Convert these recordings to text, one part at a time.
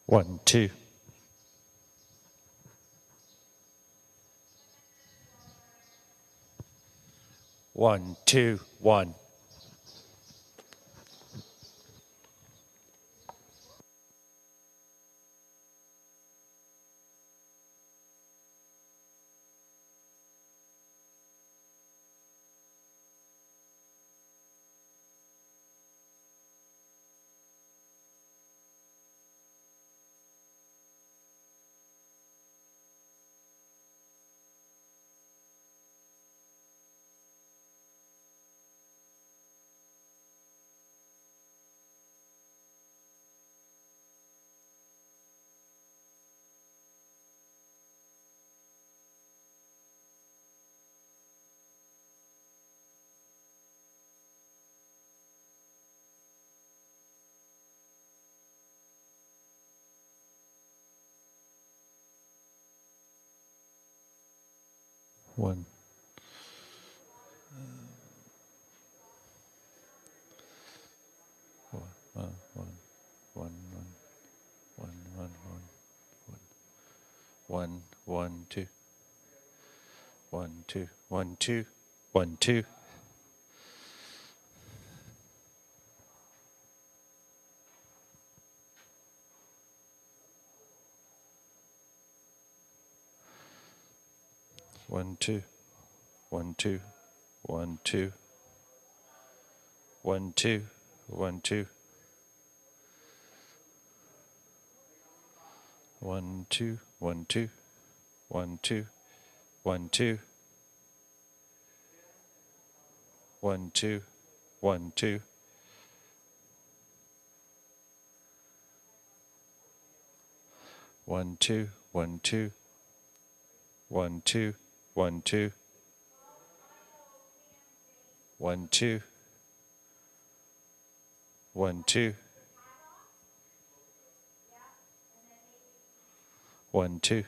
1, 2. 1, 2, 1. 1. 1, 1, 1, 1, 1, 1, 1, 2. 1, 2, 1, 2, 1, 2. 1, 2, 1, 2, 1, 2. 1, 2, 1, 2. 1, 2, 1, 2. 1, 2, 1, 2. 1, 2, 1, 2. 1, 2, 1, 2. 1, 2, 1, 2. 1, 2. 1, 2. 1, 2.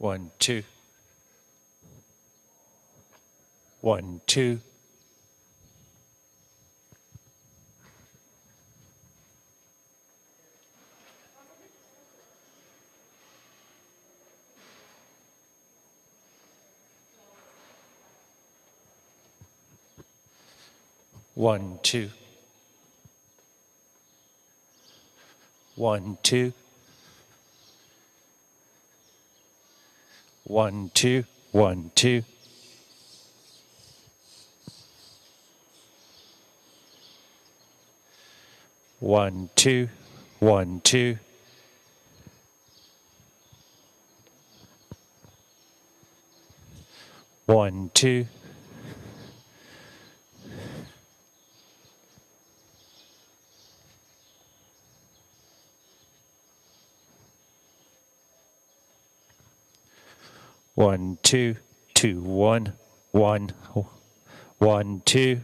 One, two. 1, 2. 1, 2. 1, 2. 1, 2, 1, 2. 1, 2, 1, 2. 1, 2. 1, 2, 2, 1. 1, 1, 2.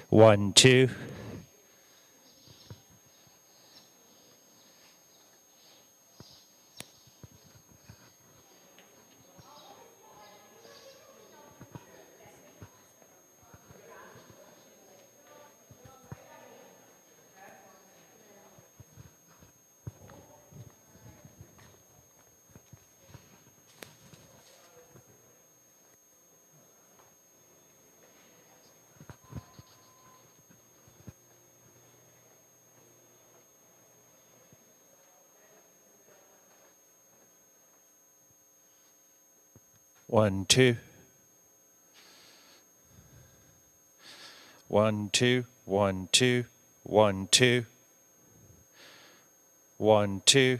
1, 2. 1, 2. 1, 2, 1, 2. 1, 2. 1, 2. 1,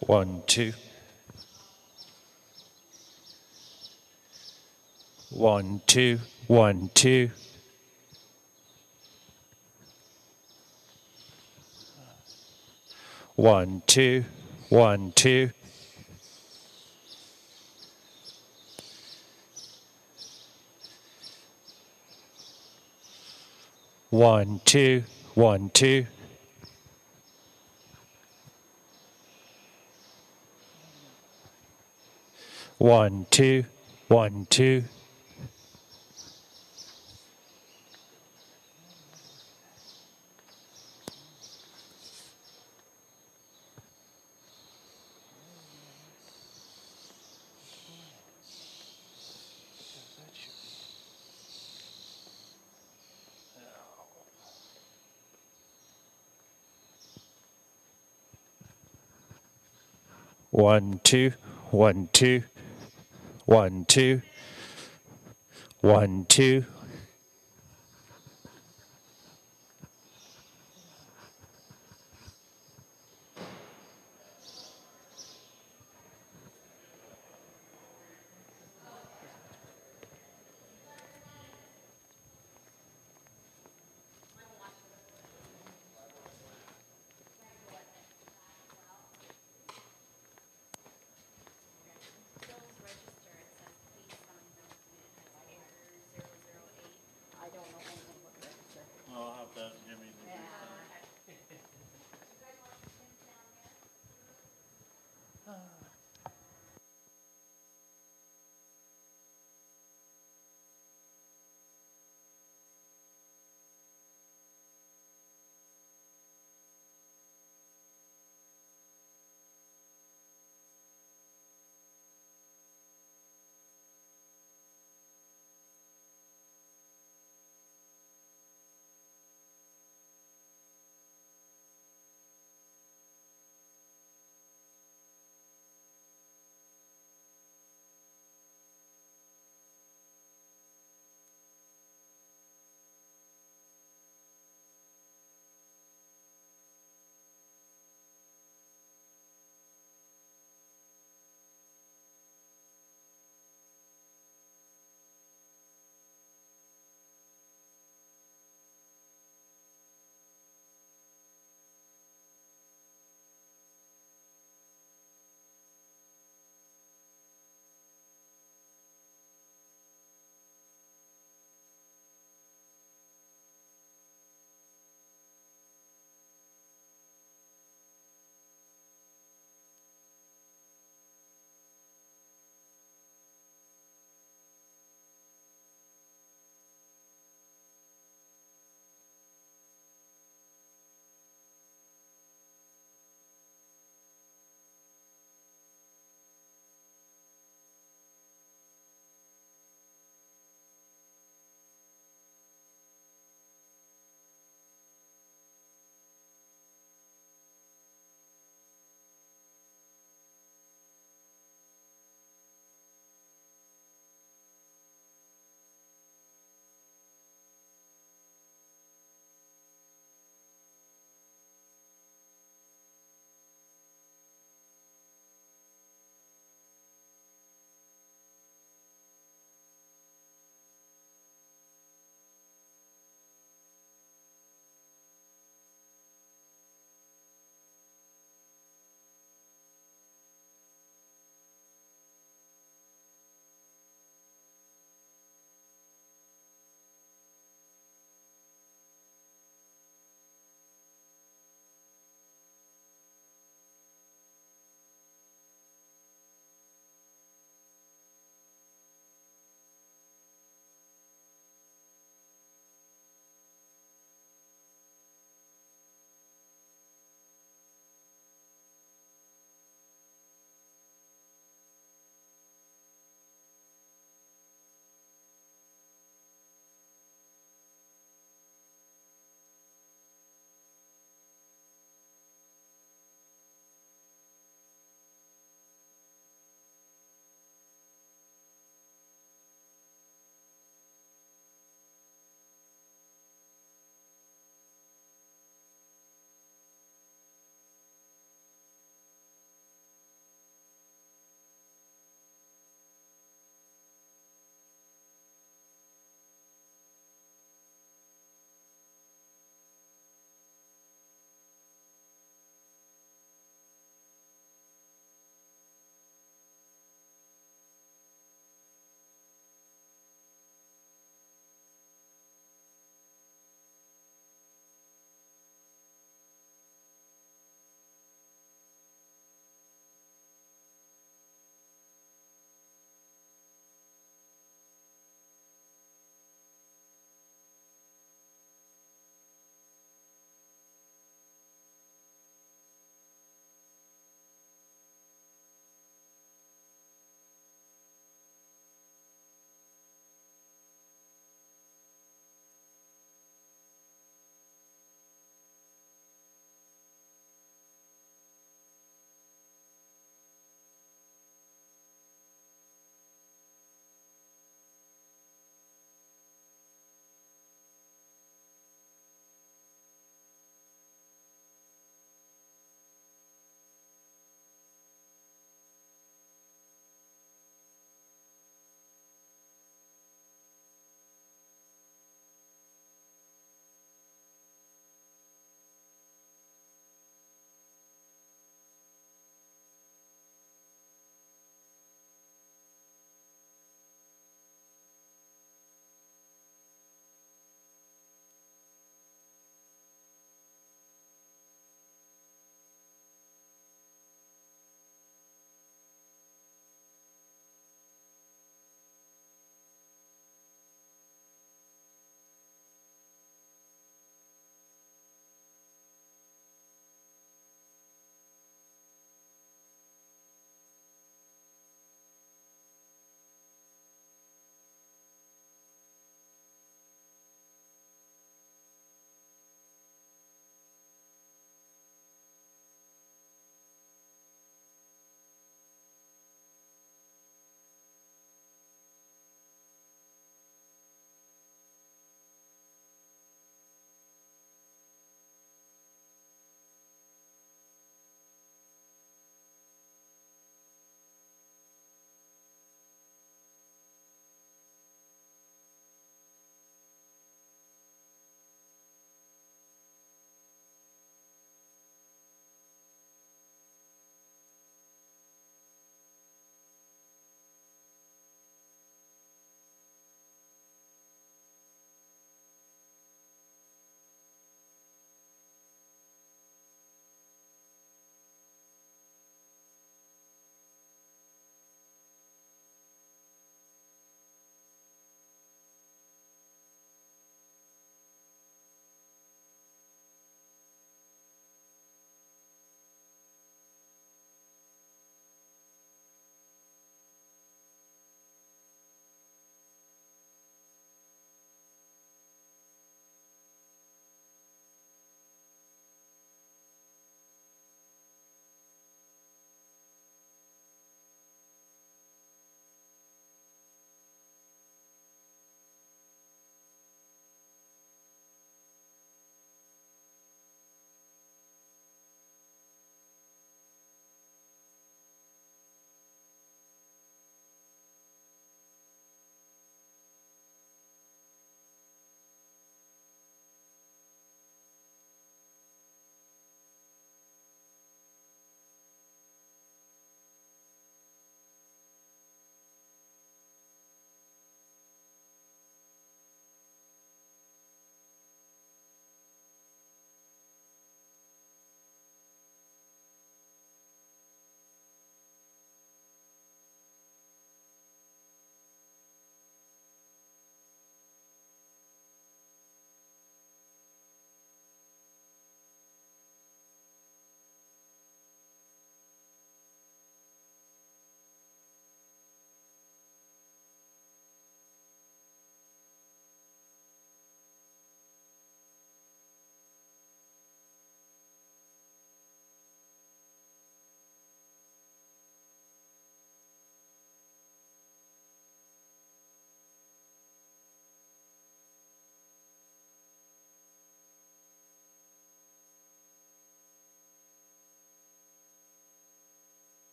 1, 2. 1, 2, 1, 2. 1, 2, 1, 2. 1, 2, 1, 2. 1, 2, 1, 2. 1, 2, 1, 2. 1, 2. 1, 2. Bill's register, it says please sign document has error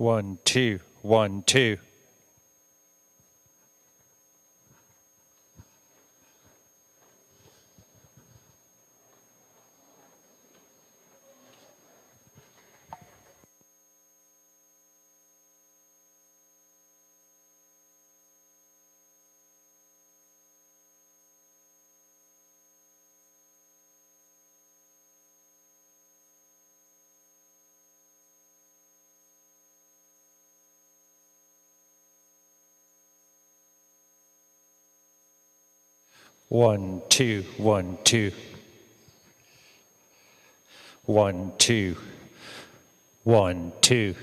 1, 2, 1, 2. 1, 2, 1, 2. 1, 2, 1, 2.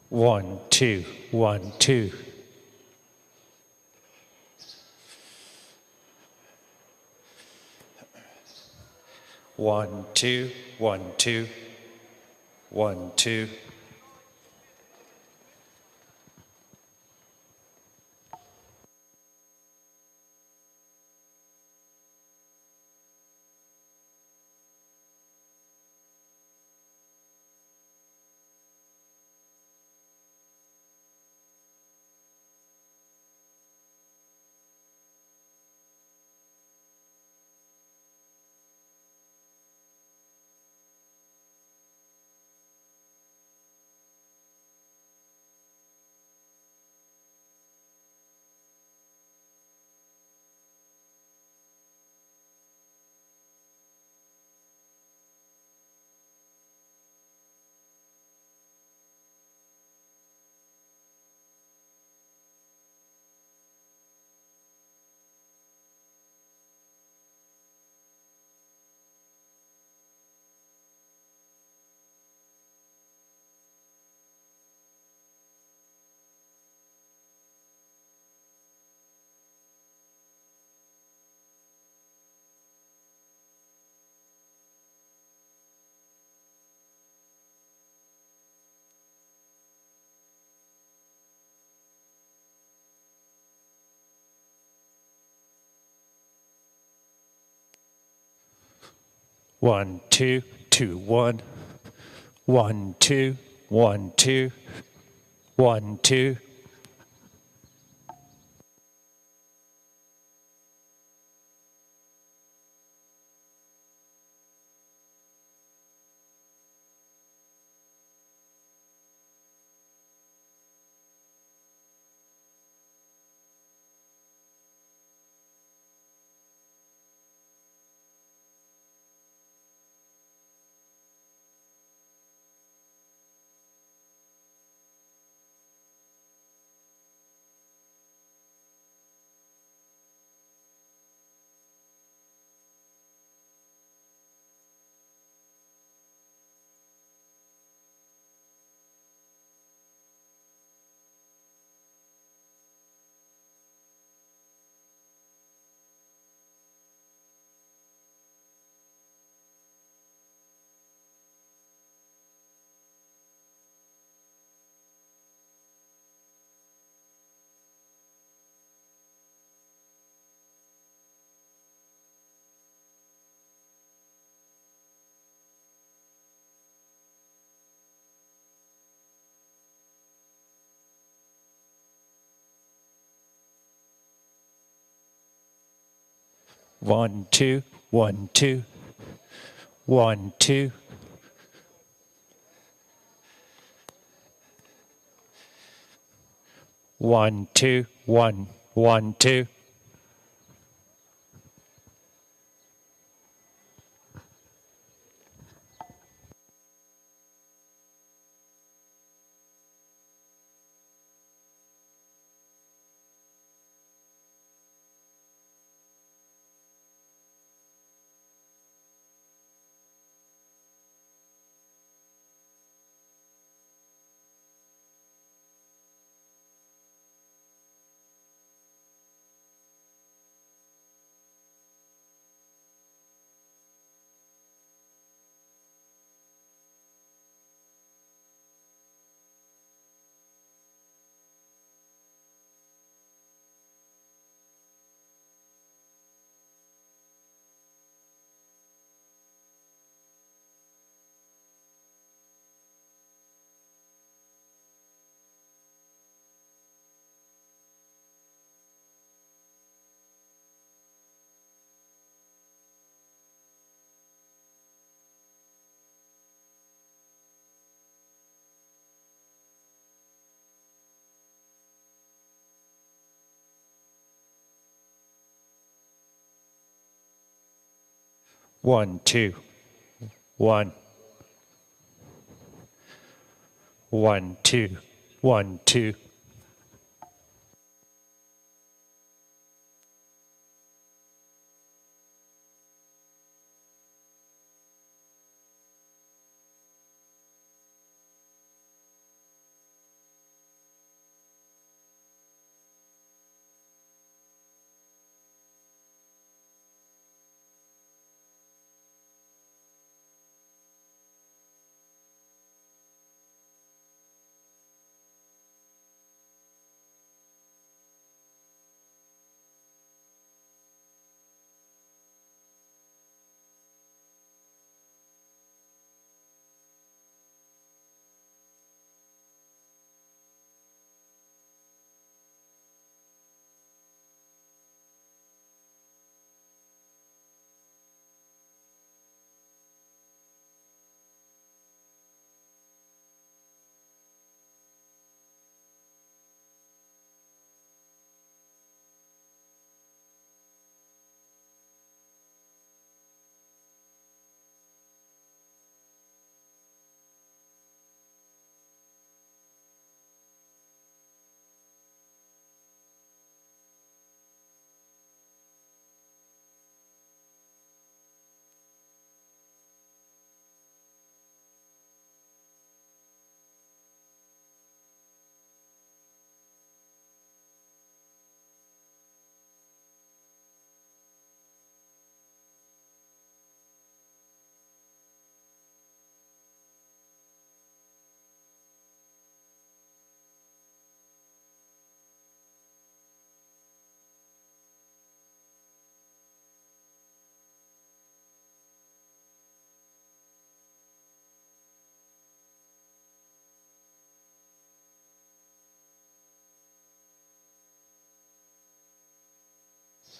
1, 2, 1, 2. 1, 2, 1, 2. 1, 2. 1, 2, 2, 1. 1, 2, 1, 2. 1, 2. 1, 2, 1, 2. 1, 2. 1, 2, 1, 1, 2. 1, 2, 1. 1, 2, 1, 2.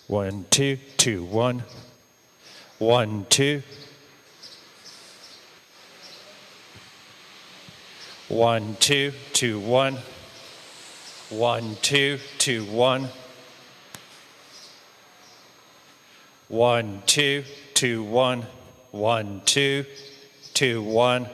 1, 2, 2, 1. 1, 2. 1, 2, 2, 1. 1, 2, 2, 1. 1, 2, 2, 1. 1, 2, 2, 1.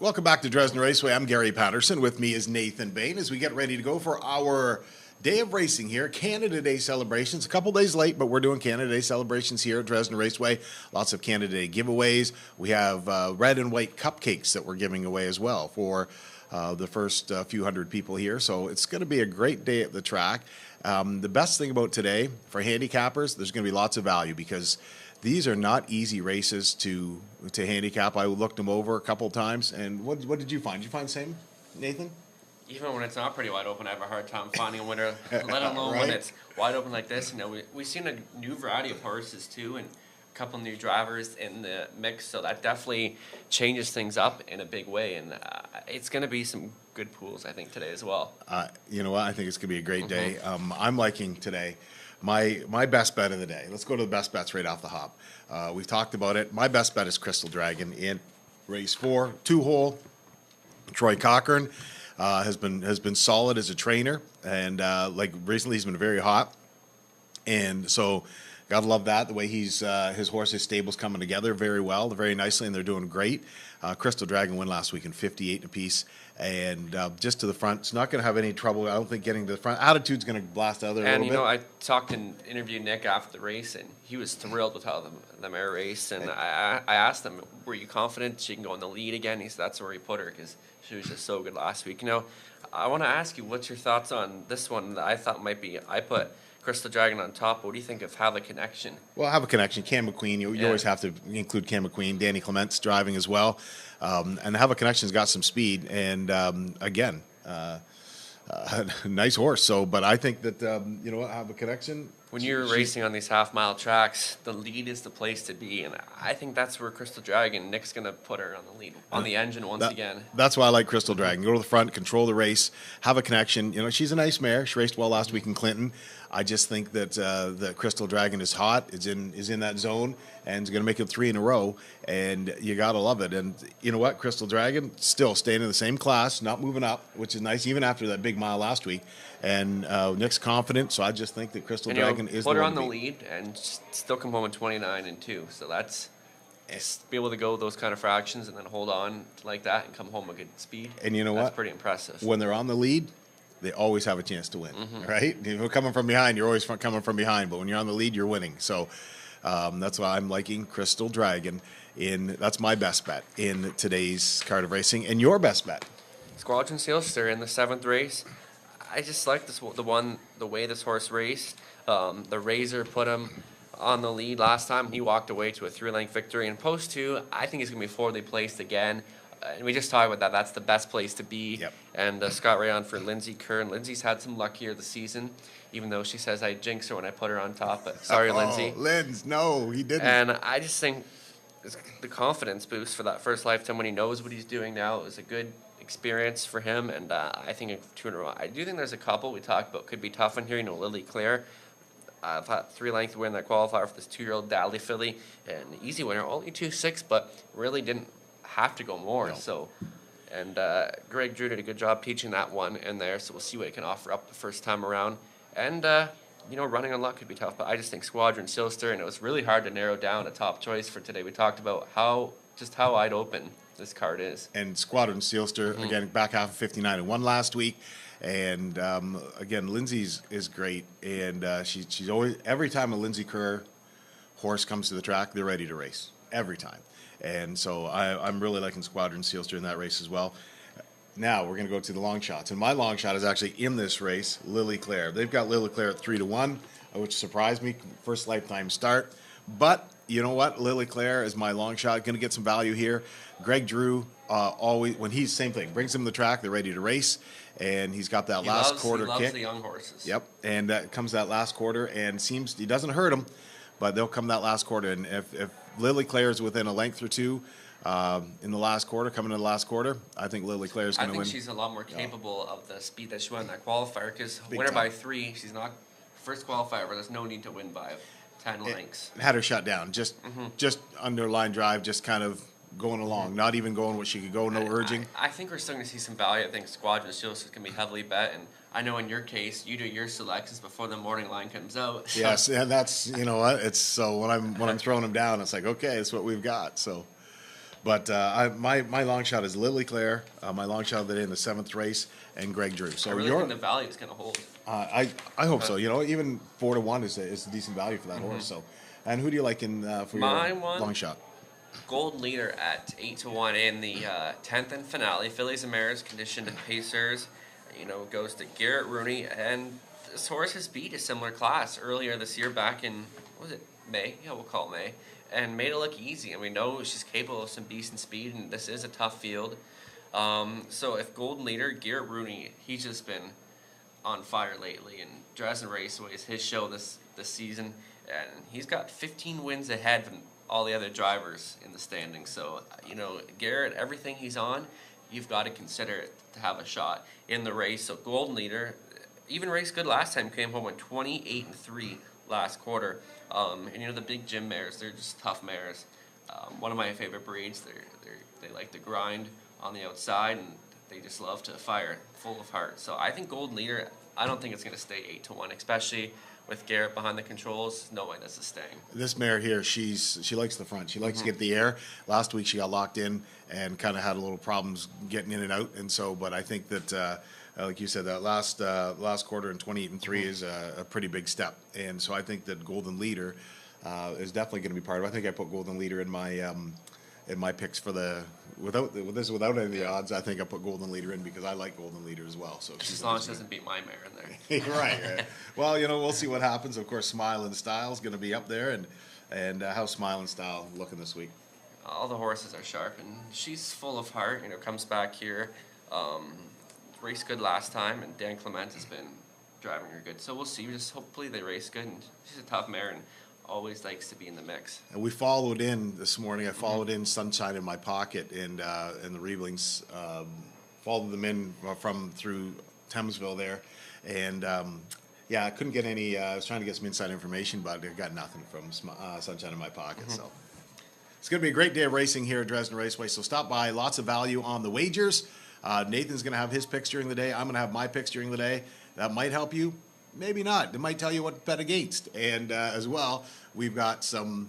Welcome back to Dresden Raceway. I'm Gary Patterson. With me is Nathan Bain as we get ready to go for our day of racing here, Canada Day celebrations. A couple days late, but we're doing Canada Day celebrations here at Dresden Raceway. Lots of Canada Day giveaways. We have red and white cupcakes that we're giving away as well for the first few hundred people here. So it's going to be a great day at the track. The best thing about today, for handicappers, there's going to be lots of value because these are not easy races to handicap. I looked them over a couple of times, and what did you find? Did you find the same, Nathan? Even when it's not pretty wide open, I have a hard time finding a winner, let alone Right? when it's wide open like this. You know, we've seen a new variety of horses, too, and a couple new drivers in the mix, so that definitely changes things up in a big way, and it's going to be some good pools, I think, today as well. You know what? I think it's going to be a great day. I'm liking today. My best bet of the day. Let's go to the best bets right off the hop. We've talked about it. My best bet is Crystal Dragon in race 4, 2-hole. Troy Cochran has been solid as a trainer, and like recently he's been very hot, and so gotta love that, the way his stable's coming together very well, very nicely, and they're doing great. Crystal Dragon won last week in 58 apiece, and just to the front. It's not going to have any trouble, I don't think, getting to the front. Attitude's going to blast out there a little bit. And, you know, I talked and interviewed Nick after the race, and he was thrilled with how the mare raced. And I asked him, were you confident she can go in the lead again? He said that's where he put her because she was just so good last week. You know, I want to ask you, what's your thoughts on this one that I thought might be, I put Crystal Dragon on top. What do you think of Have a Connection? Well, Have a Connection. Cam McQueen. You always have to include Cam McQueen. Danny Clement's driving as well. And Have a Connection's got some speed. And, again, nice horse. So, but I think that, you know what, Have a Connection. When you're racing on these half-mile tracks, the lead is the place to be. And I think that's where Crystal Dragon, Nick's going to put her on the lead, on the engine once again. That's why I like Crystal Dragon. Go to the front, control the race, Have a Connection. You know, she's a nice mare. She raced well last week in Clinton. I just think that that Crystal Dragon is hot, is in that zone, and is going to make it 3 in a row. And you got to love it. And you know what? Crystal Dragon still staying in the same class, not moving up, which is nice, even after that big mile last week. And Nick's confident, so I just think that Crystal Dragon is the one put her to on the beat. lead and still come home in 29 and 2. So that's be able to go those kind of fractions and then hold on like that and come home a good speed. And you know what? That's pretty impressive. When they're on the lead, they always have a chance to win, right? If you're coming from behind, you're always coming from behind. But when you're on the lead, you're winning. So that's why I'm liking Crystal Dragon. That's my best bet in today's card of racing. And your best bet? Squadron Sailster in the 7th race. I just like the way this horse raced. The Razor put him on the lead last time. He walked away to a 3-length victory. In post 2, I think he's going to be fourthly placed again. And we just talked about that. That's the best place to be. Yep. And Scott Rayon for Lindsay Kerr. And Lindsay's had some luck here this season, even though she says I jinxed her when I put her on top. But sorry, Lindsay. Linz, no, he didn't. And I just think the confidence boost for that first lifetime when he knows what he's doing now, it was a good experience for him. And I think 2 in a row. I do think there's a couple we talked about could be tough in here. You know, Lily Claire. I've had 3-length win that qualifier for this 2-year-old Dally filly. An easy winner, only 2.6, but really didn't have to go more. No. So, and Greg Drew did a good job teaching that one in there. So we'll see what he can offer up the first time around. And you know, running on luck could be tough, but I just think Squadron Silster, and it was really hard to narrow down a top choice for today. We talked about how wide open this card is. And Squadron Sealster, again, back half of 59 and 1 last week. And again, Lindsay's is great. And she's always, every time a Lindsay Kerr horse comes to the track, they're ready to race. Every time. And so I'm really liking Squadron Sealster in that race as well. Now we're going to go to the long shots. And my long shot is actually in this race, Lily Claire. They've got Lily Claire at 3 to 1, which surprised me. First lifetime start. But you know what? Lily Claire is my long shot. Going to get some value here. Greg Drew, always, when he's same thing, brings them to the track, they're ready to race. And he's got that last quarter he loves kick. the young horses. Yep. And that comes that last quarter and seems he doesn't hurt them, but they'll come that last quarter. And if Lily Claire is within a length or two in the last quarter, coming to the last quarter, I think Lily Claire is going to win. I think she's a lot more capable of the speed that she went in that qualifier because Big winner time. by 3, she's not first qualifier, but there's no need to win by 10 lengths. Had her shut down, just under line drive, just kind of going along, not even going what she could go, no urging. I think we're still going to see some value. I think Squadron Shields is going to be heavily bet, and I know in your case, you do your selections before the morning line comes out. Yes, and that's, you know what, it's so when I'm throwing them down, it's like, okay, it's what we've got. So, But my long shot is Lily Claire. My long shot of the day in the 7th race, and Greg Drew. So I really think the value is going to hold. I hope so. You know, even 4-1 is a decent value for that horse. So, and who do you like in for My your one? long shot? Golden Leader at 8-1 in the 10th and finale. Fillies and Mares conditioned to Pacers. You know, goes to Garrett Rooney, and this horse has beat a similar class earlier this year, back in, what was it, May? Yeah, we'll call it May, and made it look easy. And we know she's capable of some decent speed, and this is a tough field. So if Golden Leader, Garrett Rooney, he's just been on fire lately, and Dresden Raceway is his show this season, and he's got 15 wins ahead from all the other drivers in the standings. So, you know, Garrett, everything he's on, you've got to consider it to have a shot in the race. So Golden Leader, even raced good last time, came home with 28-3 last quarter. And you know, the big gym mares, they're just tough mares. One of my favorite breeds. They like to grind on the outside, and they just love to fire, full of heart. So I think Golden Leader, I don't think it's going to stay 8-1, especially with Garrett behind the controls. No way this is staying. This mare here, she likes the front. She likes to get the air. Last week she got locked in and kind of had a little problems getting in and out. And so, but I think that, like you said, that last quarter in 28-3 is a pretty big step. And so I think that Golden Leader is definitely going to be part of it. I think I put Golden Leader in my picks for the without any of the odds. I think I put Golden Leader in because I like Golden Leader as well. So As long as it doesn't beat my mare in there. right. Well, you know, we'll see what happens. Of course, Smile and Style is going to be up there, and how's Smile and Style looking this week? All the horses are sharp, and she's full of heart. You know, comes back here, raced good last time, and Dan Clement has been driving her good. So we'll see. Just hopefully they race good, and she's a tough mare and always likes to be in the mix. And we followed in this morning. I followed in Sunshine in My Pocket, and the Rieblings followed them in from through Thamesville there, and yeah, I couldn't get any. I was trying to get some inside information, but I got nothing from Sunshine in My Pocket. So it's going to be a great day of racing here at Dresden Raceway. So stop by. Lots of value on the wagers. Nathan's going to have his picks during the day. I'm going to have my picks during the day. That might help you. Maybe not. It might tell you what to bet against. And as well, we've got some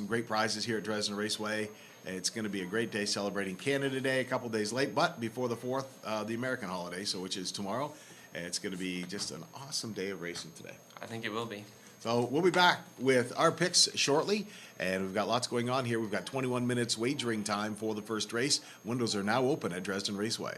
great prizes here at Dresden Raceway. It's going to be a great day celebrating Canada Day, a couple days late, but before the 4th, the American holiday, so which is tomorrow. And it's going to be just an awesome day of racing today. I think it will be. So we'll be back with our picks shortly, and we've got lots going on here. We've got 21 minutes wagering time for the first race. Windows are now open at Dresden Raceway.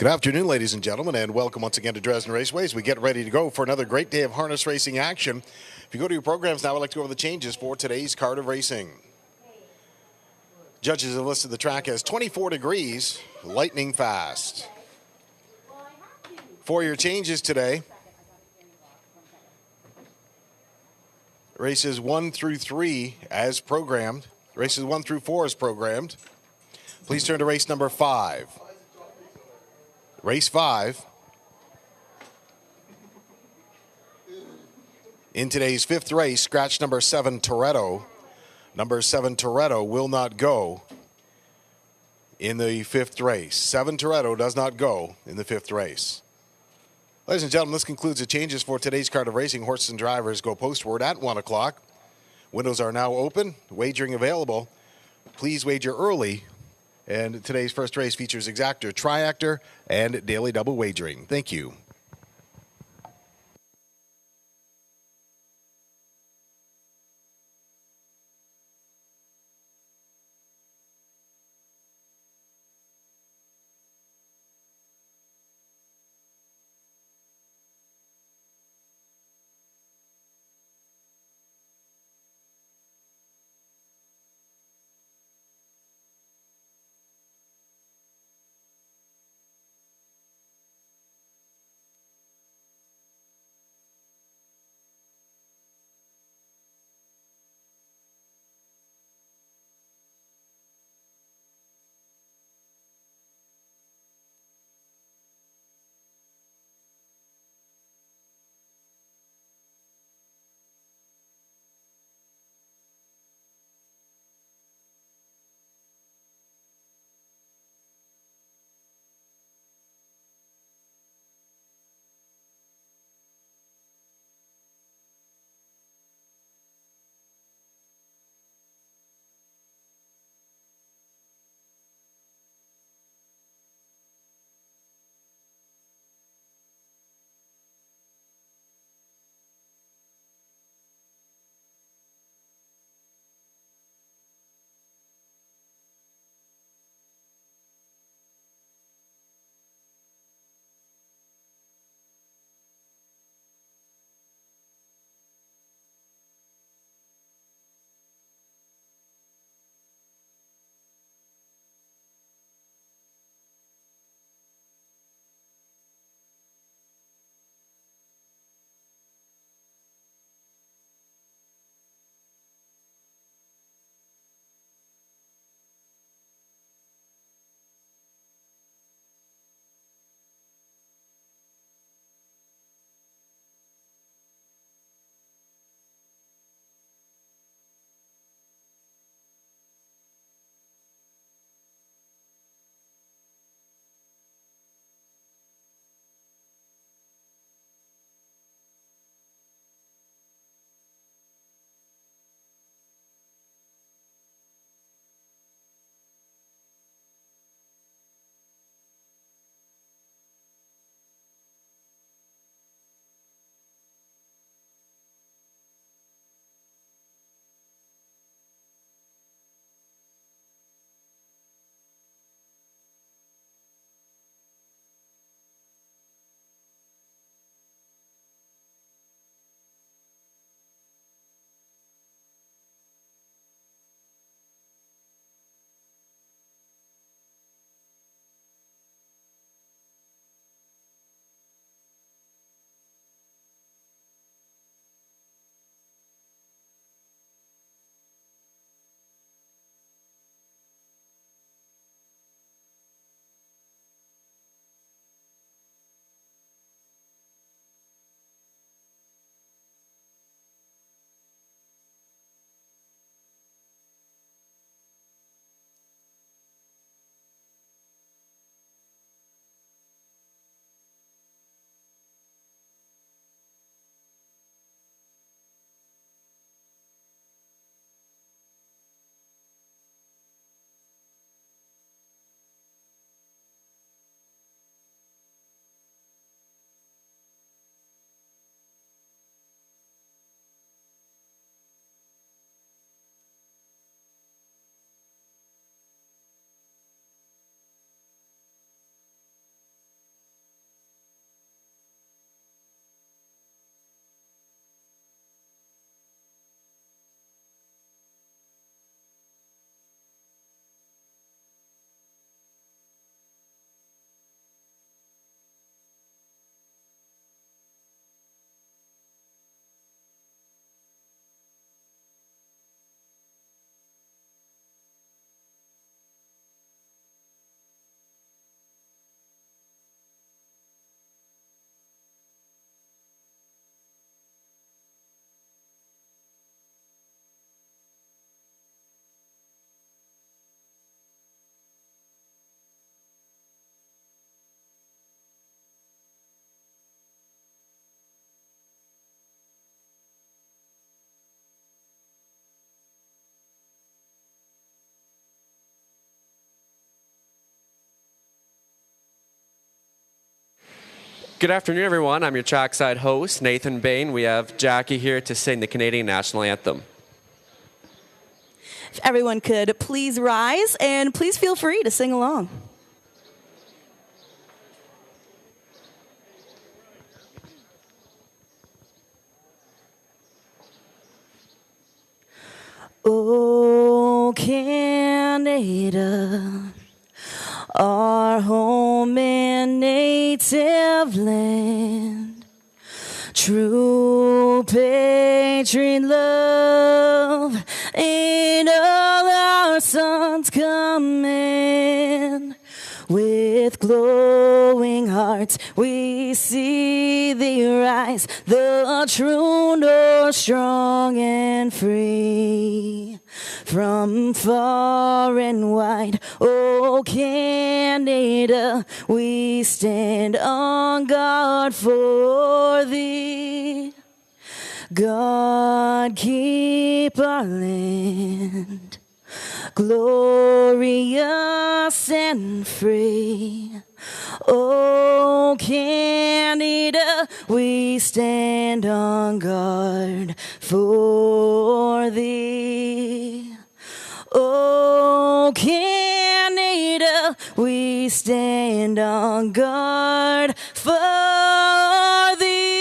Good afternoon, ladies and gentlemen, and welcome once again to Dresden Raceway as we get ready to go for another great day of harness racing action. If you go to your programs now, I'd like to go over the changes for today's card of racing. Judges have listed the track as 24 degrees, lightning fast. For your changes today, races 1 through 3 as programmed. Races 1 through 4 as programmed. Please turn to race number 5. Race 5. In today's 5th race, scratch number 7, Toretto. Number 7, Toretto will not go in the 5th race. 7, Toretto does not go in the 5th race. Ladies and gentlemen, this concludes the changes for today's card of racing. Horses and drivers go postward at 1 o'clock. Windows are now open. Wagering available. Please wager early. And today's first race features Exactor, Triactor, and Daily Double Wagering. Thank you. Good afternoon, everyone. I'm your trackside host, Nathan Bain. We have Jackie here to sing the Canadian National Anthem. If everyone could please rise and please feel free to sing along. Oh, Canada, our home and native land, true patriot love in all our sons command. With glowing hearts we see thee rise, the true north strong and free. From far and wide, oh Canada, we stand on guard for thee. God keep our land glorious and free. Oh, Canada, we stand on guard for thee. Oh, Canada, we stand on guard for thee.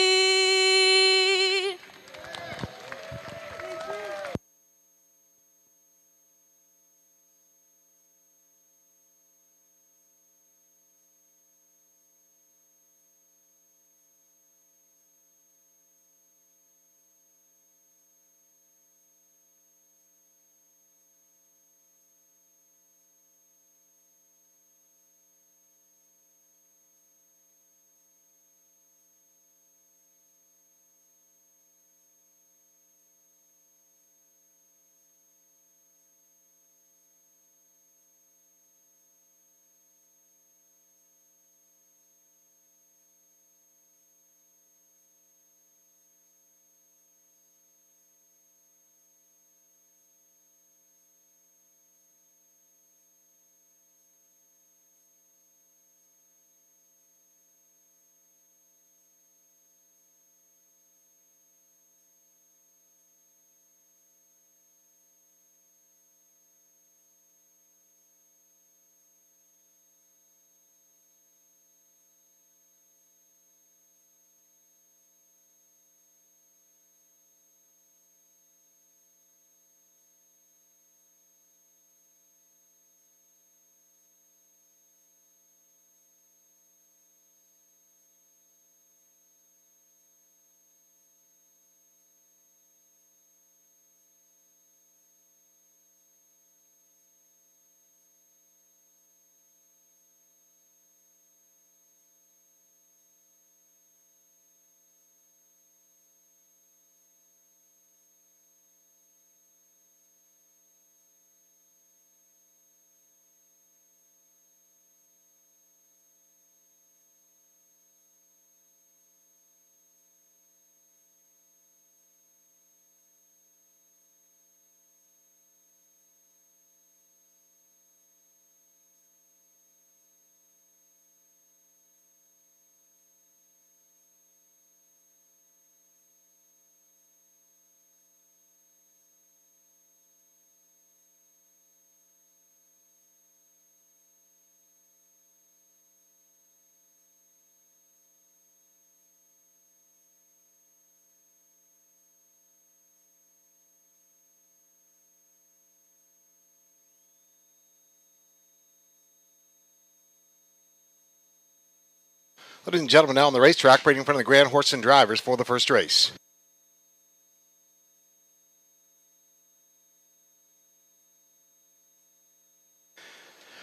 Ladies and gentlemen, now on the racetrack, parading in front of the Grand Horse and Drivers for the first race.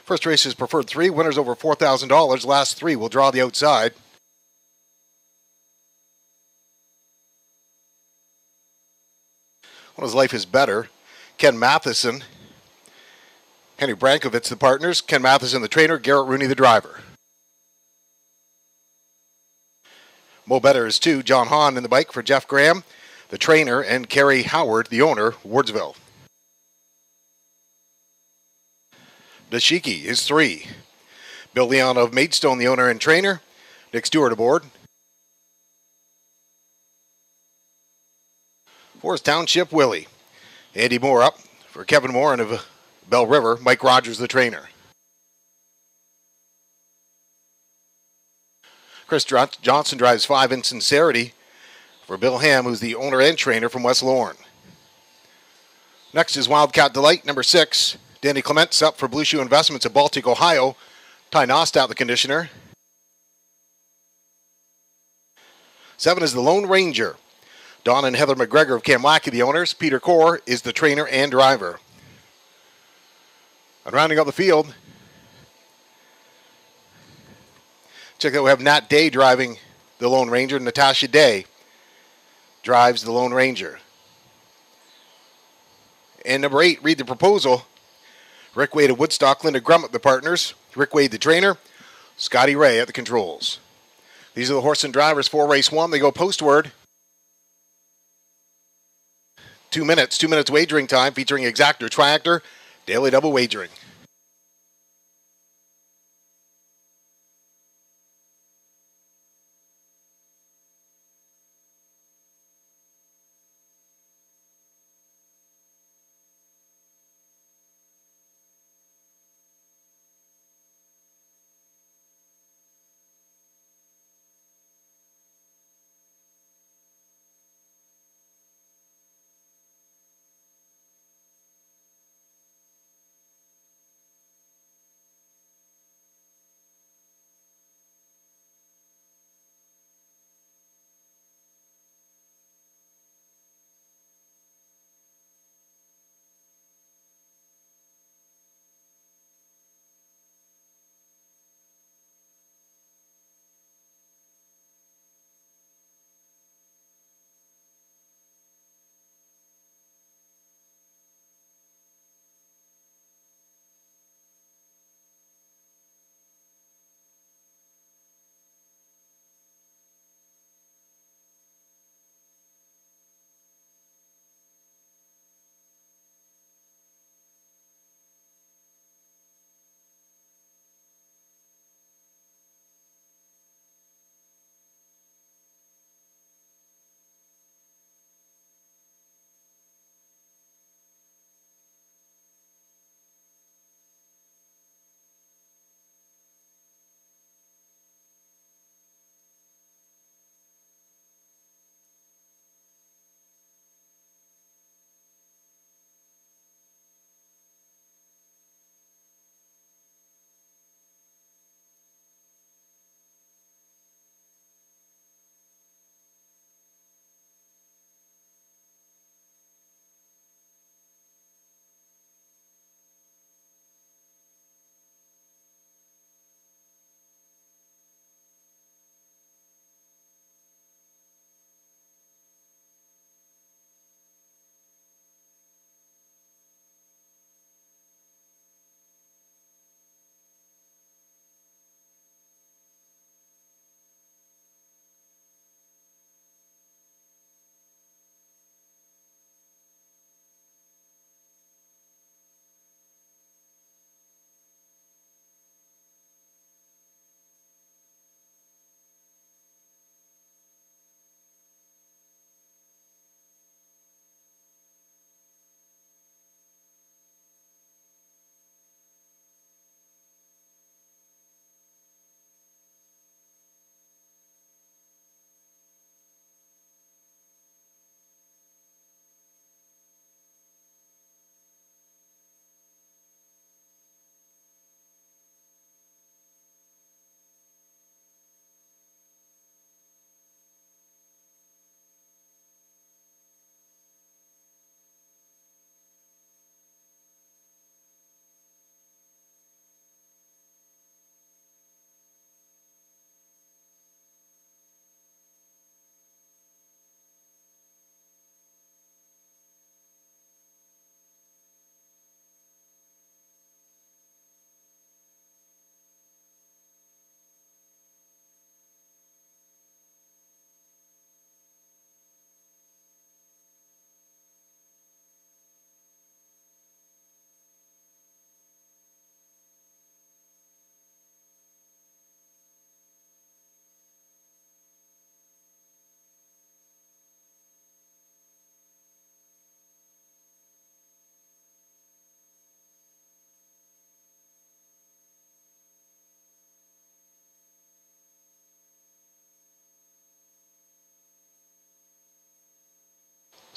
First race is preferred 3, winners over $4,000. Last 3 will draw the outside. When his life is better, Ken Matheson, Henry Brankovitz, the partners, Ken Matheson, the trainer, Garrett Rooney, the driver. Mo Better is 2, John Hahn in the bike for Jeff Graham, the trainer, and Kerry Howard, the owner, Wardsville. Dashiki is 3, Bill Leon of Maidstone, the owner and trainer, Nick Stewart aboard, Forest Township, Willie. Andy Moore up for Kevin Moore and of Bell River. Mike Rogers, the trainer. Chris Johnson drives 5 in Sincerity for Bill Ham, who's the owner and trainer from West Lorne. Next is Wildcat Delight, number 6. Danny Clements up for Blue Shoe Investments of Baltic, Ohio. Ty Nostat, the conditioner. 7 is the Lone Ranger. Don and Heather McGregor of Kamlaki, the owners. Peter Core is the trainer and driver. And rounding out the field, check out, we have Nat Day driving the Lone Ranger. Natasha Day drives the Lone Ranger. And number 8, Read the Proposal. Rick Wade of Woodstock, Linda Grummett, the partners. Rick Wade, the trainer. Scotty Ray at the controls. These are the horse and drivers for race 1. They go postward. 2 minutes. 2 minutes wagering time featuring Exactor, Triactor, Daily Double Wagering.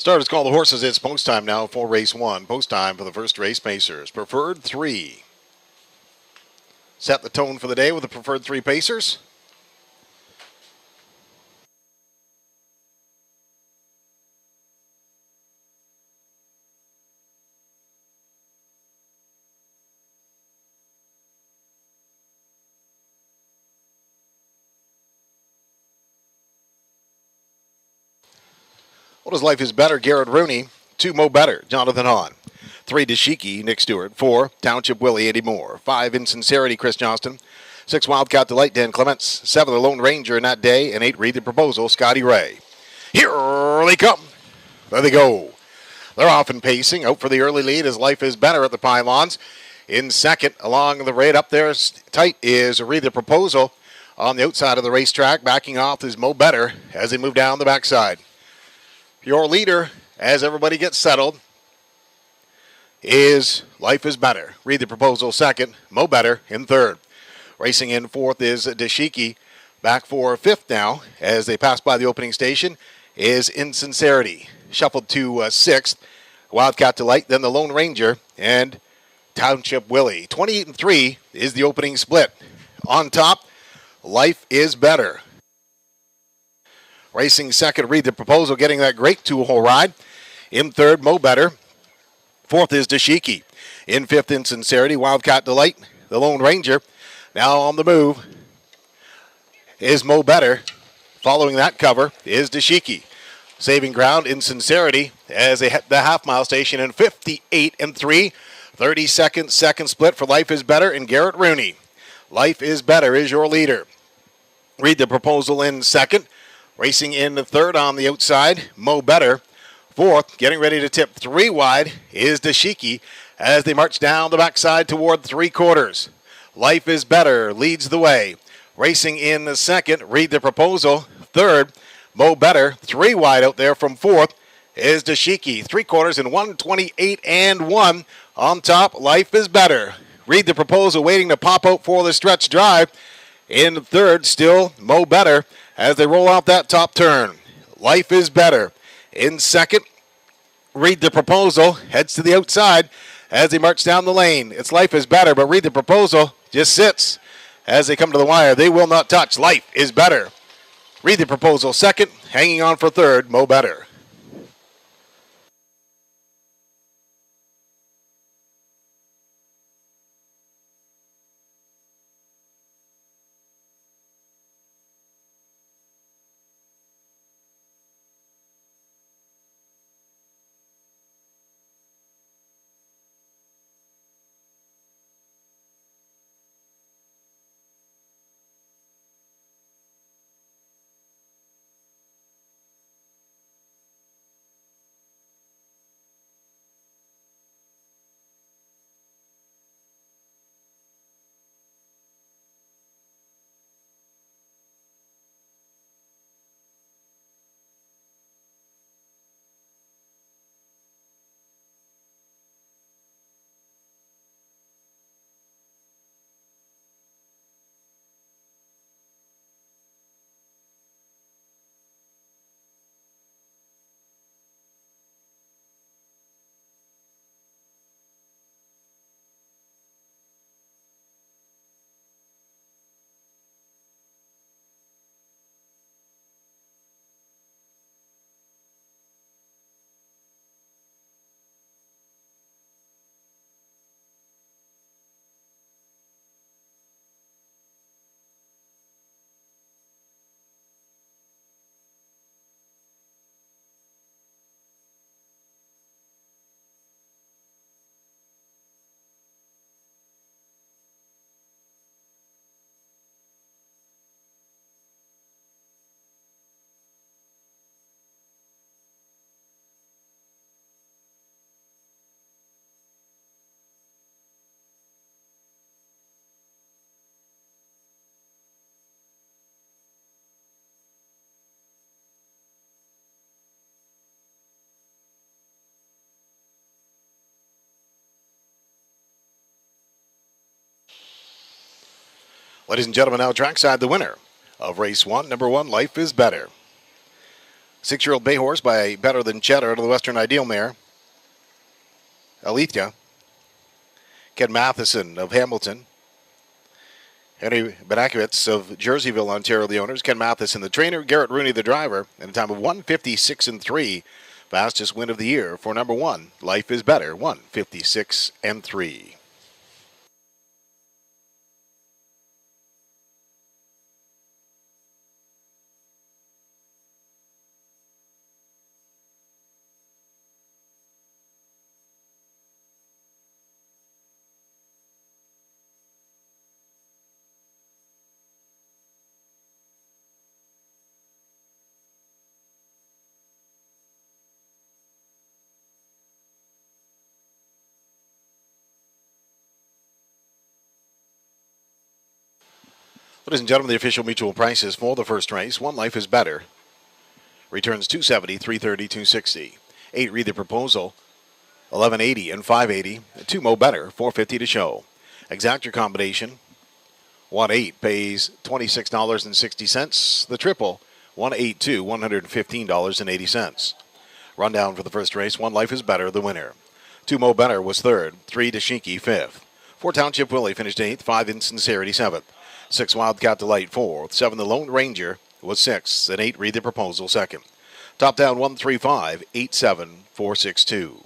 Starters call the horses. It's post time now for race 1. Post time for the first race pacers. Preferred 3. Set the tone for the day with the preferred 3 pacers. What is life is better? Garrett Rooney. 2, Mo Better, Jonathan Hahn. 3, Dashiki, Nick Stewart. 4, Township Willie, Eddie Moore. 5, Insincerity, Chris Johnston. 6, Wildcat Delight, Dan Clements. 7, The Lone Ranger, Nat Day. And 8, Read the Proposal, Scotty Ray. Here they come. There they go. They're off and pacing. Out for the early lead as Life is Better at the pylons. In second, along the raid up there tight is Read the Proposal. On the outside of the racetrack, backing off is Mo Better as they move down the backside. Your leader, as everybody gets settled, is Life is Better. Read the Proposal second, Mo Better in third. Racing in fourth is Dashiki. Back for fifth now as they pass by the opening station is Insincerity. Shuffled to sixth, Wildcat Delight, then the Lone Ranger, and Township Willie. 28 and 3 is the opening split. On top, Life is Better. Racing second, Read the Proposal, getting that great two-hole ride. In third, Mo Better. Fourth is Dashiki. In fifth, Insincerity, Wildcat Delight, the Lone Ranger. Now on the move is Mo Better. Following that cover is Dashiki. Saving ground, Insincerity, as they hit the half-mile station in 58 and 3. 32nd second split for Life is Better and Garrett Rooney. Life is Better is your leader. Read the Proposal in second. Racing in the third on the outside, Mo Better. Fourth, getting ready to tip 3 wide, is Dashiki as they march down the backside toward 3/4. Life is Better leads the way. Racing in the second, Read the Proposal. Third, Mo Better. 3 wide out there from fourth is Dashiki. 3/4 in 1:28 and 1. On top, Life is Better. Read the Proposal waiting to pop out for the stretch drive. In third, still Mo Better as they roll out that top turn. Life is Better. In second, Read the Proposal heads to the outside as they march down the lane. It's Life is Better, but Read the Proposal just sits as they come to the wire. They will not touch. Life is Better. Read the Proposal second, hanging on for third, Mo Better. Ladies and gentlemen, now trackside the winner of race 1, number 1, Life is Better. 6-year-old bay horse by Better Than Cheddar to the Western Ideal mare. Alethea. Ken Matheson of Hamilton. Henry Benakowitz of Jerseyville, Ontario, the owners. Ken Matheson, the trainer. Garrett Rooney, the driver. And a time of 1:56.3. Fastest win of the year for number 1. Life is Better. 1:56.3. Ladies and gentlemen, the official mutual prices for the first race. 1 Life is Better. Returns $270, $330, $260. 8 Read the Proposal, $11.80 and $5.80. 2 Mo Better, $4.50 to show. Exactor combination, 1-8 pays $26.60. The triple, 1-8-2, $115.80. Rundown for the first race. 1 Life is Better, the winner. 2 Mo Better was third. 3 Dashinki fifth. 4 Township Willie finished 8th. 5 Insincerity 7th. 6 Wildcat Delight 4th. 7 The Lone Ranger was 6th. And 8 Read the Proposal 2nd. Top down 135, 8-7, 4-6-2.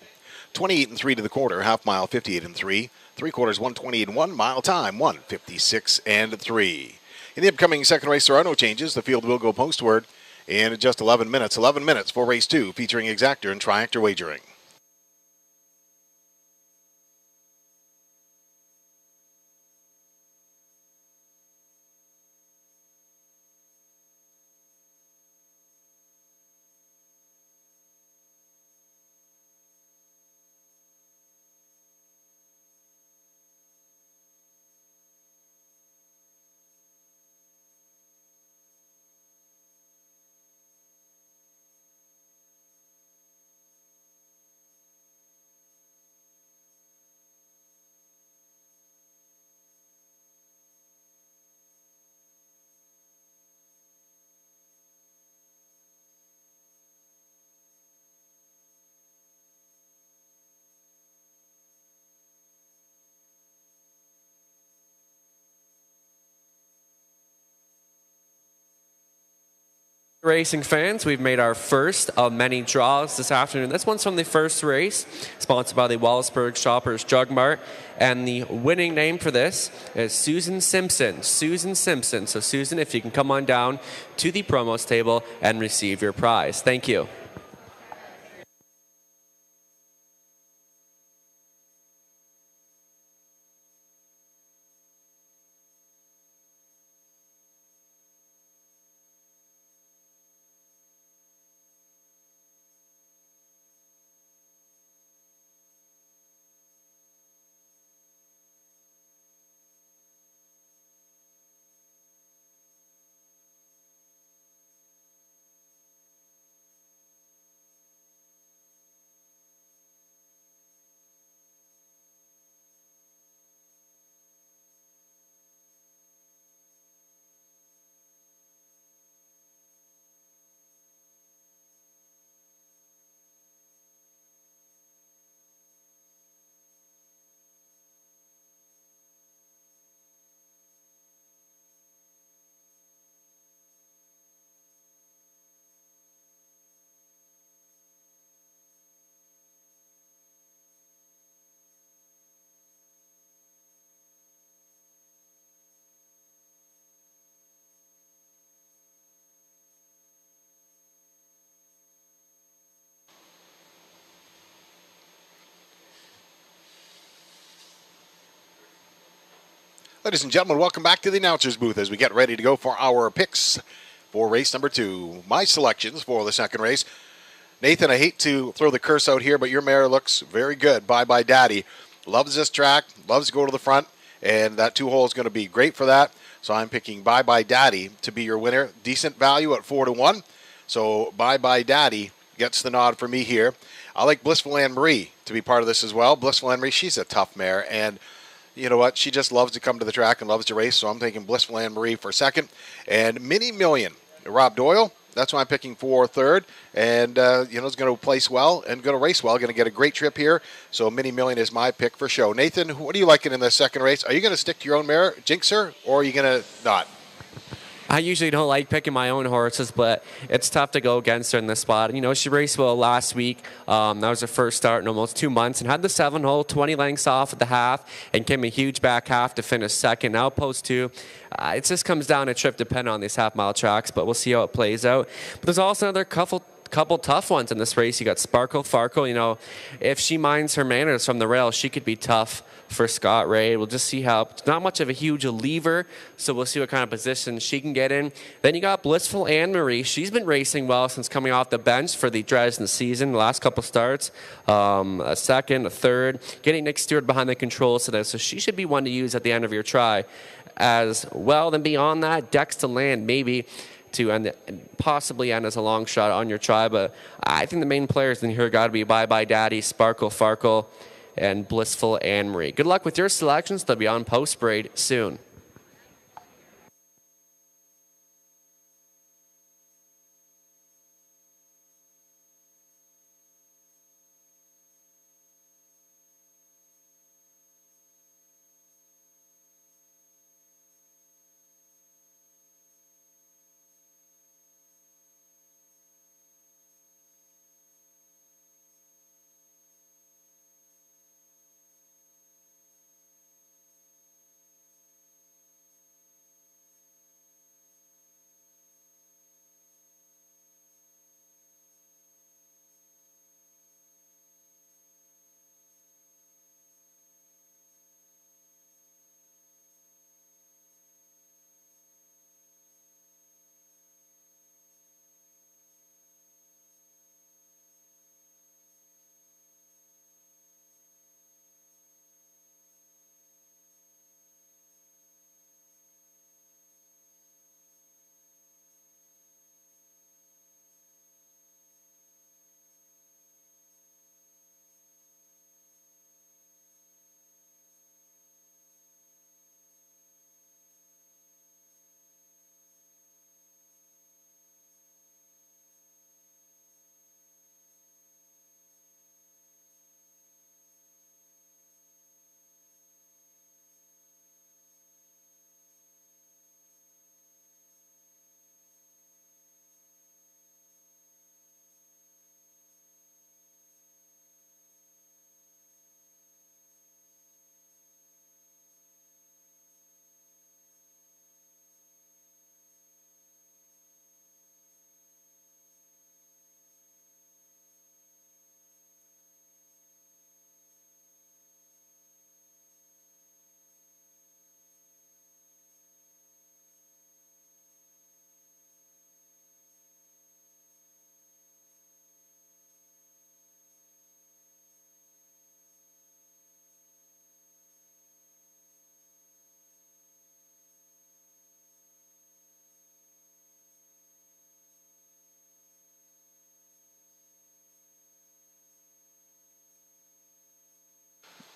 28-3 to the quarter. Half mile 58-3. 3/4 128-1. Mile time 1:56.3. In the upcoming second race, there are no changes. The field will go postward in just 11 minutes. 11 minutes for race 2, featuring Exactor and Triactor wagering. Racing fans, we've made our first of many draws this afternoon. This one's from the first race, sponsored by the Wallaceburg Shoppers Drug Mart. And the winning name for this is Susan Simpson. Susan Simpson. So, Susan, if you can come on down to the promos table and receive your prize. Thank you. Ladies and gentlemen, welcome back to the announcer's booth as we get ready to go for our picks for race number 2. My selections for the second race. Nathan, I hate to throw the curse out here, but your mare looks very good. Bye Bye Daddy. Loves this track, loves to go to the front, and that 2-hole is going to be great for that. So I'm picking Bye Bye Daddy to be your winner. Decent value at 4-1. So Bye Bye Daddy gets the nod for me here. I like Blissful Anne Marie to be part of this as well. Blissful Anne Marie, she's a tough mare, and you know what? She just loves to come to the track and loves to race, so I'm taking Blissful Anne Marie for second. And Mini Million, Rob Doyle That's why I'm picking for third. And, it's going to place well and going to race well. Going to get a great trip here. So Mini Million is my pick for show. Nathan, what are you liking in the second race? Are you going to stick to your own mare, Jinxer, or are you going to not? I usually don't like picking my own horses, but it's tough to go against her in this spot. She raced well last week. That was her first start in almost 2 months and had the 7-hole, 20 lengths off at the half, and came a huge back half to finish second. Now post 2. It just comes down to trip depending on these half-mile tracks, but we'll see how it plays out. But there's also another couple tough ones in this race. You got Sparkle Farkle. If she minds her manners from the rail, she could be tough for Scott Ray. We'll just see how. Not much of a huge lever, so we'll see what kind of position she can get in. Then you got Blissful Anne Marie. She's been racing well since coming off the bench for the Dresden season. The last couple starts, a second, a third, getting Nick Stewart behind the controls today. So she should be one to use at the end of your try. As well, then beyond that, Dex to Land maybe to end, possibly end as a long shot on your try. But I think the main players in here got to be Bye Bye Daddy, Sparkle Farkle, and Blissful Anne Marie. Good luck with your selections. They'll be on post braid soon.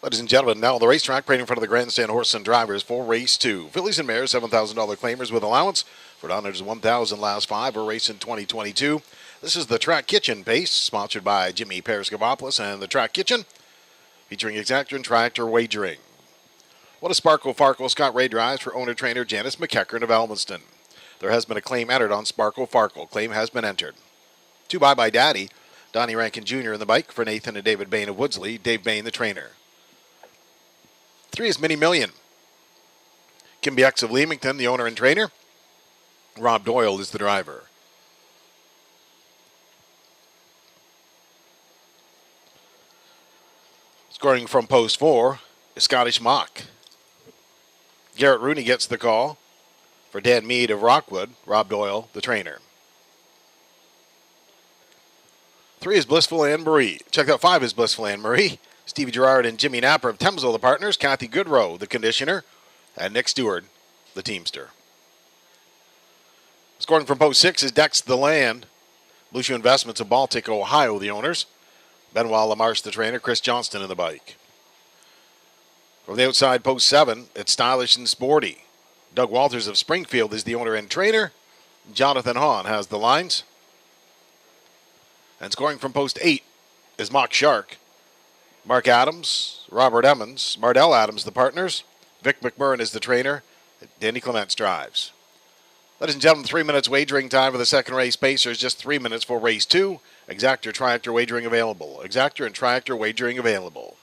Ladies and gentlemen, now on the racetrack, right in front of the grandstand horse and drivers for race 2. Fillies and Mares, $7,000 claimers with allowance for $101,000 last 5 for race in 2022. This is the Track Kitchen pace, sponsored by Jimmy Periscopopoulos and the Track Kitchen, featuring Exactor and Tractor Wagering. What a Sparkle Farkle Scott Ray drives for owner-trainer Janice McEachern of Elmiston. There has been a claim entered on Sparkle Farkle. Claim has been entered. 2 Bye Bye Daddy, Donnie Rankin Jr. in the bike for Nathan and David Bain of Woodsley, Dave Bain the trainer. 3 is Mini Million. Kimby X of Leamington, the owner and trainer. Rob Doyle is the driver. Scoring from post 4 is Scottish Mock. Garrett Rooney gets the call for Dan Mead of Rockwood. Rob Doyle, the trainer. 3 is Blissful Anne Marie. Check out 5 is Blissful Anne Marie. Stevie Gerard and Jimmy Napper of Thamesville, the partners. Kathy Goodrow, the conditioner. And Nick Stewart, the teamster. Scoring from post 6 is Dex the Land. Blue Shoe Investments of Baltic, Ohio, the owners. Benoit Lamarche, the trainer. Chris Johnston in the bike. From the outside, post 7, it's Stylish and Sporty. Doug Walters of Springfield is the owner and trainer. Jonathan Hahn has the lines. And scoring from post 8 is Mock Shark. Mark Adams, Robert Emmons, Mardell Adams, the partners. Vic McMurrin is the trainer. Danny Clements drives. Ladies and gentlemen, 3 minutes wagering time for the second race. Pacers, just 3 minutes for race 2. Exactor, Triactor wagering available. Exactor and Triactor wagering available.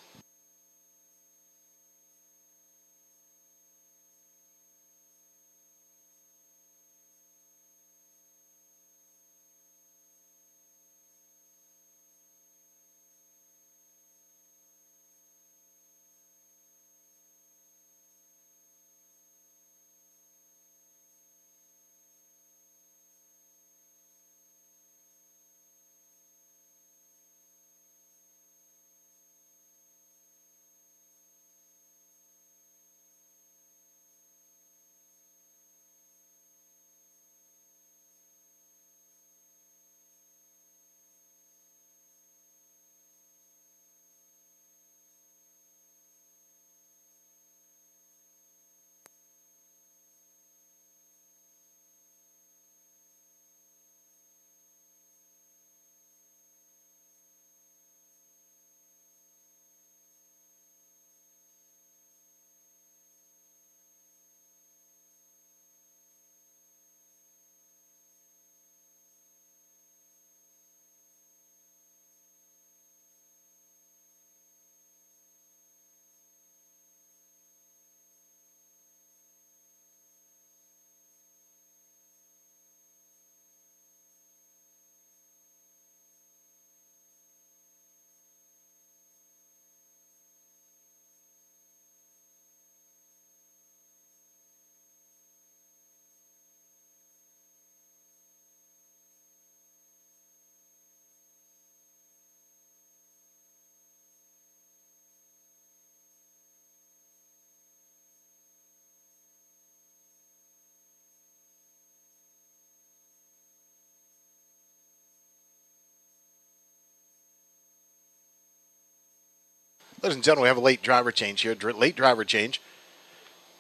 Ladies and gentlemen, we have a late driver change here. Late driver change.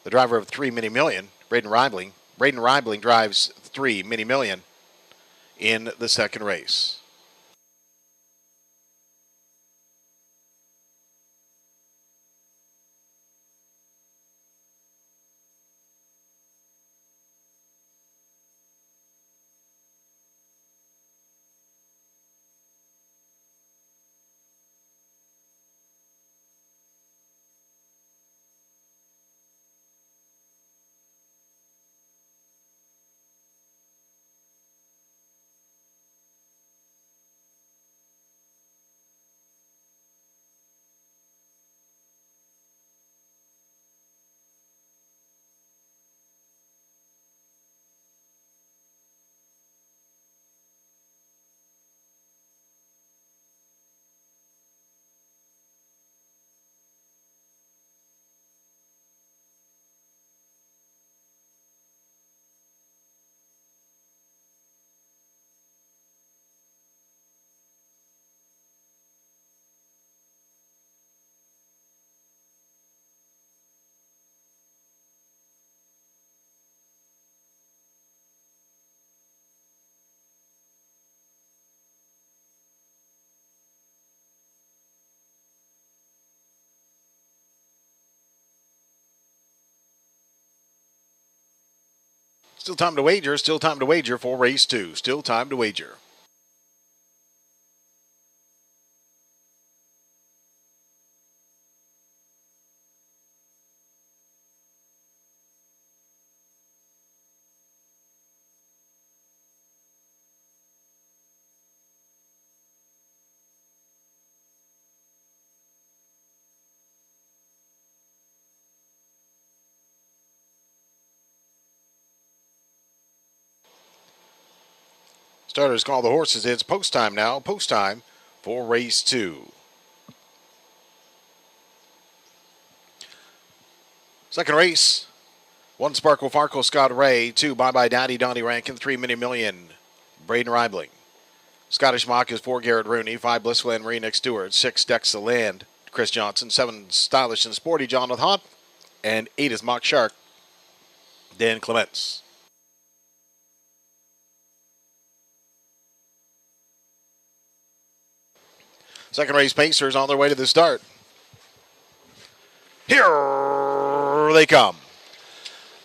The driver of 3 Mini Million, Braden Reibling. Braden Reibling drives 3 Mini Million in the second race. Still time to wager. Still time to wager for race 2. Still time to wager. Starters call the horses. It's post time now. Post time for race 2. Second race. 1 Sparkle Farkle Scott Ray. 2 Bye Bye Daddy Donnie Rankin. 3 Mini Million Braden Reibling. Scottish Mock is 4 Garrett Rooney. 5 Blissful and Marie Nick Stewart. 6 Dex the Land Chris Johnson. 7 Stylish and Sporty Jonathan Hott. And 8 is Mock Shark Dan Clements. Second race pacers on their way to the start. Here they come.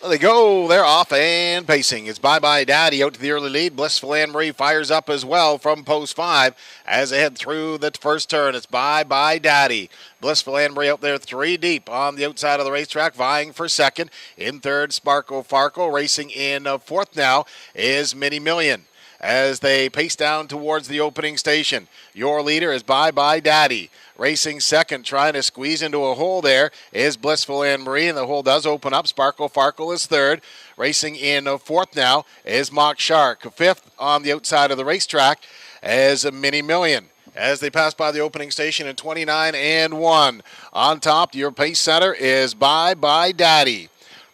There they go. They're off and pacing. It's Bye Bye Daddy out to the early lead. Blissful Anne Marie fires up as well from post 5 as they head through the first turn. It's Bye Bye Daddy. Blissful Anne Marie out there 3 deep on the outside of the racetrack, vying for second. In third, Sparkle Farkle. Racing in fourth now is Mini Million as they pace down towards the opening station. Your leader is Bye Bye Daddy. Racing second, trying to squeeze into a hole there is Blissful Anne Marie, and the hole does open up. Sparkle Farkle is third. Racing in fourth now is Mock Shark. Fifth on the outside of the racetrack is a Mini Million as they pass by the opening station in 29 and 1. On top, your pace center is Bye Bye Daddy.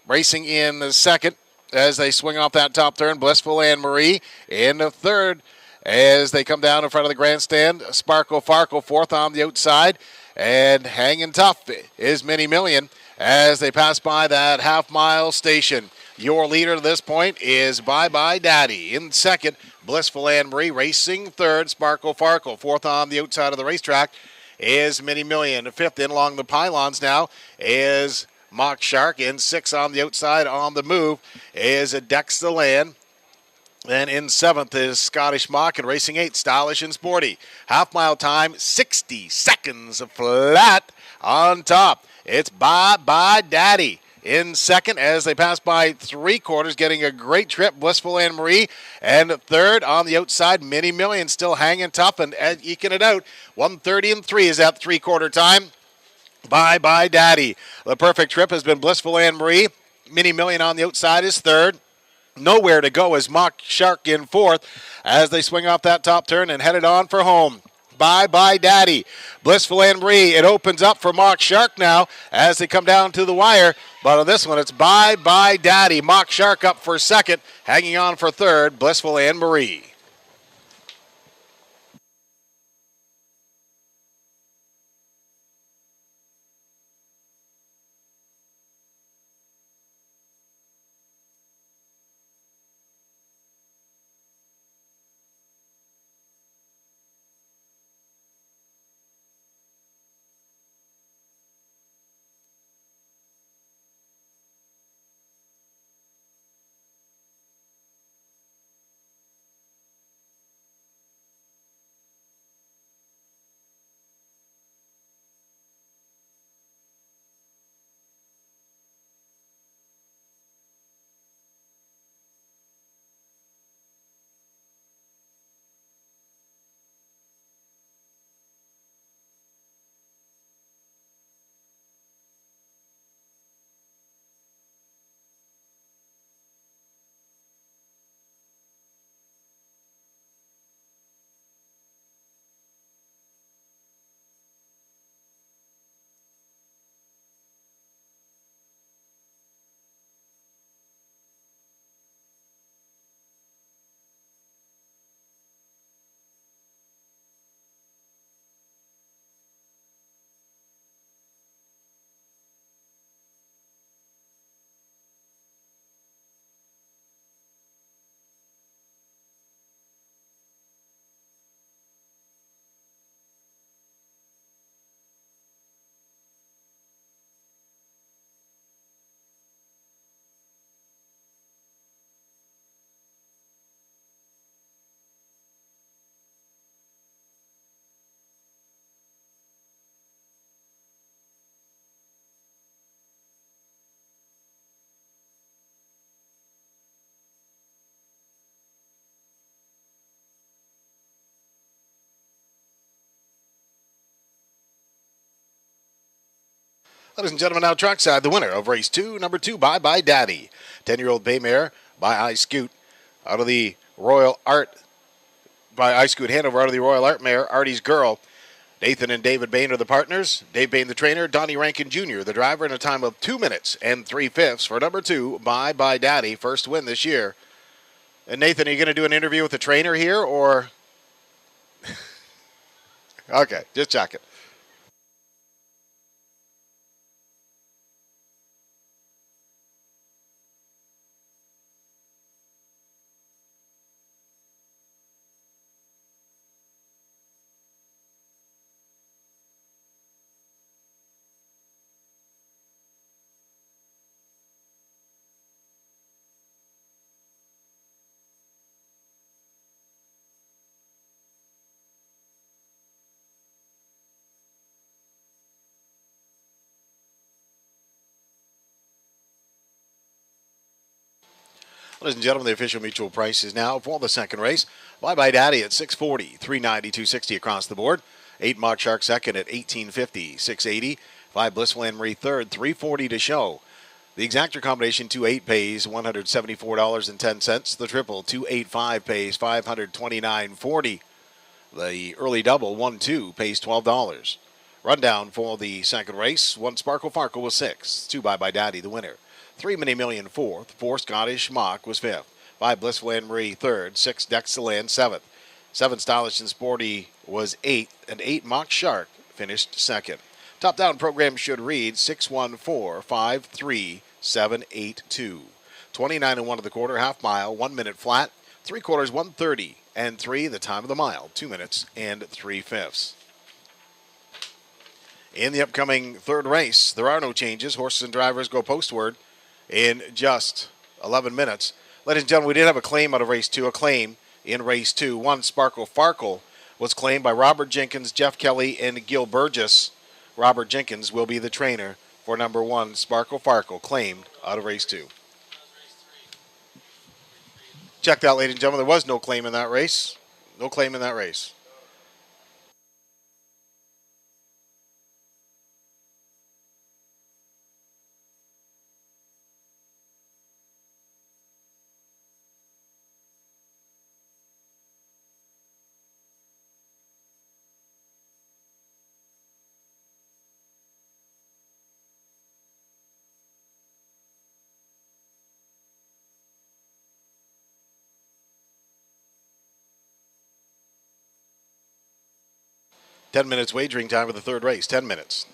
Racing in the second as they swing off that top turn, Blissful Anne Marie in the third. As they come down in front of the grandstand, Sparkle Farkle fourth on the outside. And hanging tough is Mini Million as they pass by that half-mile station. Your leader to this point is Bye Bye Daddy. In second, Blissful Anne Marie. Racing third, Sparkle Farkle. Fourth on the outside of the racetrack is Mini Million. Fifth in along the pylons now is Mock Shark. In sixth on the outside on the move is Dex the Land. And in seventh is Scottish Mock, and racing eighth, Stylish and Sporty. Half-mile time, 60 seconds flat on top. It's Bye Bye Daddy in second as they pass by 3/4, getting a great trip, Blissful Anne Marie. And third on the outside, Mini Million still hanging tough and eking it out. 1:30 and 3 is that 3/4 time. Bye Bye Daddy. The perfect trip has been Blissful Anne Marie. Mini Million on the outside is third. Nowhere to go is Mock Shark in fourth as they swing off that top turn and headed on for home. Bye Bye Daddy. Blissful Anne Marie. It opens up for Mock Shark now as they come down to the wire. But on this one, it's Bye Bye Daddy. Mock Shark up for second, hanging on for third, Blissful Anne Marie. Ladies and gentlemen, now trackside, the winner of race 2, number 2, Bye Bye Daddy. 10-year-old bay mare by I Scoot out of the Royal Art, by I Scoot Hanover out of the Royal Art mare, Artie's Girl. Nathan and David Bain are the partners. Dave Bain the trainer, Donnie Rankin Jr. the driver, in a time of 2 minutes and 3/5 for number 2, Bye Bye Daddy. First win this year. And Nathan, are you going to do an interview with the trainer here, or? Okay, just checking. Ladies and gentlemen, the official mutual price is now for the second race. Bye Bye Daddy at $640, $390, $260 across the board. 8 Mock Shark second at $18.50, $680. 5 Blissful Anne Marie third, $340 to show. The exactor combination 2-8 pays $174.10. The triple 2-8-5 pays $529.40. The early double 1-2 pays $12. Rundown for the second race. 1 Sparkle Farkle was 6. 2 Bye Bye Daddy the winner. 3 Mini Million fourth. 4 Scottish Mock was fifth. 5 Blissful Anne Marie third. 6 Dexterland seventh. 7 Stylish and Sporty was eighth. And 8 Mock Shark finished second. Top down program should read 614-53782. 29-1 of the quarter, half mile, 1 minute flat. 3/4, 1:30 and 3 the time of the mile, 2 minutes and 3/5. In the upcoming third race, there are no changes. Horses and drivers go postward in just 11 minutes. Ladies and gentlemen, we did have a claim out of race 2, a claim in race 2. 1 Sparkle Farkle was claimed by Robert Jenkins, Jeff Kelly, and Gil Burgess. Robert Jenkins will be the trainer for number 1 Sparkle Farkle, claimed out of race 2. Check that, ladies and gentlemen. There was no claim in that race. No claim in that race. Ten minutes wagering time for the third race. 10 minutes.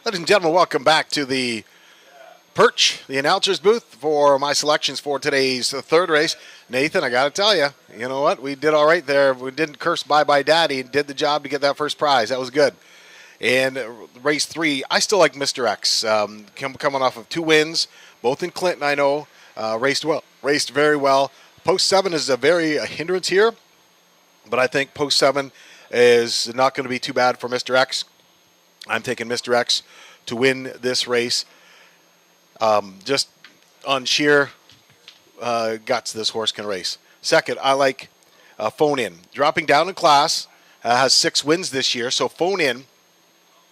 Ladies and gentlemen, welcome back to the Perch, the announcer's booth, for my selections for today's third race. Nathan, I got to tell you, you know what? We did all right there. We didn't curse Bye Bye Daddy. Did the job to get that first prize. That was good. And race 3, I still like Mr. X. Coming off of 2 wins, both in Clinton, I know. Raced very well. Post 7 is a hindrance here, but I think post 7 is not going to be too bad for Mr. X. I'm taking Mr. X to win this race. Just on sheer guts, this horse can race. Second, I like Phone In. Dropping down in class, has 6 wins this year. So Phone In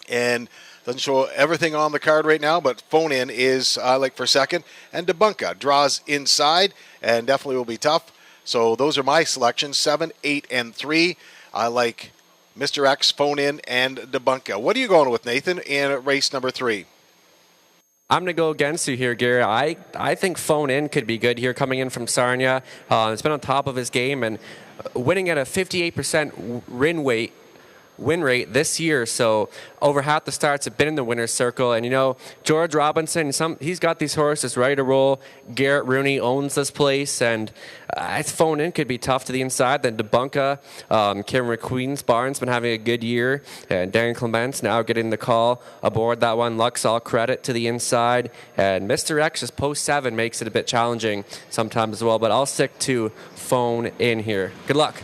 And doesn't show everything on the card right now, but phone in is I like for second. And Debunka draws inside and definitely will be tough. So those are my selections, 7, 8, and 3. I like Mr. X, phone in, and Debunka. What are you going with, Nathan, in race number 3? I'm going to go against you here, Gary. I think phone in could be good here coming in from Sarnia. It's been on top of his game and winning at a 58% win rate this year, so over half the starts have been in the winner's circle. And George Robinson, he's got these horses ready to roll. Garrett Rooney owns this place, and his phone in could be tough to the inside. Then Debunka, Cameron McQueen's barn's been having a good year, and Darren Clements now getting the call aboard that one. Lux all credit to the inside, and Mr. X's post 7 makes it a bit challenging sometimes as well, but I'll stick to phone in here. Good luck.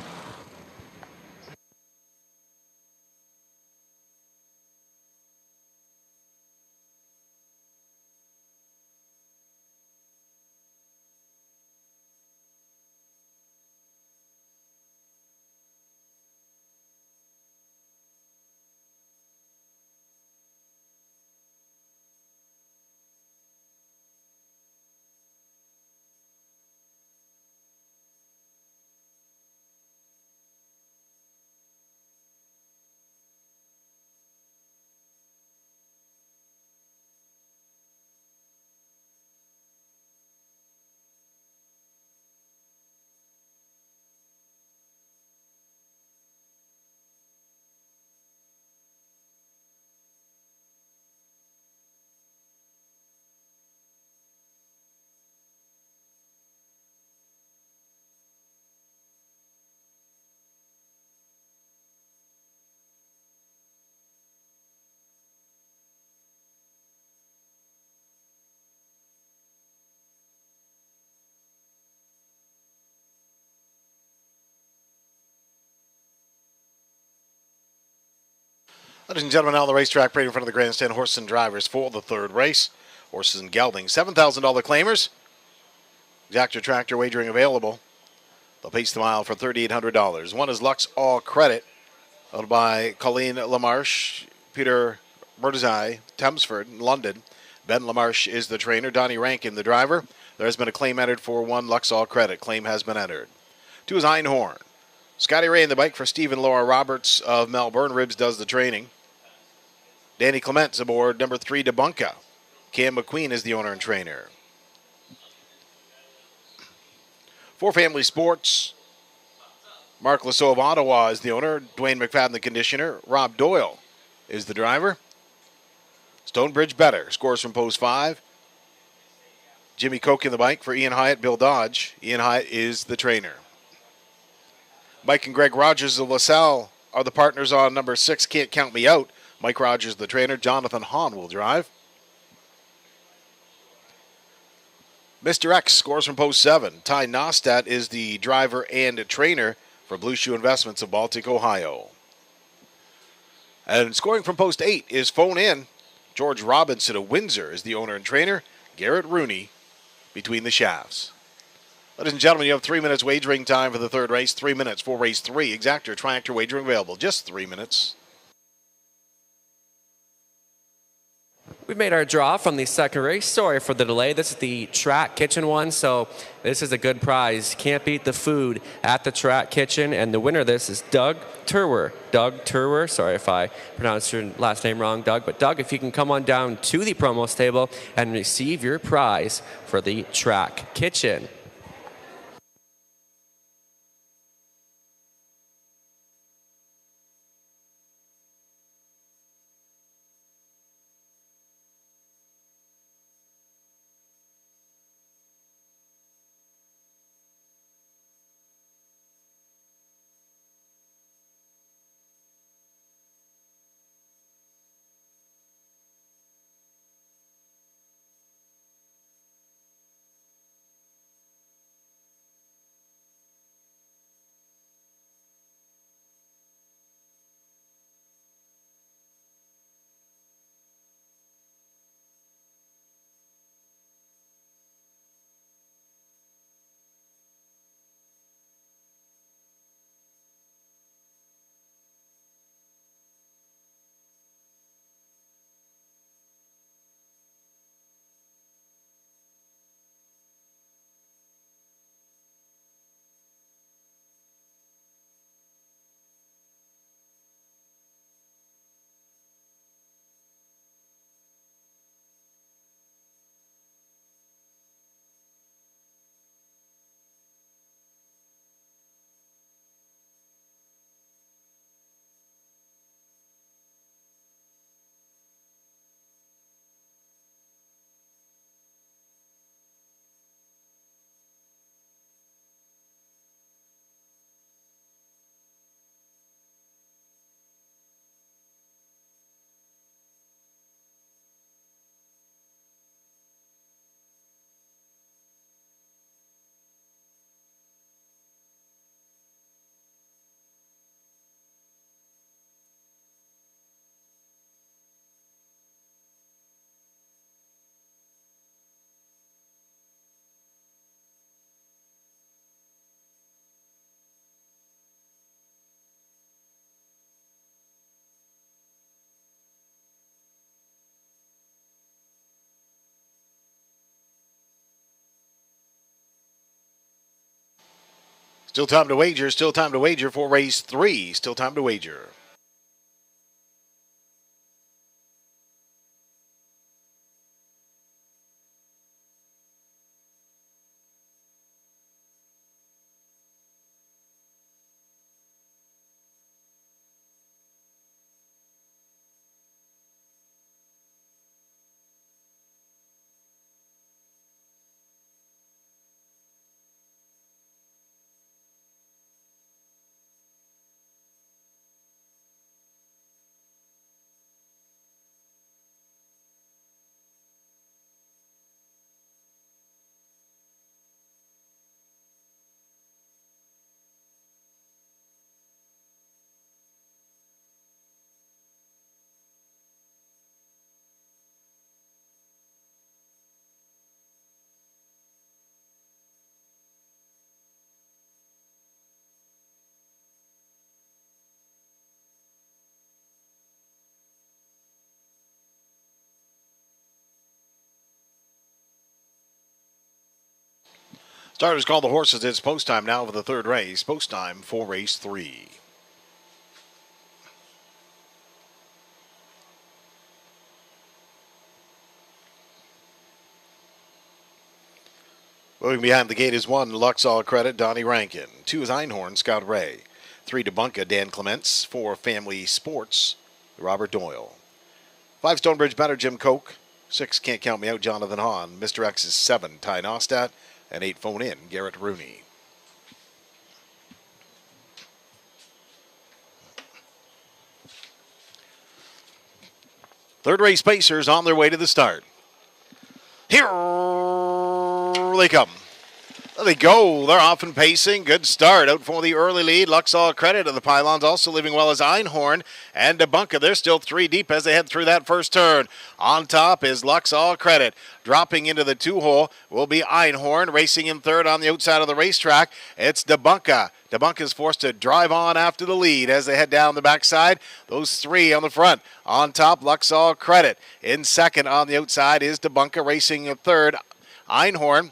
Ladies and gentlemen, now on the racetrack, right in front of the grandstand, horses and drivers for the third race. Horses and geldings, $7,000 claimers. Exactor tractor wagering available. They'll pace the mile for $3,800. One is Lux All Credit, owned by Colleen Lamarche, Peter Murdzai, Thamesford, London. Ben Lamarche is the trainer. Donnie Rankin, the driver. There has been a claim entered for one Lux All Credit. Claim has been entered. 2 is Einhorn. Scotty Ray in the bike for Stephen Laura Roberts of Melbourne. Ribs does the training. Danny Clements aboard number 3, Debunka. Cam McQueen is the owner and trainer. For Family Sports, Mark Lasso of Ottawa is the owner. Dwayne McFadden, the conditioner. Rob Doyle is the driver. Stonebridge Better scores from post 5. Jimmy Koch in the bike for Ian Hyatt, Bill Dodge. Ian Hyatt is the trainer. Mike and Greg Rogers of LaSalle are the partners on number 6, Can't Count Me Out. Mike Rogers, the trainer. Jonathan Hahn will drive. Mr. X scores from post 7. Ty Nostat is the driver and trainer for Blue Shoe Investments of Baltic, Ohio. And scoring from post 8 is phone in. George Robinson of Windsor is the owner and trainer. Garrett Rooney between the shafts. Ladies and gentlemen, you have 3 minutes wagering time for the third race. 3 minutes for race 3. Exactor tractor wagering available. Just 3 minutes. We've made our draw from the second race. Sorry for the delay. This is the track kitchen one, so this is a good prize. Can't beat the food at the track kitchen, and the winner of this is Doug Turwer. Doug Turwer. Sorry if I pronounced your last name wrong, Doug. But Doug, if you can come on down to the promo table and receive your prize for the track kitchen. Still time to wager. Still time to wager for race 3. Still time to wager. Starters call the horses. It's post time now for the third race. Post time for race 3. Moving behind the gate is 1, Luxall Credit, Donnie Rankin. 2 is Einhorn, Scott Ray. 3, Debunka, Dan Clements. 4, Family Sports, Robert Doyle. 5, Stonebridge Better, Jim Koch. 6, Can't Count Me Out, Jonathan Hahn. Mr. X is 7, Ty Nostat. And 8, Phone In, Garrett Rooney. Third race Pacers on their way to the start. Here they come. There they go. They're off and pacing. Good start. Out for the early lead. Luxall Credit of the pylons also leaving well as Einhorn and Debunka. They're still 3 deep as they head through that first turn. On top is Luxall Credit. Dropping into the 2-hole will be Einhorn. Racing in third on the outside of the racetrack. It's Debunka. Debunka is forced to drive on after the lead as they head down the backside. Those 3 on the front. On top, Luxall Credit. In second on the outside is Debunka. Racing in third, Einhorn.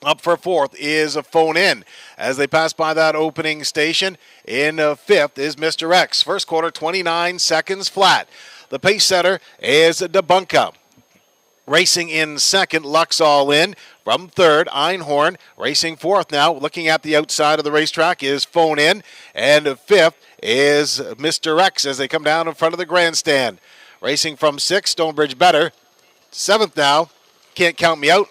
Up for fourth is a Phone In. As they pass by that opening station, in fifth is Mr. X. First quarter, 29 seconds flat. The pace setter is Debunka. Racing in second, Luxall in. From third, Einhorn. Racing fourth now. Looking at the outside of the racetrack is Phone In. And fifth is Mr. X as they come down in front of the grandstand. Racing from sixth, Stonebridge Better. Seventh now, Can't Count Me Out.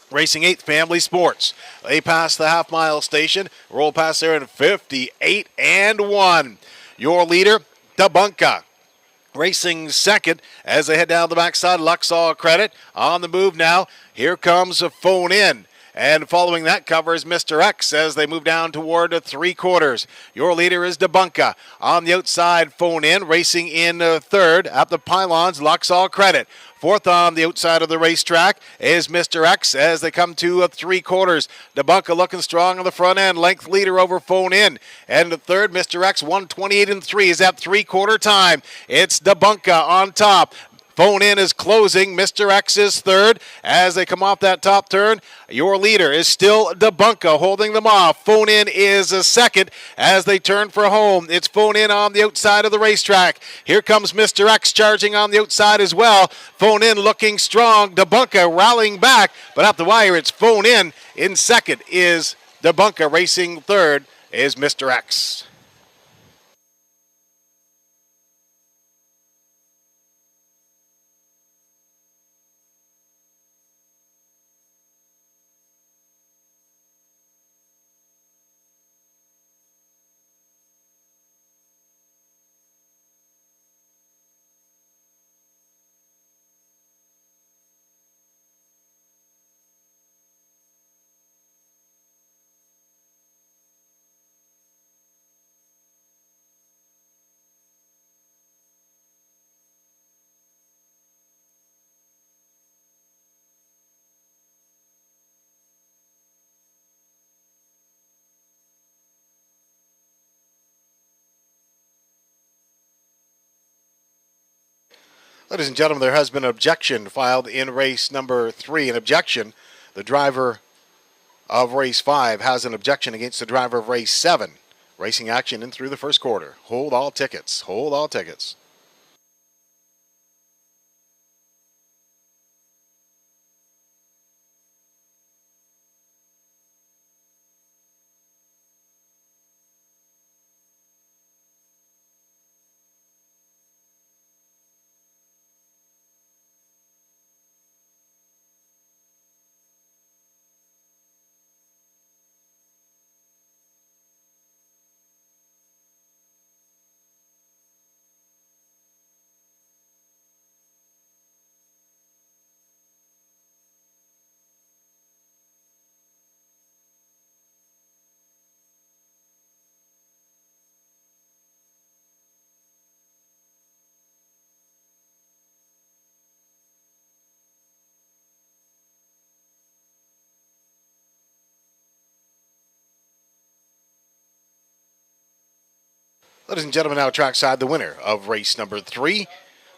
Racing 8th, Family Sports. They pass the half-mile station. Roll past there in 58 and 1. Your leader, Debunka. Racing second as they head down the backside. Luxall Credit on the move now. Here comes a Phone In. And following that cover is Mr. X as they move down toward the 3/4. Your leader is Debunka. On the outside, Phone In. Racing in third at the pylons, Luxall Credit. Fourth on the outside of the racetrack is Mr. X as they come to 3/4. Debunka looking strong on the front end. Length leader over Phone In. And the third, Mr. X, 1:28 and 3 is at 3/4 time. It's Debunka on top. Phone In is closing. Mr. X is third as they come off that top turn. Your leader is still Debunka holding them off. Phone In is a second as they turn for home. It's Phone In on the outside of the racetrack. Here comes Mr. X charging on the outside as well. Phone In looking strong. Debunka rallying back, but at the wire it's Phone In. In second is Debunka. Racing third is Mr. X. Ladies and gentlemen, there has been an objection filed in race number 3. An objection. The driver of race 5 has an objection against the driver of race 7. Racing action in through the first quarter. Hold all tickets. Hold all tickets. Ladies and gentlemen, now trackside, the winner of race number 3,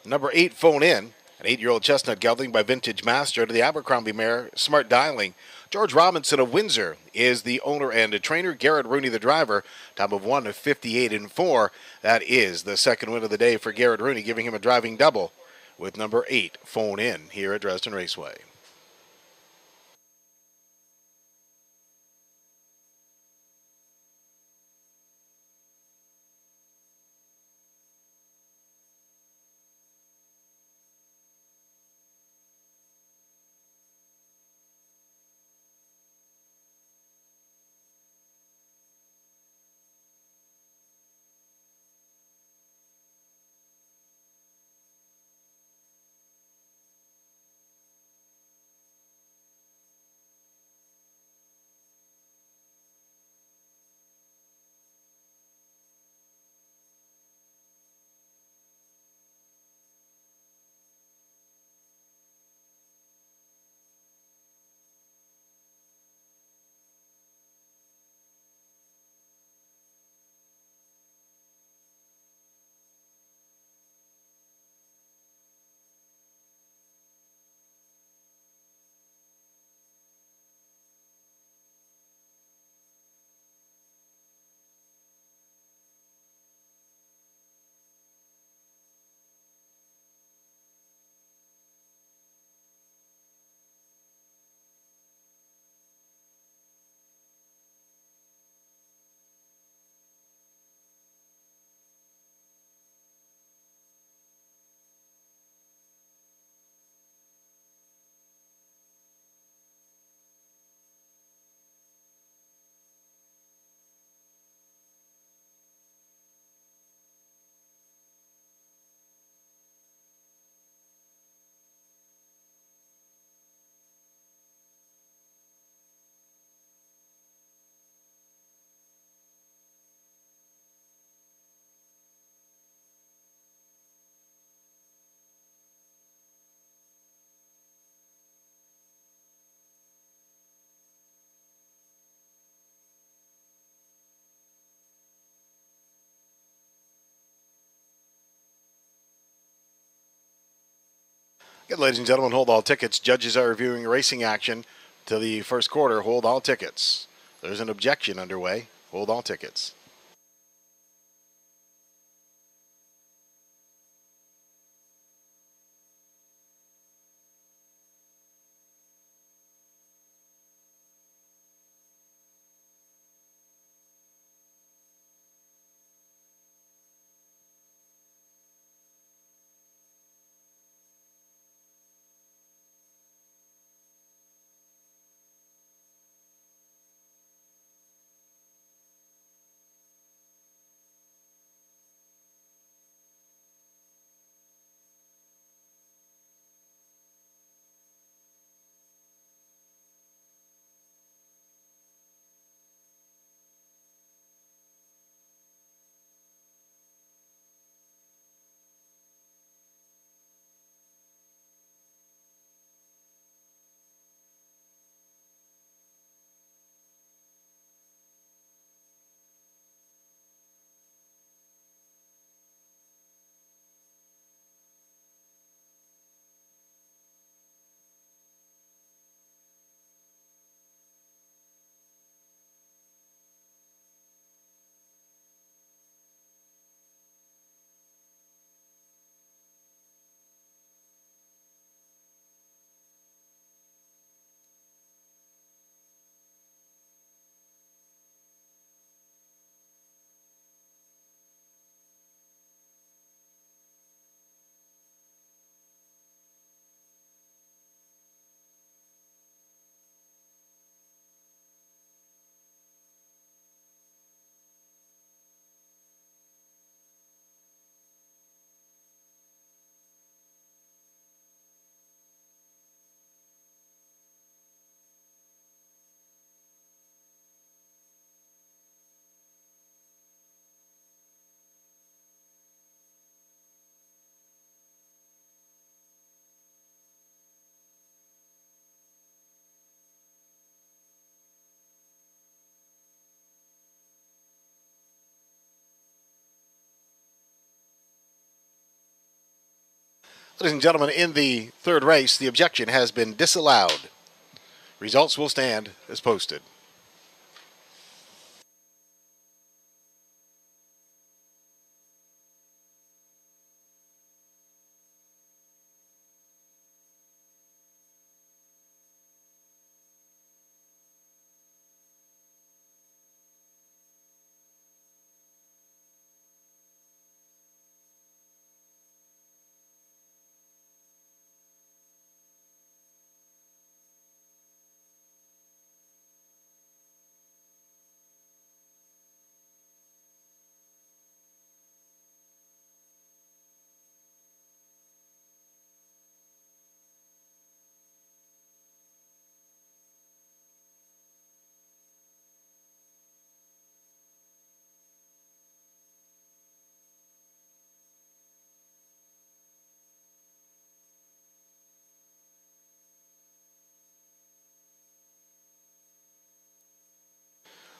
number 8, Phone In, an 8-year-old chestnut gelding by Vintage Master to the Abercrombie mare, Smart Dialing. George Robinson of Windsor is the owner and a trainer. Garrett Rooney, the driver. Time of 1:58 and 4. That is the second win of the day for Garrett Rooney, giving him a driving double with number 8, Phone In, here at Dresden Raceway. Good, ladies and gentlemen, hold all tickets. Judges are reviewing racing action to the first quarter. Hold all tickets. There's an objection underway. Hold all tickets. Ladies and gentlemen, in the third race, the objection has been disallowed. Results will stand as posted.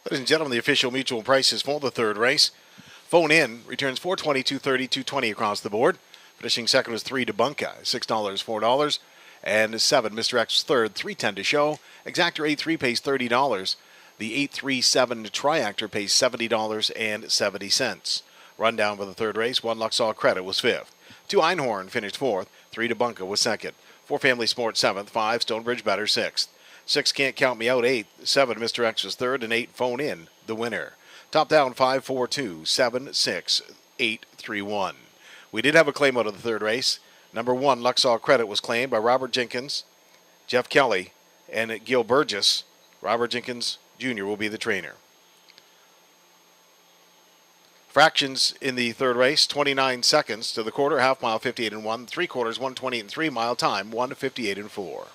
Ladies and gentlemen, the official mutual prices for the third race. Phone in returns $4.20, $2.30, $2.20 across the board. Finishing second was 3 to Bunka, $6, $4. And 7, Mr. X was third, $3.10 to show. Exactor 8-3 pays $30. The 837 Triactor pays $70.70. Rundown for the third race, 1 Luxall Credit was fifth. 2 Einhorn finished fourth. 3 to Bunka was second. 4 Family Sports seventh. 5 Stonebridge Better sixth. 6 Can't Count Me Out eighth. 7 Mr. X was third, and 8 Phone In the winner. Top down 5, 4, 2, 7, 6, 8, 3, 1. We did have a claim out of the third race. Number 1 Luxall Credit was claimed by Robert Jenkins, Jeff Kelly, and Gil Burgess. Robert Jenkins Jr. will be the trainer. Fractions in the third race, 29 seconds to the quarter, half mile 58 and 1, 3 quarters 128 and 3 mile time 1:58 and 4.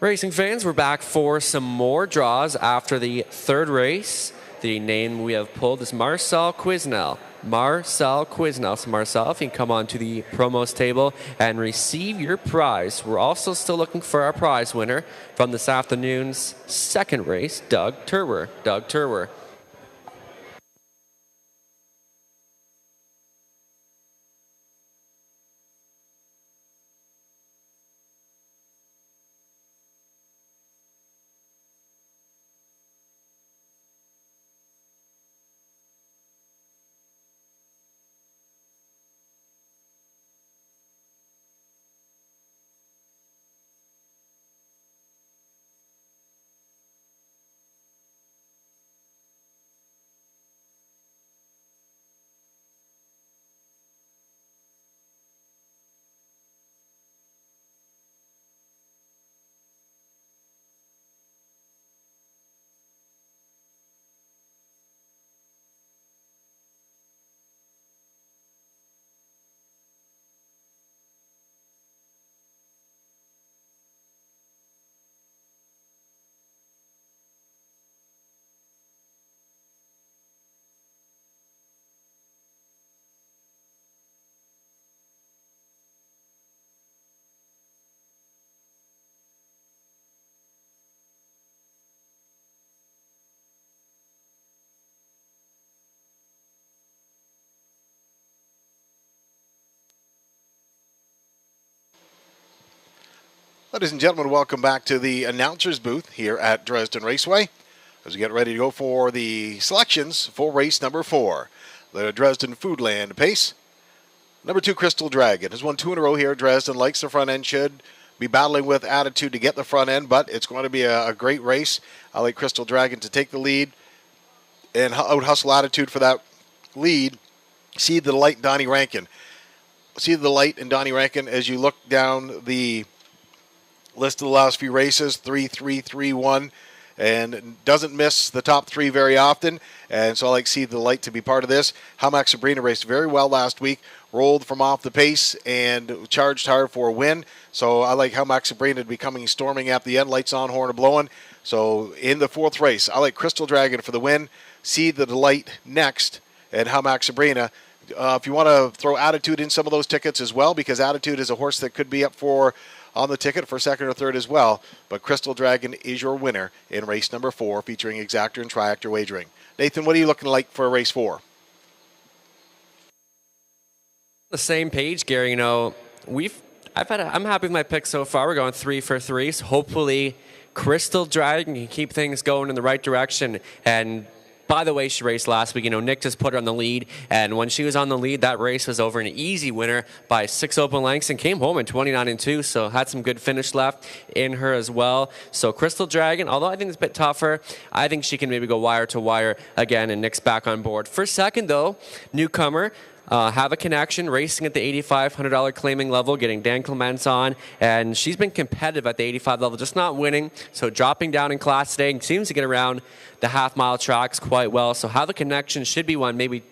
Racing fans, we're back for some more draws after the third race. The name we have pulled is Marcel Quisnell. Marcel Quisnell. So Marcel, if you can come on to the promos table and receive your prize. We're also still looking for our prize winner from this afternoon's second race, Doug Turwer. Doug Turwer. Ladies and gentlemen, welcome back to the announcer's booth here at Dresden Raceway as we get ready to go for the selections for race number 4, the Dresden Foodland Pace. Number 2, Crystal Dragon, has won 2 in a row here at Dresden, likes the front end, should be battling with attitude to get the front end, but it's going to be a great race. I like Crystal Dragon to take the lead and out-hustle attitude for that lead. See the light, Donnie Rankin. See the light in Donnie Rankin as you look down the list of the last few races, 3-3-3-1, and doesn't miss the top 3 very often. And so I like See the Light to be part of this. Hamac Sabrina raced very well last week, rolled from off the pace and charged hard for a win. So I like Hamac Sabrina to be coming storming at the end, lights on, horn blowing. So in the 4th race, I like Crystal Dragon for the win, See the Delight next, and Hamac Sabrina. If you want to throw Attitude in some of those tickets as well, because Attitude is a horse that could be up for on the ticket for 2nd or 3rd as well. But Crystal Dragon is your winner in race number 4, featuring exactor and triactor wagering. Nathan, what are you looking like for race 4? The same page, Gary. You know, I'm happy with my pick so far. We're going 3 for 3. So hopefully, Crystal Dragon can keep things going in the right direction. And by the way, she raced last week. You know, Nick just put her on the lead, and when she was on the lead, that race was over an easy winner by 6 open lengths and came home in 29-2. So had some good finish left in her as well. So Crystal Dragon, although I think it's a bit tougher, I think she can maybe go wire to wire again, and Nick's back on board. For 2nd, though, newcomer. Have a Connection, racing at the $8,500 claiming level, getting Dan Clements on, and she's been competitive at the 85 level, just not winning. So dropping down in class today, and seems to get around the half-mile tracks quite well. So Have a Connection should be one maybe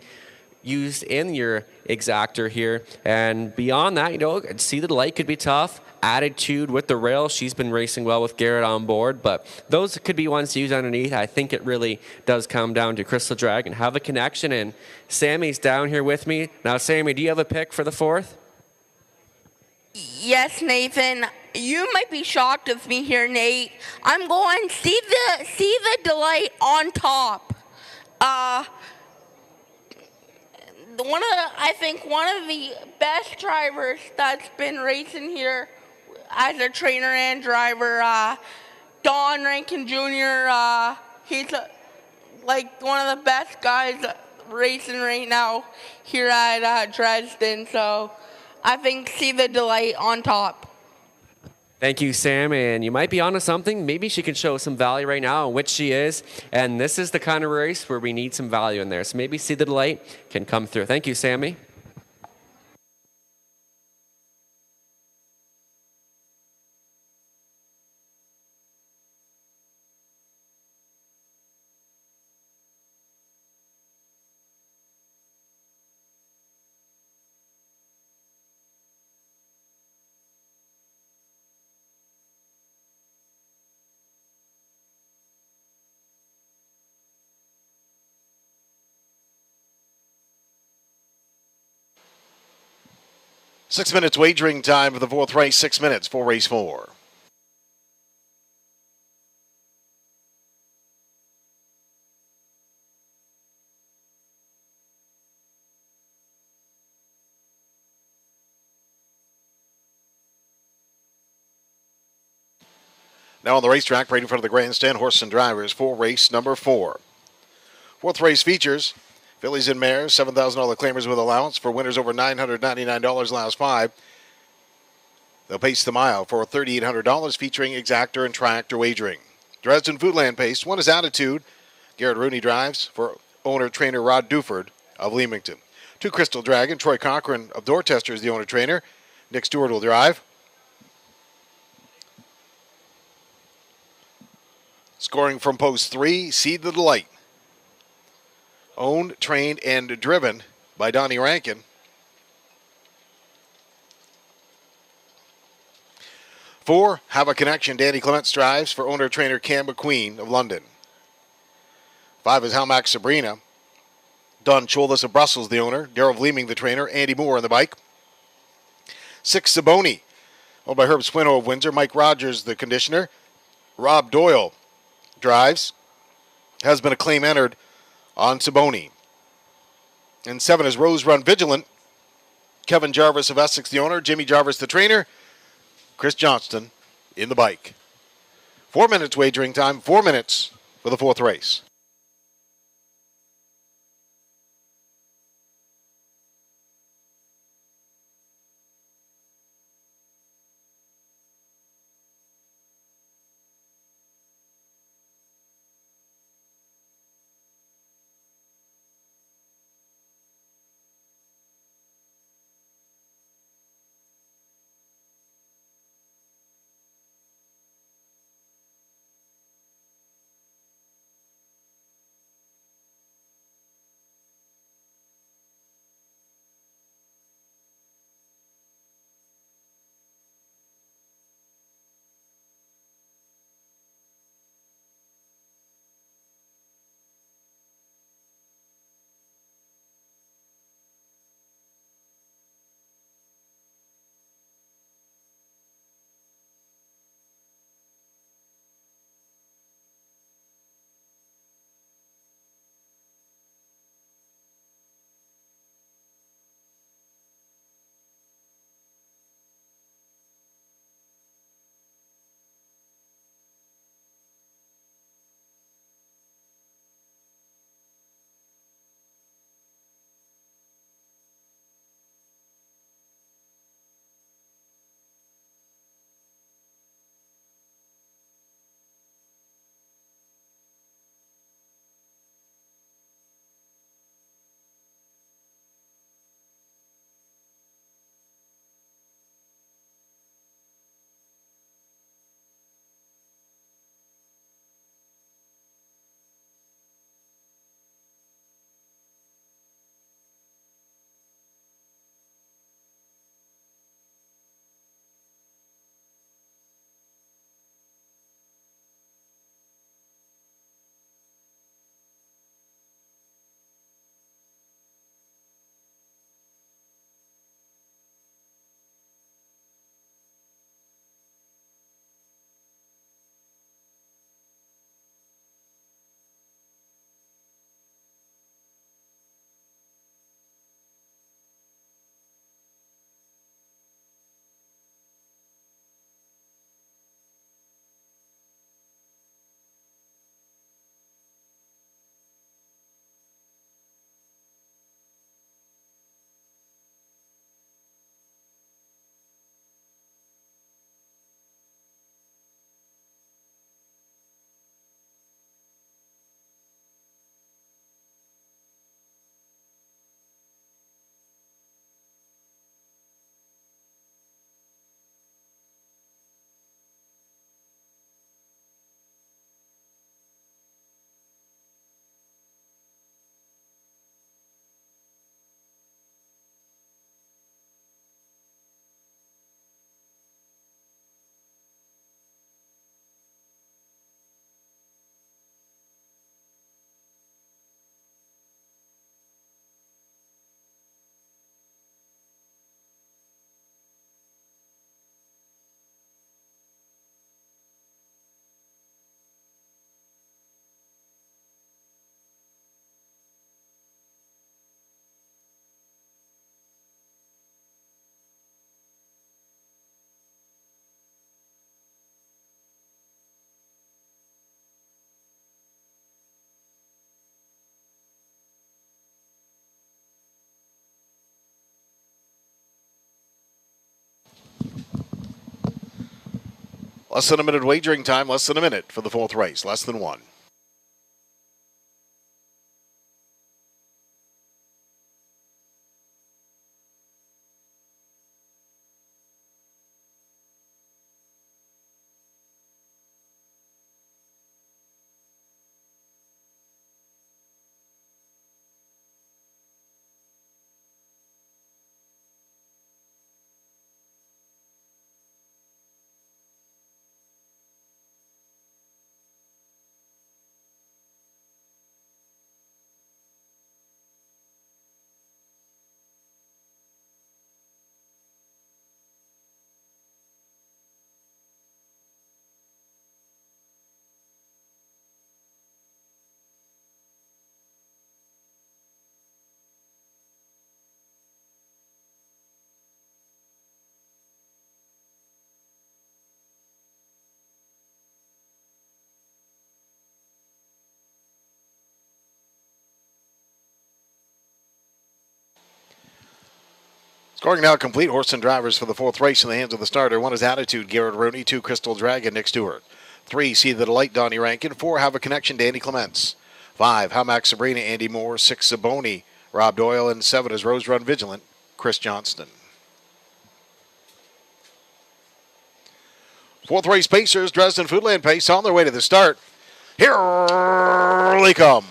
used in your exactor here. And beyond that, you know, See the Light could be tough. Attitude with the rail, she's been racing well with Garrett on board, but those could be ones to use underneath. I think it really does come down to Crystal Dragon, Have a Connection, and Sammy's down here with me. Now, Sammy, do you have a pick for the 4th? Yes, Nathan. You might be shocked of me here, Nate. I'm going see the Delight on top. I think one of the best drivers that's been racing here as a trainer and driver, Don Rankin Jr. He's like one of the best guys racing right now here at Dresden. So I think See the Delight on top. Thank you, Sam, and you might be onto something. Maybe she can show some value right now, which she is, and this is the kind of race where we need some value in there. So maybe See the Delight can come through. Thank you, Sammy. Six minutes wagering time for the 4th race, 6 minutes for race 4. Now on the racetrack, right in front of the grandstand, horse and drivers for race number 4. 4th race features fillies and mares, $7,000 claimers with allowance for winners over $999 last 5. They'll pace the mile for $3,800 featuring exactor and triactor wagering. Dresden Foodland Pace, 1 is Attitude. Garrett Rooney drives for owner-trainer Rod Duford of Leamington. 2 Crystal Dragon, Troy Cochran of Dorchester is the owner-trainer. Nick Stewart will drive. Scoring from post 3, See the Delight. Owned, trained, and driven by Donnie Rankin. 4, Have a Connection. Danny Clements drives for owner-trainer Cam McQueen of London. 5 is Hamac Sabrina. Don Cholas of Brussels, the owner. Darryl Vleeming, the trainer. Andy Moore on the bike. 6, Saboni, owned by Herb Swinnow of Windsor. Mike Rogers, the conditioner. Rob Doyle drives. Has been a claim entered on Saboni. And 7 is Rose Run Vigilant. Kevin Jarvis of Essex, the owner. Jimmy Jarvis, the trainer. Chris Johnston in the bike. 4 minutes wagering time, 4 minutes for the fourth race. Less than a minute wagering time, less than a minute for the fourth race, less than one. Scoring now complete. Horse and drivers for the fourth race in the hands of the starter. 1 is Attitude, Garrett Rooney. 2, Crystal Dragon, Nick Stewart. 3, See the Delight, Donnie Rankin. 4, Have a Connection, Danny Clements. 5, Hamac Sabrina, Andy Moore. 6, Zaboni, Rob Doyle. And 7 is Rose Run Vigilant, Chris Johnston. Fourth race Pacers, Dresden Foodland Pace on their way to the start. Here they come.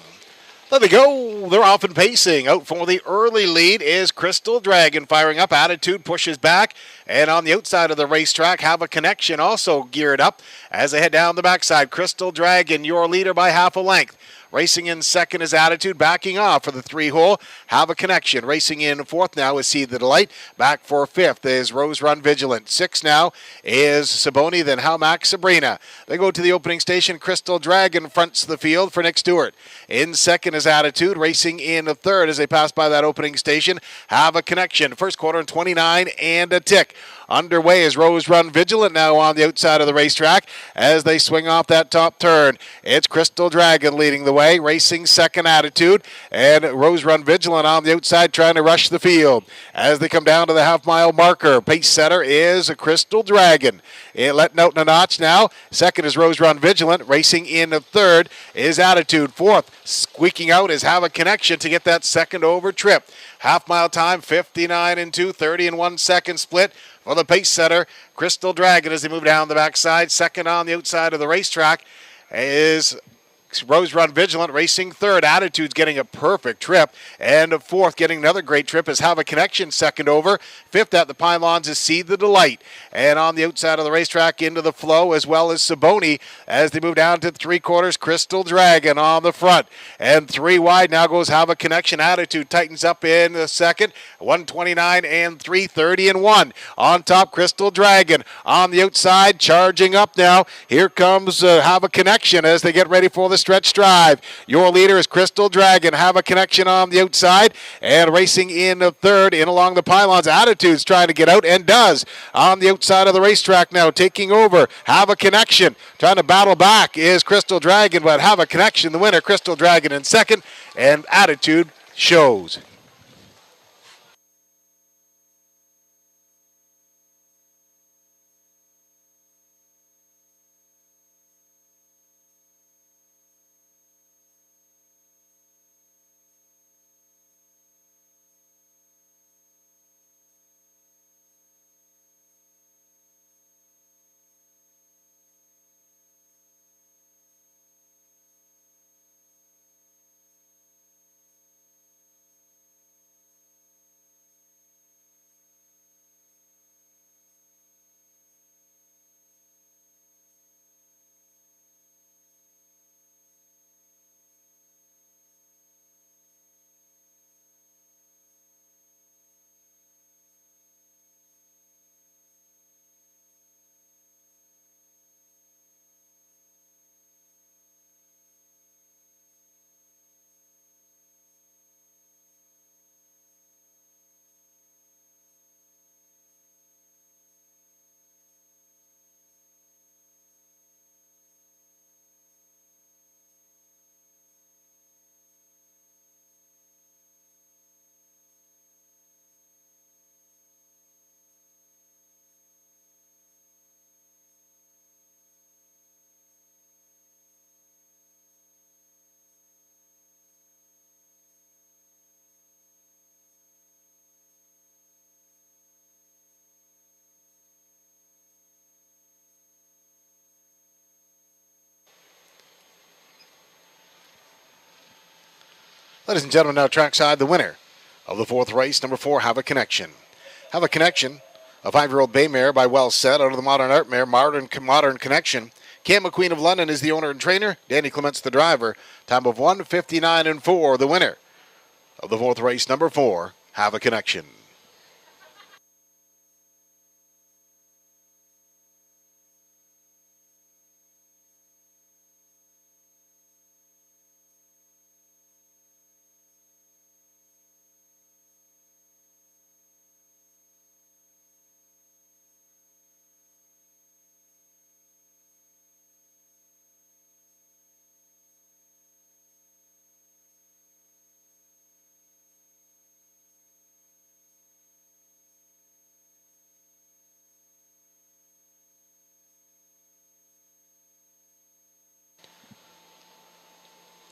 There they go. They're off and pacing. Out for the early lead is Crystal Dragon firing up. Attitude pushes back. And on the outside of the racetrack, Have a Connection also geared up as they head down the backside. Crystal Dragon, your leader by half a length. Racing in second is Attitude, backing off for the 3-hole. Have a Connection. Racing in fourth now is See the Delight. Back for fifth is Rose Run Vigilant. 6 now is Saboni, then Hamac Sabrina. They go to the opening station. Crystal Dragon fronts the field for Nick Stewart. In second is Attitude. Racing in third as they pass by that opening station. Have a Connection. First quarter in 29 and a tick. Underway is Rose Run Vigilant now on the outside of the racetrack as they swing off that top turn. It's Crystal Dragon leading the way, racing second Attitude, and Rose Run Vigilant on the outside trying to rush the field. As they come down to the half-mile marker, pace setter is a Crystal Dragon. Letting out in a notch now. Second is Rose Run Vigilant. Racing in third is Attitude. Fourth, squeaking out is Have a Connection to get that second over trip. Half-mile time, 59 and 2, 30 and 1 second split. For the pace setter, Crystal Dragon as they move down the backside. Second on the outside of the racetrack is Rose Run Vigilant, racing third. Attitude's getting a perfect trip. And fourth, getting another great trip is Have a Connection, second over. Fifth at the pylons is See the Delight. And on the outside of the racetrack into the flow, as well as Saboni as they move down to three quarters. Crystal Dragon on the front. And 3 wide now goes Have a Connection. Attitude tightens up in the second. 129 and 3, 30 and 1. On top, Crystal Dragon. On the outside, charging up now. Here comes Have a Connection as they get ready for the stretch drive. Your leader is Crystal Dragon. Have a Connection on the outside and racing in third in along the pylons. Attitude's trying to get out and does on the outside of the racetrack now, taking over. Have a Connection trying to battle back is Crystal Dragon, but Have a Connection the winner. Crystal Dragon in second, and Attitude shows. Ladies and gentlemen, now trackside, the winner of the fourth race, number 4, Have a Connection. Have a Connection, a 5-year-old bay mare by Well Said out of the Modern Art Mare, Modern Connection. Cam McQueen of London is the owner and trainer. Danny Clements the driver. Time of 1:59 and 4, the winner of the fourth race, number 4, Have a Connection.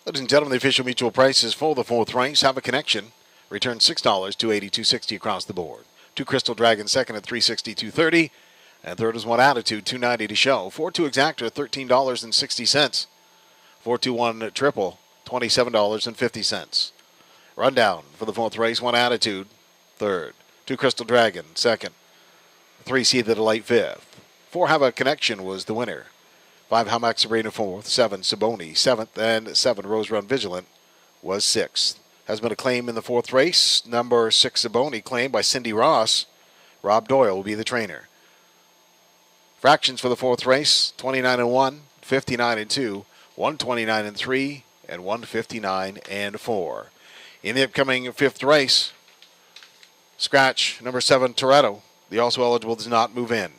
Ladies and gentlemen, the official mutual prices for the fourth race. Have a connection. Return $6, $280-$260 across the board. Two Crystal Dragon second at $360-$230. And third is One Attitude, $290 to show. 4-2 Exactor, $13.60. 4-2-1 Triple, $27.50. Rundown for the fourth race. One Attitude, third. Two Crystal Dragon, second. 3 See the Delight, fifth. 4 Have a Connection was the winner. 5 Hamac Sabrina, fourth. 7 Saboni, seventh. And 7 Rose Run Vigilant was sixth. Has been a claim in the fourth race. Number 6 Saboni, claimed by Cindy Ross. Rob Doyle will be the trainer. Fractions for the fourth race: 29-1, 59-2, 129-3, and 159-4. In the upcoming fifth race, scratch number 7 Toretto. The also eligible does not move in.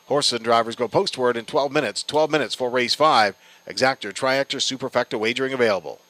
Horses and drivers go postward in 12 minutes. 12 minutes for race 5. Exactor, Triactor, Superfecta wagering available.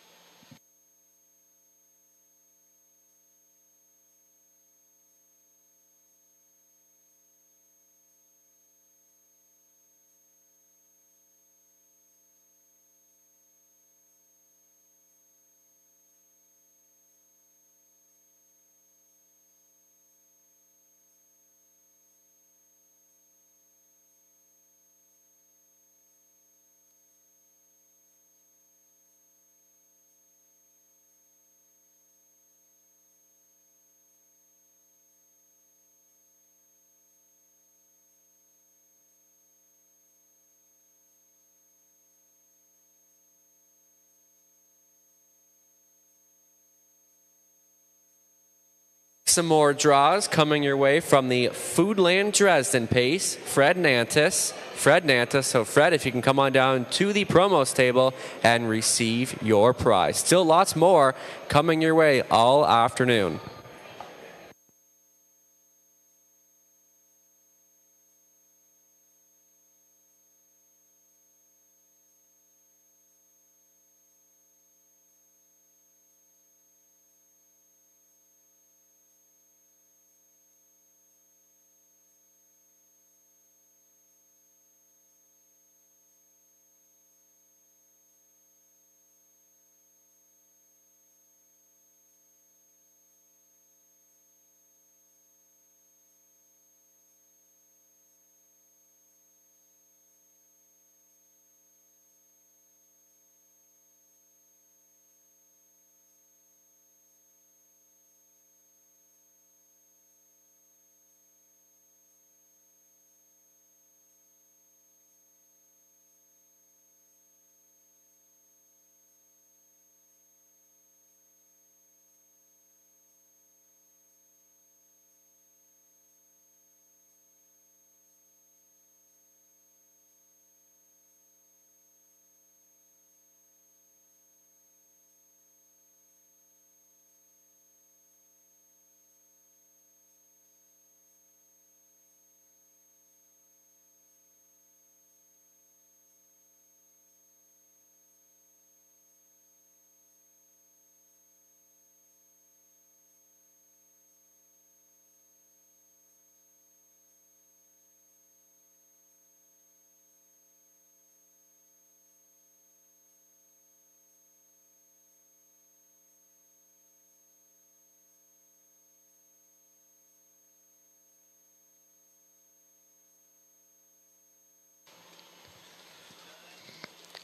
Some more draws coming your way from the Foodland Dresden pace. Fred Nantis. So Fred, if you can come on down to the promos table and receive your prize. Still lots more coming your way all afternoon.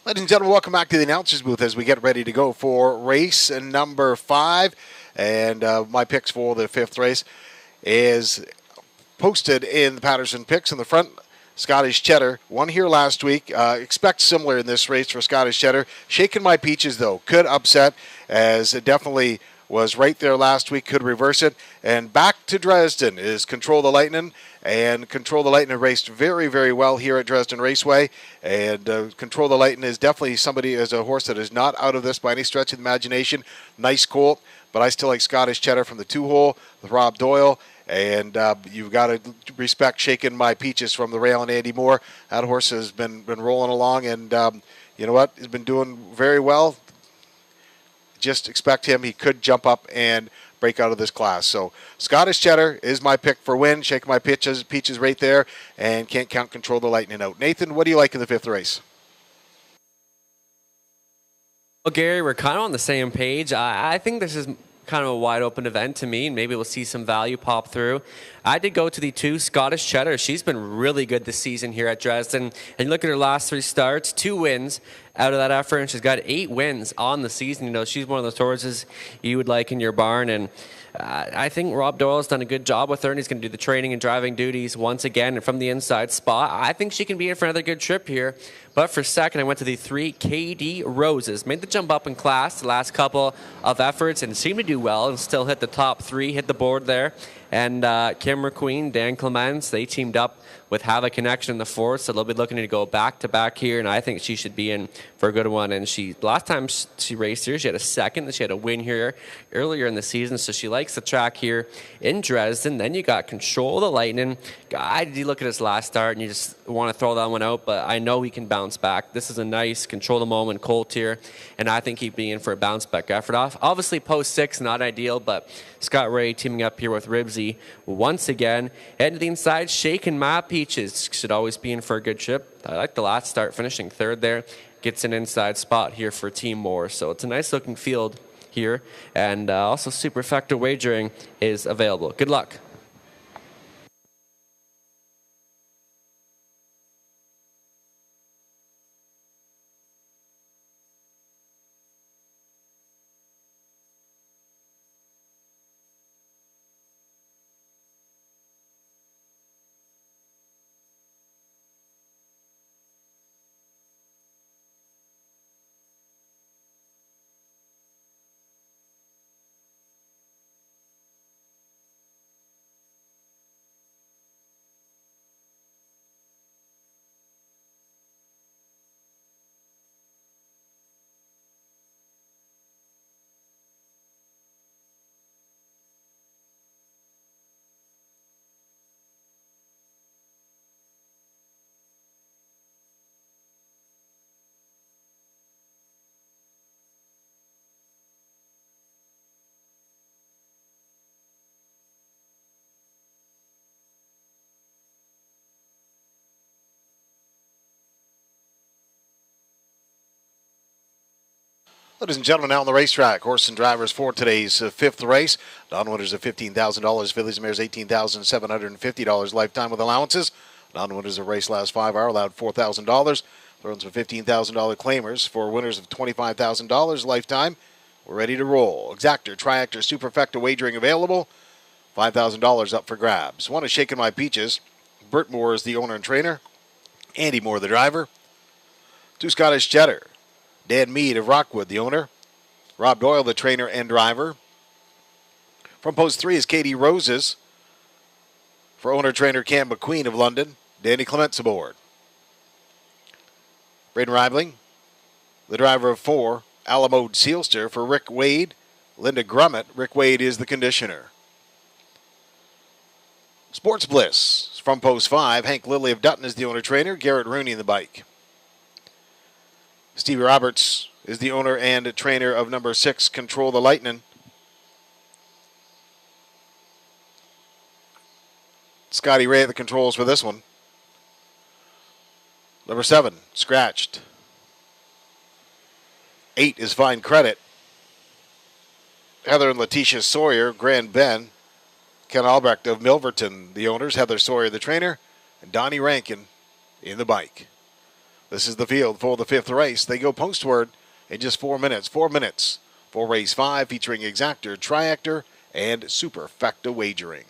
Ladies and gentlemen, welcome back to the announcers booth as we get ready to go for race number 5. And my picks for the fifth race is posted in the Patterson picks in the front. Scottish Cheddar won here last week. Expect similar in this race for Scottish Cheddar. Shaking My Peaches, though, could upset, as it definitely was right there last week, could reverse it. And back to Dresden is Control the Lightning. And Control the Lightning raced very, very well here at Dresden Raceway. And Control the Lightning is definitely somebody as a horse that is not out of this by any stretch of the imagination. Nice colt, but I still like Scottish Cheddar from the 2-hole with Rob Doyle. And you've got to respect Shaking My Peaches from the rail and Andy Moore. That horse has been rolling along, and you know what? He's been doing very well. Just expect him. He could jump up and break out of this class. So Scottish Cheddar is my pick for win. Shaking My Peaches right there, and can't count Control the Lightning out. Nathan, what do you like in the fifth race? Well, Gary, we're kind of on the same page. I think this is kind of a wide open event to me, and maybe we'll see some value pop through. I did go to the 2 Scottish Cheddar. She's been really good this season here at Dresden. And you look at her last 3 starts, 2 wins out of that effort, and she's got 8 wins on the season. You know, she's one of those horses you would like in your barn, and I think Rob Doyle's done a good job with her, and he's going to do the training and driving duties once again and from the inside spot. I think she can be in for another good trip here. But for second, I went to the 3 KD Roses. Made the jump up in class the last couple of efforts and seemed to do well and still hit the top 3, hit the board there. And Kim McQueen, Dan Clements, they teamed up with Have a Connection in the 4th, so they'll be looking to go back-to-back here, and I think she should be in for a good one. And last time she raced here, she had a second, and she had a win here earlier in the season, so she likes the track here in Dresden. Then you got Control the Lightning. God, you look at his last start, and you just want to throw that one out, but I know he can bounce back. This is a nice Control the Moment colt here, and I think he'd be in for a bounce-back effort. Obviously, post 6, not ideal, but Scott Ray teaming up here with Ribsy once again. Heading to the inside, Shaken Ma Peaches should always be in for a good trip. I like the last start, finishing 3rd there. Gets an inside spot here for Team Moore. So it's a nice looking field here. And also Superfecta wagering is available. Good luck. Ladies and gentlemen, now on the racetrack, horse and drivers for today's 5th race. Non-winners of $15,000, fillies and mares $18,750 lifetime with allowances. Non-winners of race last 5 are allowed $4,000. Thrones of $15,000 claimers for winners of $25,000 lifetime. We're ready to roll. Exactor, Triactor, Superfecta wagering available. $5,000 up for grabs. One is Shaking My Peaches. Bert Moore is the owner and trainer. Andy Moore, the driver. 2 Scottish Cheddar. Dan Mead of Rockwood, the owner. Rob Doyle, the trainer and driver. From post 3 is Katie Roses. For owner-trainer Cam McQueen of London. Danny Clements aboard. Braden Ribling, the driver of 4. Alamode Sealster for Rick Wade. Linda Grummett. Rick Wade is the conditioner. Sports Bliss. From post 5, Hank Lilly of Dutton is the owner-trainer. Garrett Rooney in the bike. Stevie Roberts is the owner and trainer of number 6, Control the Lightning. Scotty Ray at the controls for this one. Number 7, Scratched. 8 is Fine Credit. Heather and Letitia Sawyer, Grand Ben. Ken Albrecht of Milverton, the owners. Heather Sawyer, the trainer. And Donnie Rankin in the bike. This is the field for the 5th race. They go postward in just 4 minutes. 4 minutes for race 5 featuring Exactor, Triactor, and Superfecta wagering.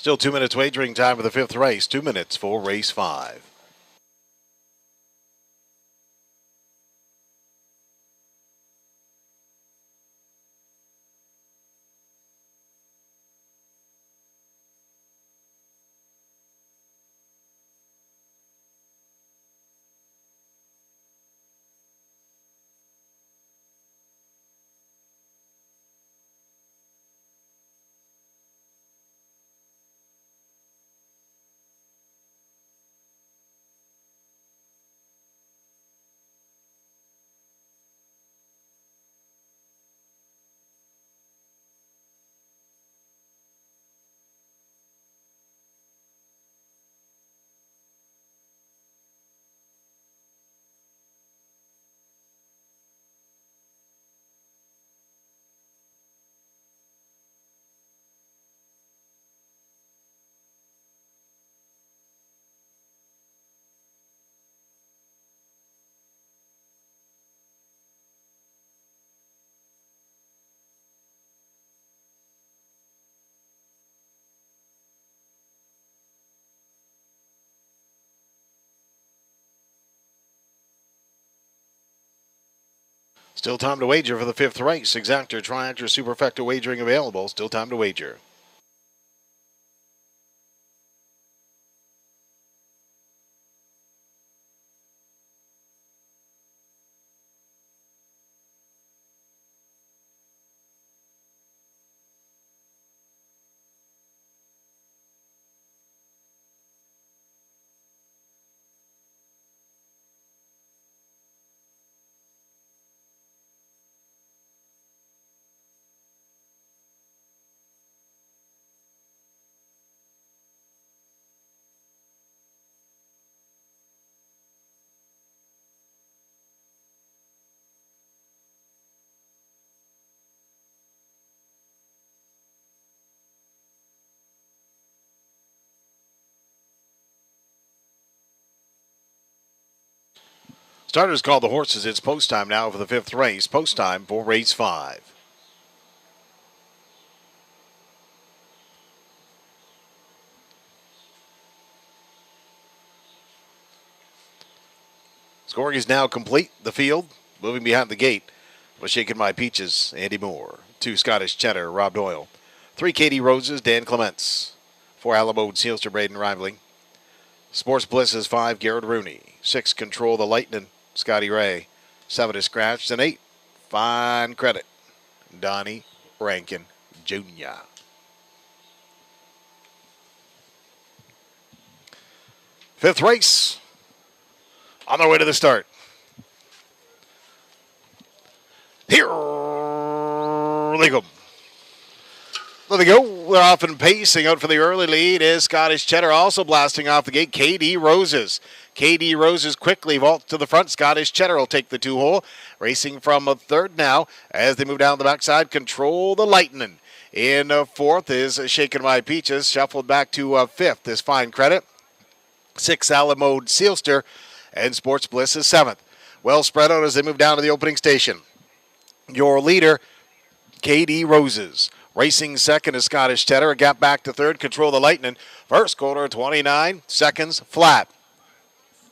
Still 2 minutes wagering time for the fifth race. 2 minutes for race 5. Still time to wager for the fifth race. Exactor, Triactor, Superfecta wagering available. Still time to wager. Starters call the horses. It's post time now for the fifth race. Post time for race 5. Scoring is now complete. The field moving behind the gate was Shaking My Peaches, Andy Moore. 2 Scottish Cheddar, Rob Doyle. 3 Katie Roses, Dan Clements. 4 Alamo, Sealster, Braden Rivaling. Sports Bliss is 5, Garrett Rooney. 6 Control the Lightning, Scotty Ray. 7 is Scratched, and 8 Fine Credit, Donnie Rankin Jr. Fifth race on their way to the start. Here they go. There they go. They're off and pacing. Out for the early lead is Scottish Cheddar, also blasting off the gate. KD Roses. KD Roses quickly vaults to the front. Scottish Cheddar will take the 2-hole. Racing from a third now as they move down the backside. Control the Lightning. In fourth is Shaking My Peaches. Shuffled back to fifth is Fine Credit. 6 Alamo Sealster. And Sports Bliss is 7th. Well spread out as they move down to the opening station. Your leader, KD Roses. Racing second is Scottish Cheddar. A gap back to third. Control the Lightning. First quarter, 29 seconds flat.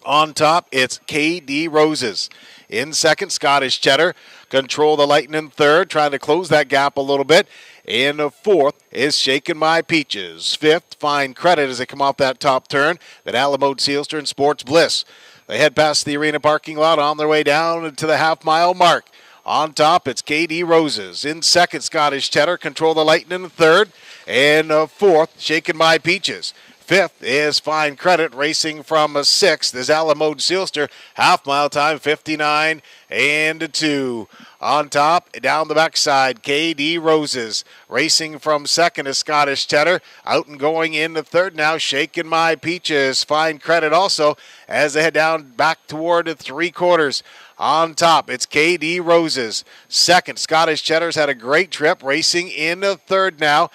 On top, it's KD Roses. In second, Scottish Cheddar. Control the Lightning third. Trying to close that gap a little bit. In fourth is Shaking My Peaches. Fifth, Fine Credit as they come off that top turn. Then Alamo Sealster and Sports Bliss. They head past the arena parking lot on their way down to the half-mile mark. On top, it's KD Roses. In second, Scottish Cheddar. Control the Lightning third. And fourth, Shaking My Peaches. Fifth is Fine Credit. Racing from sixth is Alamo Sealster. Half-mile time, 59 and 2. On top, down the backside, KD Roses. Racing from second is Scottish Cheddar. Out and going in the third now, Shaking My Peaches. Fine Credit also as they head down back toward the 3/4. On top, it's KD Roses. Second, Scottish Cheddar's had a great trip. Racing in the third now.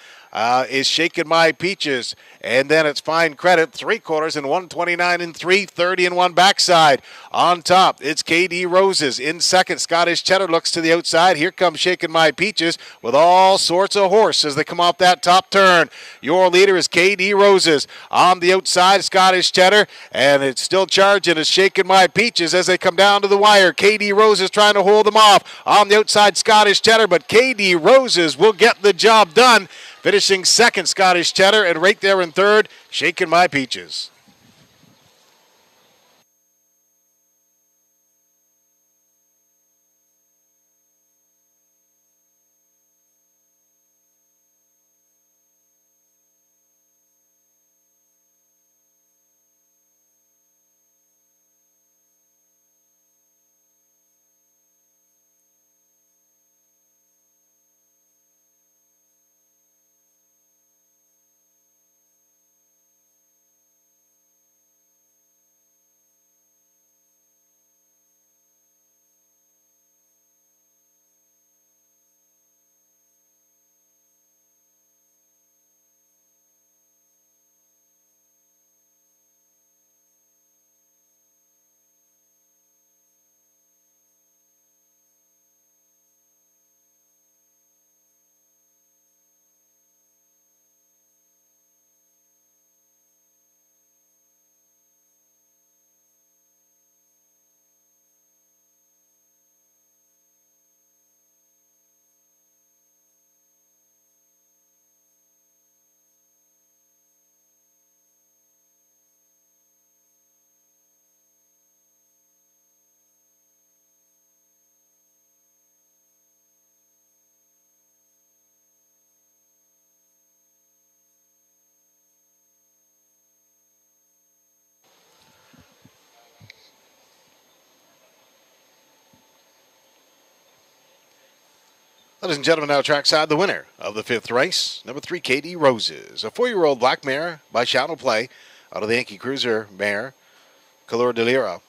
is Shaking My Peaches. And then it's Fine Credit, 3/4 and 129 and 330 and 1 backside. On top, it's KD Roses. In second, Scottish Cheddar looks to the outside. Here comes Shaking My Peaches with all sorts of horse as they come off that top turn. Your leader is KD Roses. On the outside, Scottish Cheddar, and it's still charging. It's Shaking My Peaches as they come down to the wire. KD Roses trying to hold them off. On the outside, Scottish Cheddar, but KD Roses will get the job done. Finishing second, Scottish Cheddar, and right there in third, Shaking My Peaches. Ladies and gentlemen, now trackside, the winner of the 5th race, number 3, KD Roses. A 4-year-old black mare by Shadow Play out of the Yankee Cruiser mare, Color de Lira.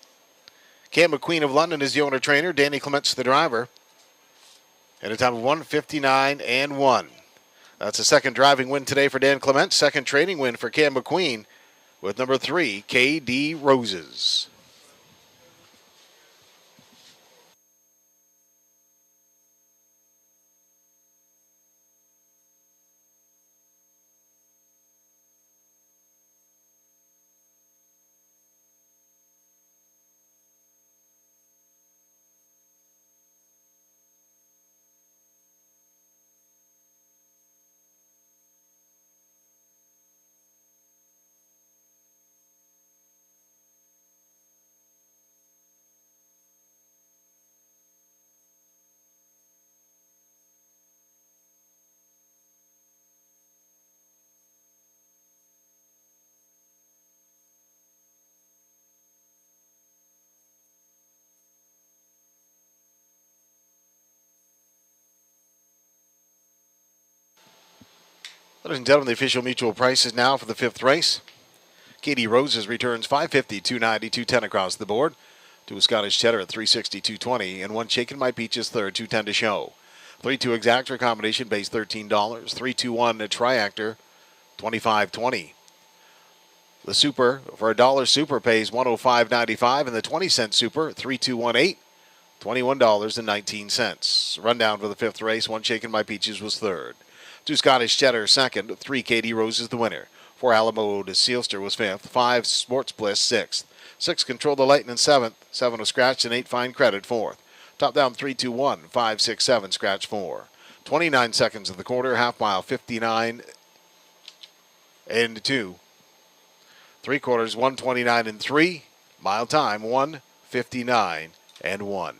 Cam McQueen of London is the owner-trainer. Danny Clements the driver. And a time of 1:59 and 1. That's a second driving win today for Dan Clements. Second training win for Cam McQueen with number 3, KD Roses. Ladies and gentlemen, the official mutual price is now for the 5th race. KD Roses returns $550, $290, $210 across the board. To a Scottish Cheddar at $360, $220, and 1 Shaking My Peaches third, $210 to show. 3-2 Exactor combination base $13. 3-2-1 Triactor, $25.20. The Super for $1 Super pays $105.95, and the 20-cent Super 3-2-1-8, $21.19. Rundown for the 5th race. 1 Shaking My Peaches was third. 2 Scottish Cheddar second. 3 KD Roses the winner. 4 Alamo de Sealster was 5th. 5 Sports Bliss 6th. 6 Control the Lightning 7th. 7 was scratched, and 8 Fine Credit 4th. Top down 3-2-1. 5, 6, 7 scratch 4. 29 seconds of the quarter. Half mile 59 and 2. 3/4 129 and 3. Mile time 1:59 and 1.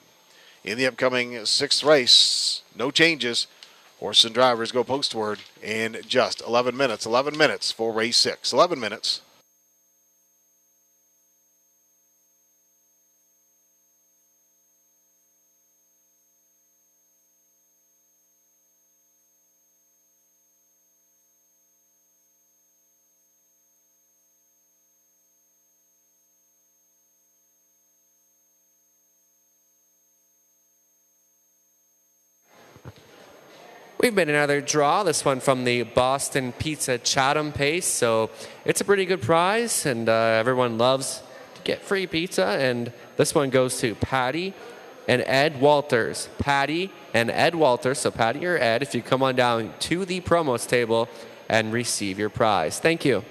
In the upcoming 6th race, no changes. Horse and drivers go postward in just 11 minutes. 11 minutes for race 6. 11 minutes. We've made another draw, this one from the Boston Pizza Chatham Pace. So it's a pretty good prize, and everyone loves to get free pizza. And this one goes to Patty and Ed Walters. Patty and Ed Walters. So Patty or Ed, if you come on down to the promos table and receive your prize. Thank you.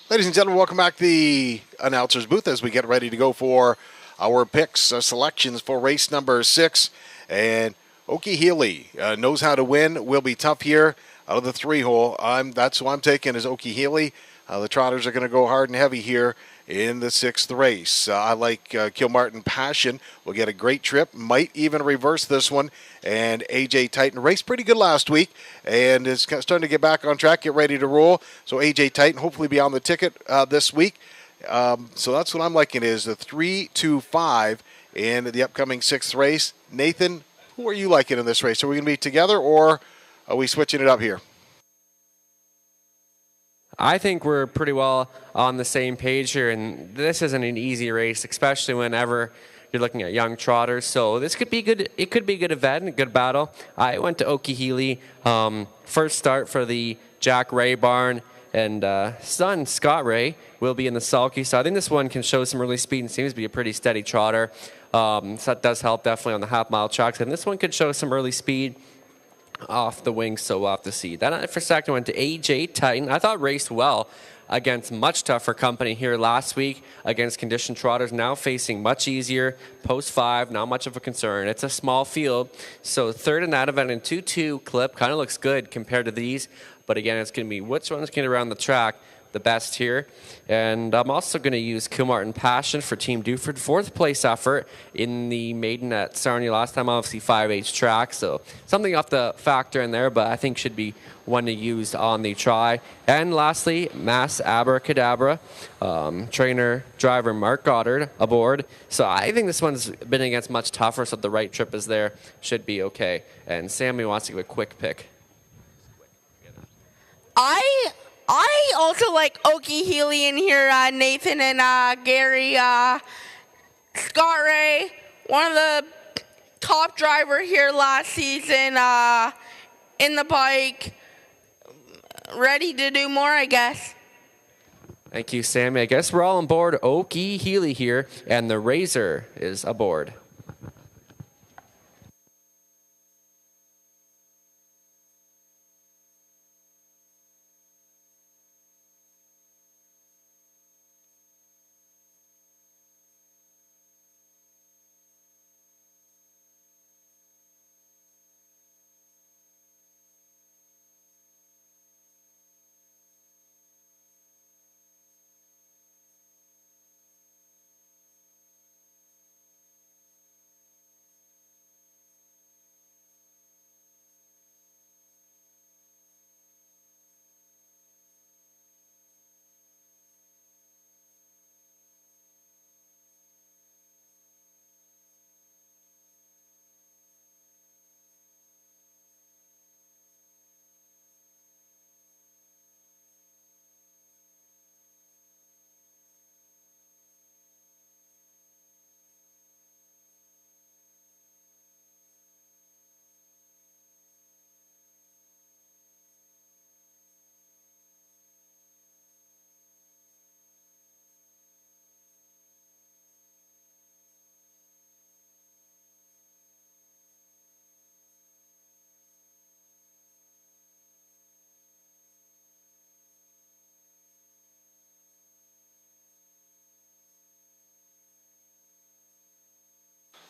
Ladies and gentlemen, welcome back to the announcer's booth as we get ready to go for our picks, selections for race number 6. And Okie Healy knows how to win, will be tough here out of the 3-hole. That's who I'm taking is Okie Healy. The Trotters are going to go hard and heavy here in the 6th race. I like Kilmartin Passion. Will get a great trip, might even reverse this one. And AJ Titan raced pretty good last week and is starting to get back on track, get ready to roll. So AJ Titan hopefully be on the ticket this week. So that's what I'm liking is the 3-2-5 in the upcoming 6th race. Nathan, who are you liking in this race? Are we going to be together or are we switching it up here? I think we're pretty well on the same page here, and this isn't an easy race, especially whenever you're looking at young trotters. So this could be good. It could be a good event, a good battle. I went to Okie Healy. First start for the Jack Ray barn, and son Scott Ray will be in the sulky. So I think this one can show some early speed and seems to be a pretty steady trotter. So that does help definitely on the half-mile tracks. And this one could show some early speed off the wing, so we'll have to see. Then for second went to AJ Titan. I thought raced well against much tougher company here last week against conditioned trotters. Now facing much easier. Post 5, not much of a concern. It's a small field. So third in that event in 2-2 clip. Kind of looks good compared to these. But again, it's going to be which one's going to around the track the best here. And I'm also going to use Kilmartin Passion for Team Duford. 4th place effort in the maiden at Sarnia last time, obviously 5H track. So something off the factor in there, but I think should be one to use on the try. And lastly, Mass Abracadabra, trainer, driver Mark Goddard aboard. So I think this one's been against much tougher, so if the right trip is there, should be okay. And Sammy wants to give a quick pick. I I also like Okie Healy in here, Nathan and Gary. Scott Ray, one of the top driver here last season in the bike. Ready to do more, I guess. Thank you, Sammy. I guess we're all on board. Okie Healy here, and the Razor is aboard.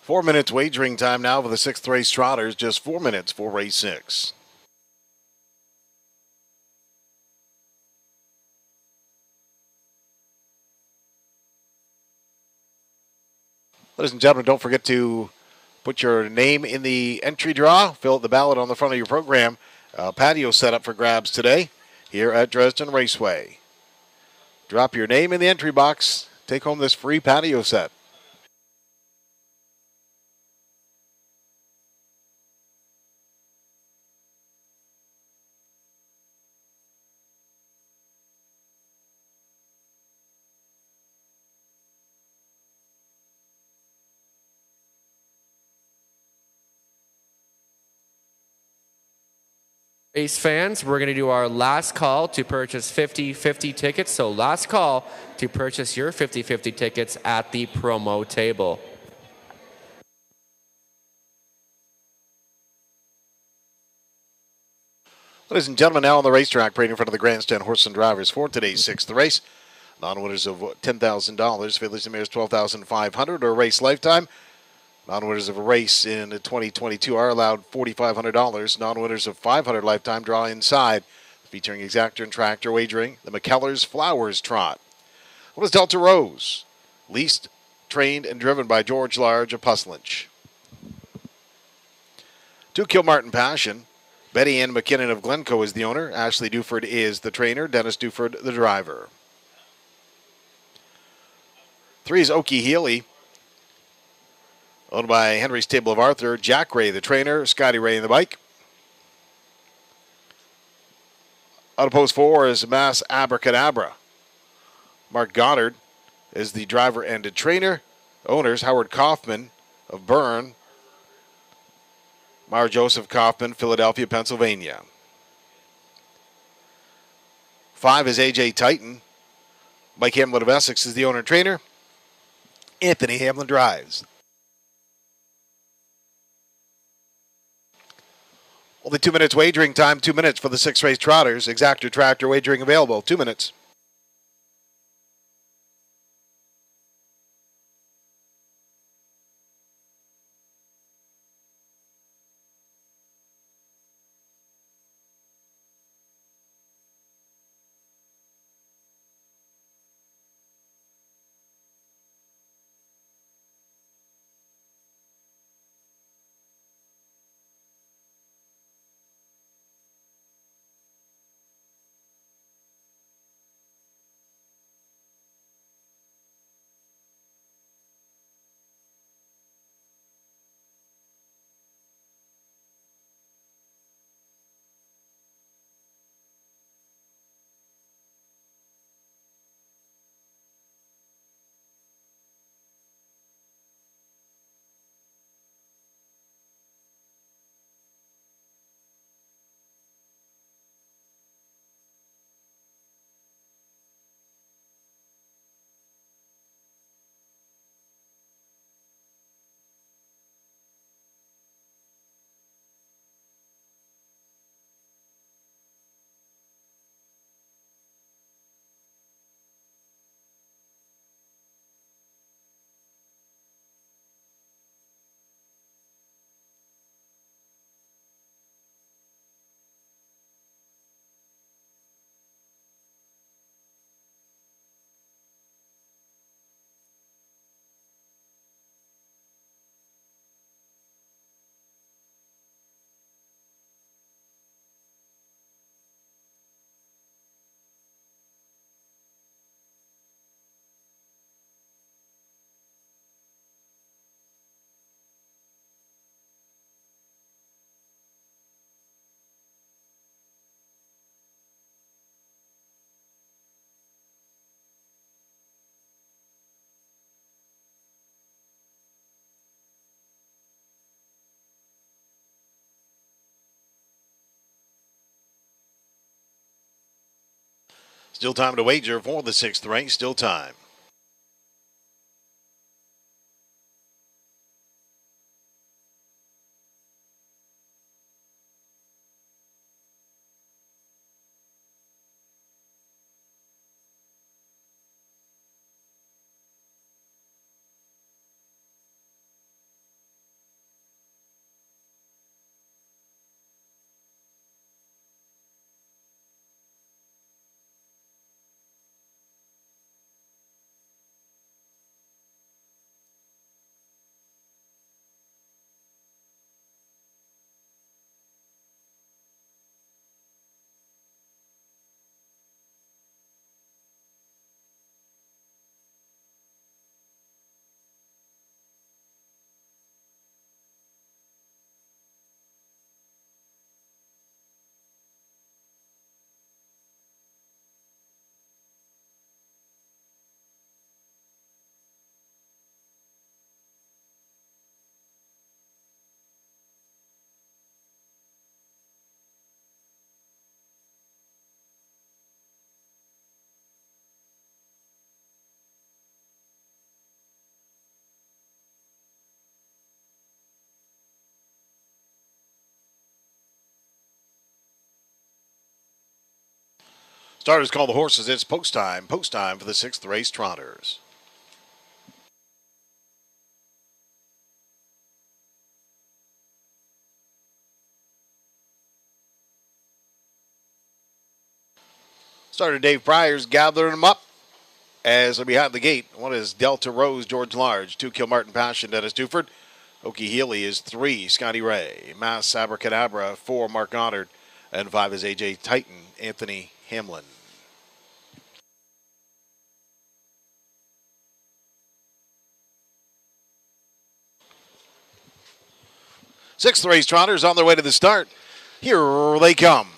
Four minutes wagering time now for the sixth race trotters. Just 4 minutes for race 6. Ladies and gentlemen, don't forget to put your name in the entry draw. Fill out the ballot on the front of your program. Patio set up for grabs today here at Dresden Raceway. Drop your name in the entry box. Take home this free patio set. Race fans, we're going to do our last call to purchase 50/50 tickets. So last call to purchase your 50/50 tickets at the promo table. Ladies and gentlemen, now on the racetrack, parading in front of the grandstand horse and drivers for today's sixth race. Non-winners of $10,000, Fiddlers and Mares $12,500, or a race lifetime. Non-winners of a race in 2022 are allowed $4,500. Non-winners of 500 lifetime draw inside, featuring exactor and tractor wagering. The McKellar's Flowers Trot. What is Delta Rose? Leased, trained, and driven by George Large of Puslinch. 2 Kilmartin Passion. Betty Ann McKinnon of Glencoe is the owner. Ashley Duford is the trainer. Dennis Duford the driver. 3 is Okie Healy, owned by Henry's Table of Arthur. Jack Ray, the trainer. Scotty Ray in the bike. Out of post 4 is Mass Abracadabra. Mark Goddard is the driver and the trainer. Owners Howard Kaufman of Byrne. Mar Joseph Kaufman, Philadelphia, Pennsylvania. 5 is AJ Titan. Mike Hamlin of Essex is the owner and trainer. Anthony Hamlin drives. Only 2 minutes wagering time, 2 minutes for the 6 race trotters. Exactor tractor wagering available, 2 minutes. Still time to wager for the 6th race. Still time. Starters call the horses. It's post time. Post time for the 6th race trotters. Starter Dave Pryor's gathering them up as they're behind the gate. One is Delta Rose, George Large. 2, Kilmartin Passion, Dennis Duford. Okie Healy is 3, Scotty Ray. Mass Abracadabra, 4, Mark Goddard. And 5 is AJ Titan, Anthony Hamlin. Sixth race trotters on their way to the start. Here they come.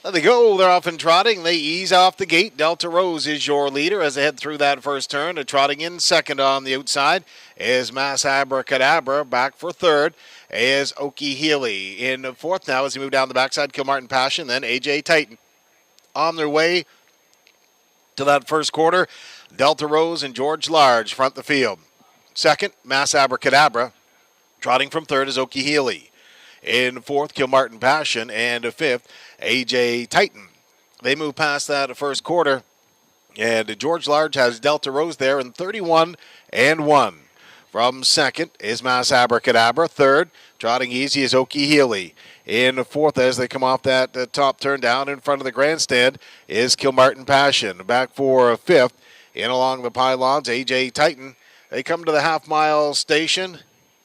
There they go. They're off and trotting. They ease off the gate. Delta Rose is your leader as they head through that first turn. They're trotting in second on the outside is Mass Abracadabra. Back for third is Okie Healy. In fourth now as he move down the backside, Kilmartin Passion, then AJ Titan. On their way to that first quarter, Delta Rose and George Large front the field. Second, Mass Abracadabra. Trotting from third is Okie Healy. In fourth, Kilmartin Passion. And fifth, AJ Titan. They move past that first quarter. And George Large has Delta Rose there in 31-1. From second is Mass Abracadabra. Third, trotting easy is Okie Healy. In fourth, as they come off that top turn down in front of the grandstand, is Kilmartin Passion. Back for fifth, in along the pylons, AJ Titan. They come to the half-mile station.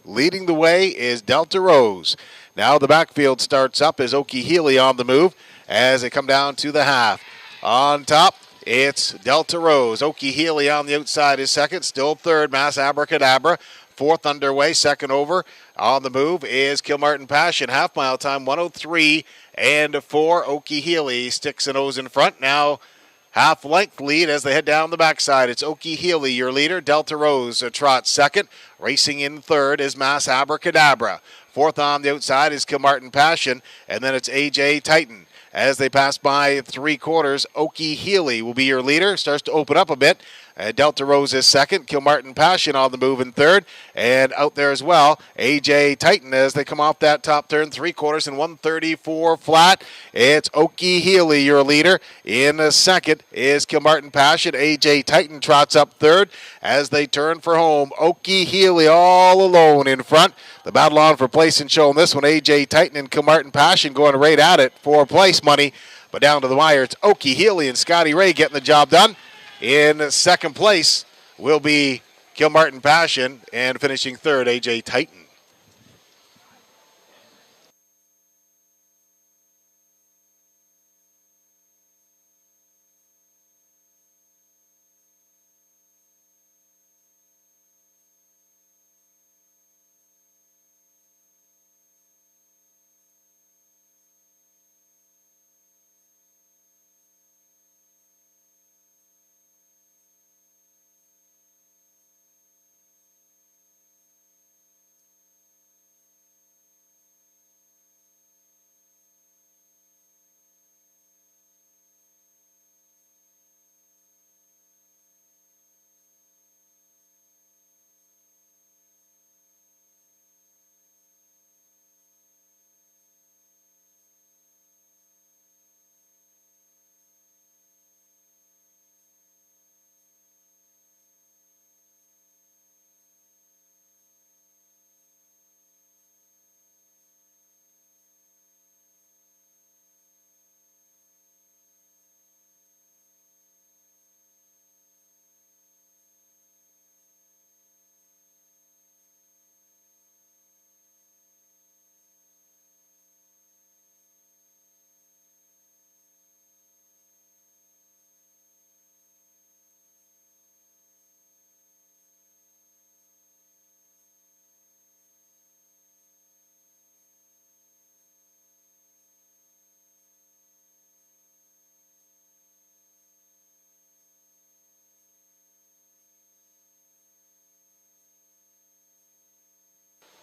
Leading the way is Delta Rose. Now the backfield starts up as Okie Healy on the move as they come down to the half. On top, it's Delta Rose. Okie Healy on the outside is second. Still third, Mass Abracadabra. Fourth underway, second over. On the move is Kilmartin Passion. Half-mile time, 1:03 and 4. Okie Healy sticks a nose in front. Now half-length lead as they head down the backside. It's Okie Healy, your leader. Delta Rose trots second. Racing in third is Mass Abracadabra. Fourth on the outside is Kilmartin Passion. And then it's AJ Titan. As they pass by three quarters, Okie Healy will be your leader. Starts to open up a bit. Delta Rose is second. Kilmartin Passion on the move in third. And out there as well, AJ Titan as they come off that top turn. Three quarters and 134 flat. It's Okie Healy, your leader. In second is Kilmartin Passion. AJ Titan trots up third as they turn for home. Okie Healy all alone in front. The battle on for place and show in this one. AJ Titan and Kilmartin Passion going right at it for place money. But down to the wire, it's Okie Healy and Scotty Ray getting the job done. In second place will be Kilmartin Passion, and finishing third, AJ Titan.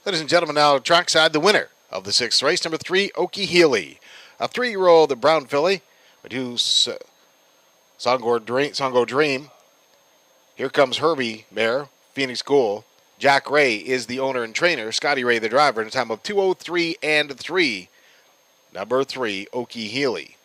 Ladies and gentlemen, now trackside, the winner of the 6th race, number 3, Okie Healy. A 3-year-old brown filly, a 2 Songo Dream. Here comes Herbie Bear, Phoenix Ghoul. Jack Ray is the owner and trainer. Scotty Ray, the driver, in a time of 2:03 and 3. Number 3, Okie Healy.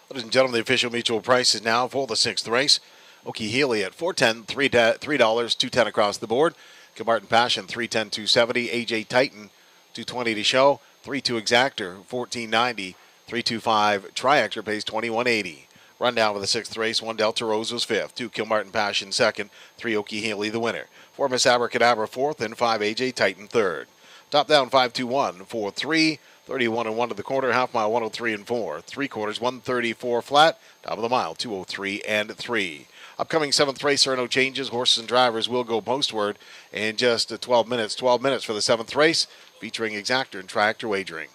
Ladies and gentlemen, the official mutual price is now for the 6th race. Okie Healy at $4.10, $3, $2.10 across the board. Kilmartin Passion, $3.10, $2.70. AJ Titan, $2.20 to show. 3-2 Exactor, $14.90. 3-2-5 Tri-Extra pays $21.80. Rundown for the 6th race. 1 Delta Rose was 5th. 2 Kilmartin Passion 2nd. 3 Okie Healy the winner. 4 Miss Abracadabra 4th. And 5 AJ Titan 3rd. Top down 5-2-1, 4-3. 31 and 1 to the quarter, half mile 103 and 4. 3/4 134 flat. Top of the mile 203 and 3. Upcoming 7th race, there are no changes. Horses and drivers will go postward in just 12 minutes. 12 minutes for the 7th race, featuring Exactor and Tri-Actor wagering.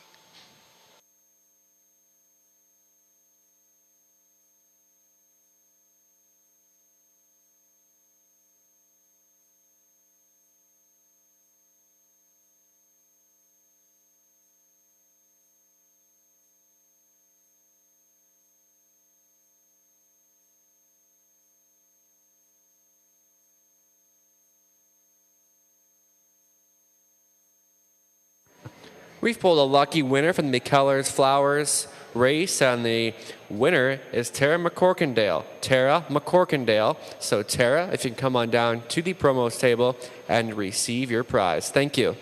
We've pulled a lucky winner from the McKellar's Flowers race, and the winner is Tara McCorkindale. Tara McCorkindale. So, Tara, if you can come on down to the promos table and receive your prize. Thank you.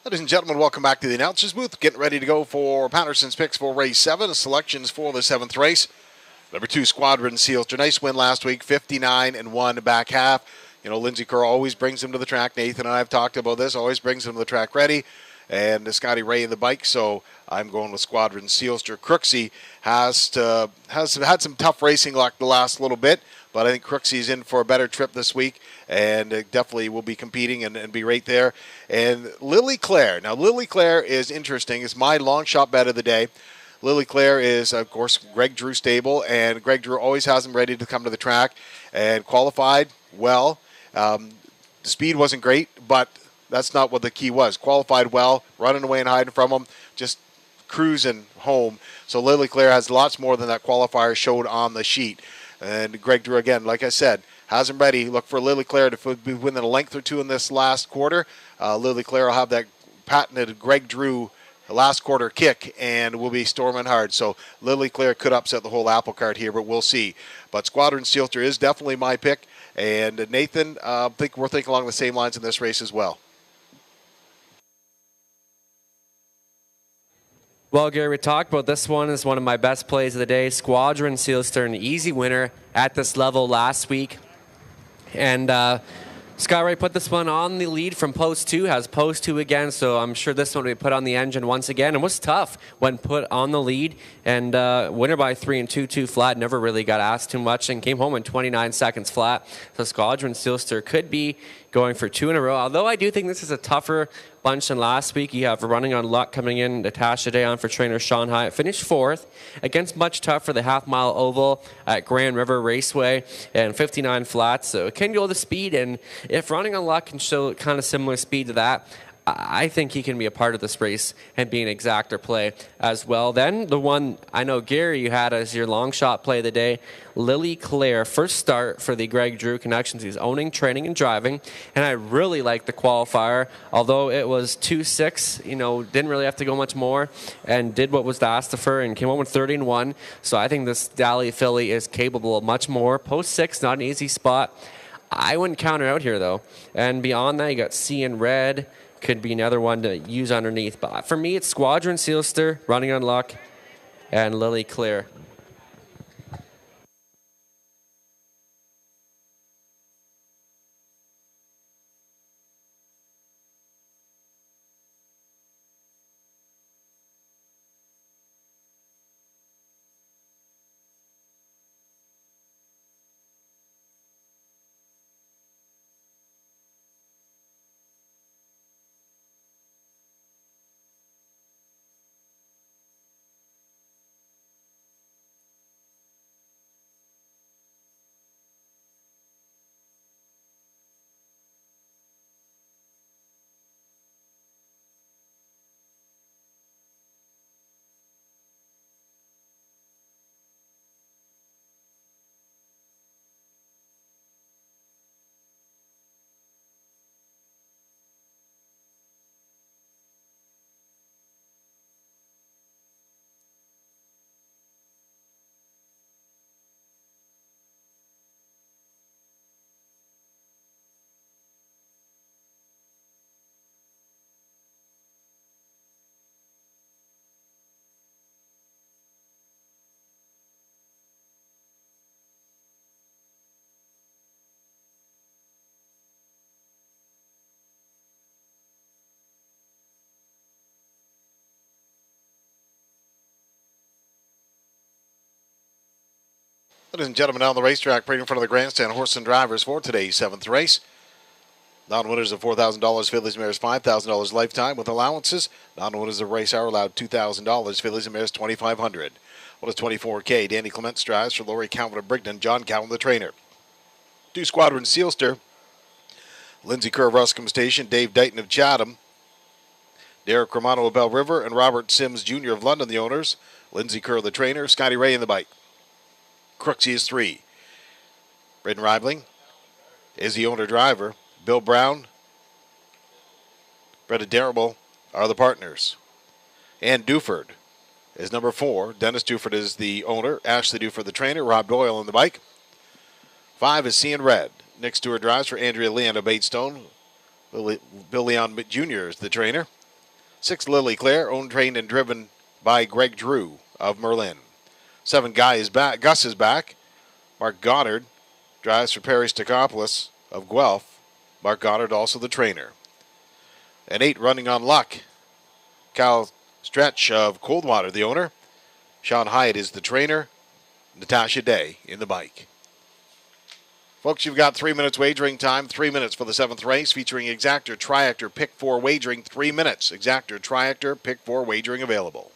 Ladies and gentlemen, welcome back to the announcers booth. Getting ready to go for Patterson's picks for race 7. Selections for the 7th race. Number 2, Squadron Sealster. Nice win last week, 59 and 1 back half. You know, Lindsay Kerr always brings him to the track. Nathan and I have talked about this. Always brings him to the track ready. and Scotty Ray in the bike. So I'm going with Squadron Sealster. Crooksey has had some tough racing luck the last little bit, but I think Crooksey's in for a better trip this week, and definitely will be competing and be right there. And Lily Claire. Now, Lily Claire is interesting. It's my long shot bet of the day. Lily Claire is, of course, Greg Drew stable, and Greg Drew always has him ready to come to the track and qualified well. The speed wasn't great, but that's not what the key was. Qualified well, running away and hiding from him, just cruising home. So Lily Claire has lots more than that qualifier showed on the sheet. And Greg Drew, again, like I said, has him ready. Look for Lily Claire to be within a length or two in this last quarter. Lily Claire will have that patented Greg Drew last quarter kick and will be storming hard. So Lily Claire could upset the whole apple cart here, but we'll see. But Squadron Sealster is definitely my pick. And Nathan, we're thinking along the same lines in this race as well. Well, Gary, we talked about this one as one of my best plays of the day. Squadron Sealster, an easy winner at this level last week. And Scott Ray put this one on the lead from post 2, has post 2 again, so I'm sure this one will be put on the engine once again. And was tough when put on the lead, and winner by 3 and 2 flat, never really got asked too much, and came home in 29 seconds flat. So Squadron Sealster could be going for 2 in a row, although I do think this is a tougher bunch than last week. You have Running on Luck coming in, Natasha Day on for trainer Sean Hyatt. Finished 4th against much tougher the half-mile oval at Grand River Raceway and 59 flats. So it can go the speed, and if Running on Luck can show kind of similar speed to that, I think he can be a part of this race and be an exactor play as well. Then the one I know, Gary, you had as your long shot play of the day, Lily Claire. First start for the Greg Drew Connections. He's owning, training, and driving. And I really like the qualifier, although it was 2-6, didn't really have to go much more and did what was asked of her and came home with 30-1. So I think this Dally filly is capable of much more. Post 6, not an easy spot. I wouldn't count her out here, though. And beyond that, you got C in Red. Could be another one to use underneath. But for me, it's Squadron Sealster, Running on Luck, and Lily Claire. Ladies and gentlemen, down the racetrack, right in front of the grandstand, horse and drivers for today's 7th race. Non-winners of $4,000, Fillies and Mares $5,000 lifetime with allowances. Non-winners of race hour allowed $2,000, Fillies and Mares $2,500. What is 24K? Danny Clement drives for Laurie Calvin of Brigden, John Calvin the trainer. 2 Squadron Sealster, Lindsay Kerr of Ruscombe Station, Dave Dighton of Chatham, Derek Romano of Bell River, and Robert Sims Jr. of London, the owners. Lindsay Kerr the trainer, Scotty Ray in the bike. Crooksey is 3. Braden Ribling is the owner-driver. Bill Brown, Bretta Darrable are the partners. Ann Duford is number 4. Dennis Duford is the owner. Ashley Duford the trainer. Rob Doyle on the bike. 5 is Seeing Red. Nick Stewart drives for Andrea Leon of Baitstone. Bill Leon Jr. is the trainer. 6 Lily Claire, owned, trained, and driven by Greg Drew of Merlin. 7 Gus is back. Mark Goddard drives for Perry Stakopoulos of Guelph. Mark Goddard also the trainer. And 8 Running on Luck Cal Stretch of Coldwater, the owner. Sean Hyatt is the trainer. Natasha Day in the bike. Folks, you've got 3 minutes wagering time. 3 minutes for the 7th race featuring Exactor, Triactor, Pick 4 wagering. 3 minutes. Exactor, Triactor, Pick 4 wagering available.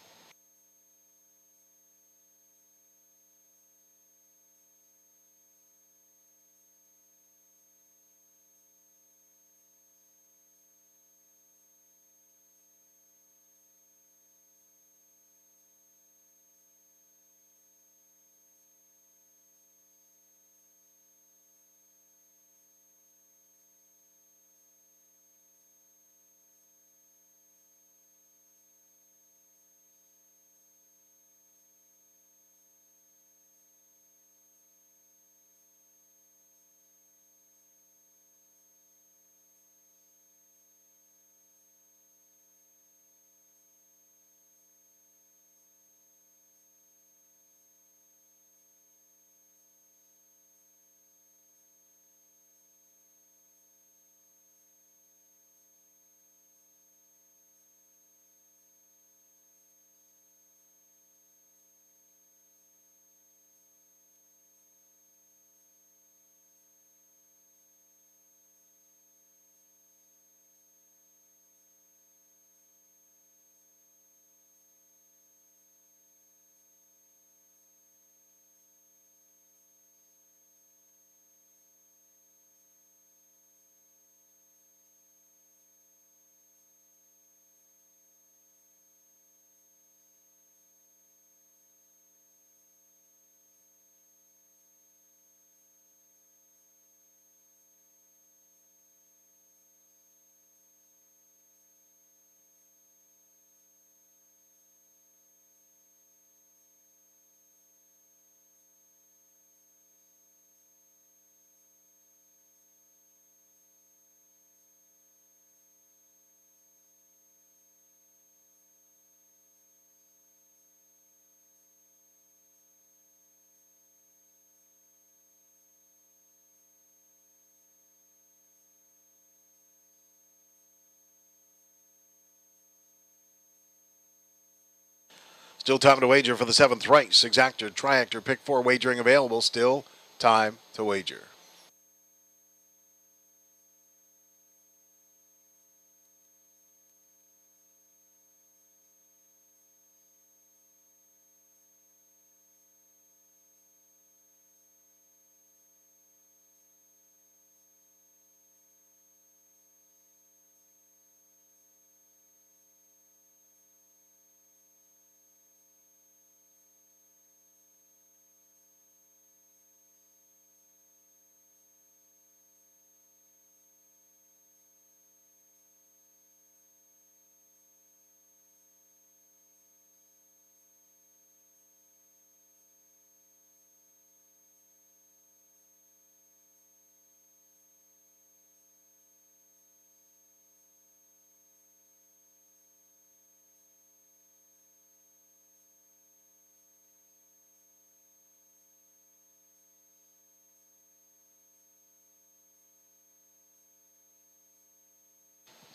Still time to wager for the 7th race. Exactor, Triactor, Pick 4 wagering available. Still time to wager.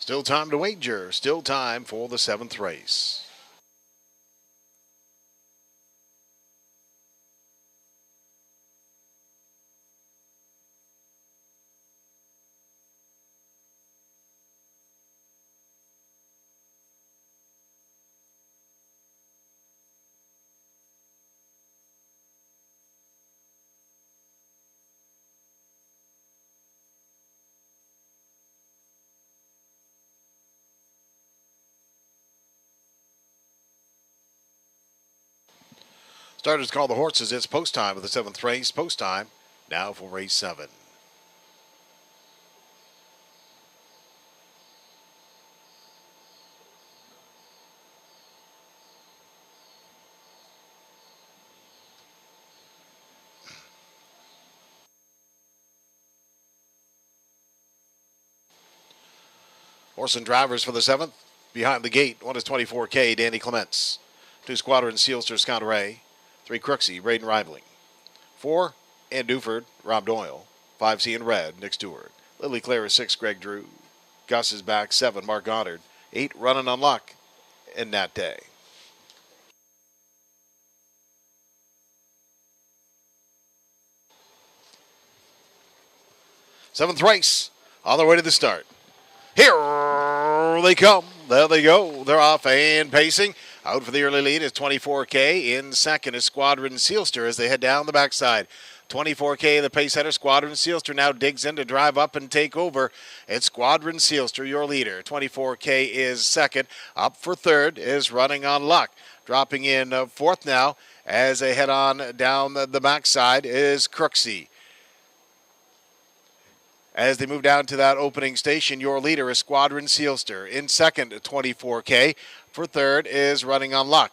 Still time to wager. Still time for the 7th race. Starters call the horses. It's post time of the 7th race. Post time now for race 7. Horse and drivers for the 7th. Behind the gate, 1 is 24K, Danny Clements. 2 Squadron, Sealster, Scott Ray. 3 Crooksey, Braden Reibling. 4, Ann Duford, Rob Doyle. 5C in red, Nick Stewart. Lily Claire is 6, Greg Drew. Gus is back, 7, Mark Goddard. 8, Running on Luck. in that day. Seventh race on their way to the start. Here they come. There they go. They're off and pacing. Out for the early lead is 24K. In second is Squadron Sealster as they head down the backside. 24K, the pace setter. Squadron Sealster now digs in to drive up and take over. It's Squadron Sealster, your leader. 24K is second. Up for third is Running on Luck. Dropping in fourth now as they head on down the backside is Crooksy. As they move down to that opening station, your leader is Squadron Sealster. In second, 24K. For third is Running on Luck.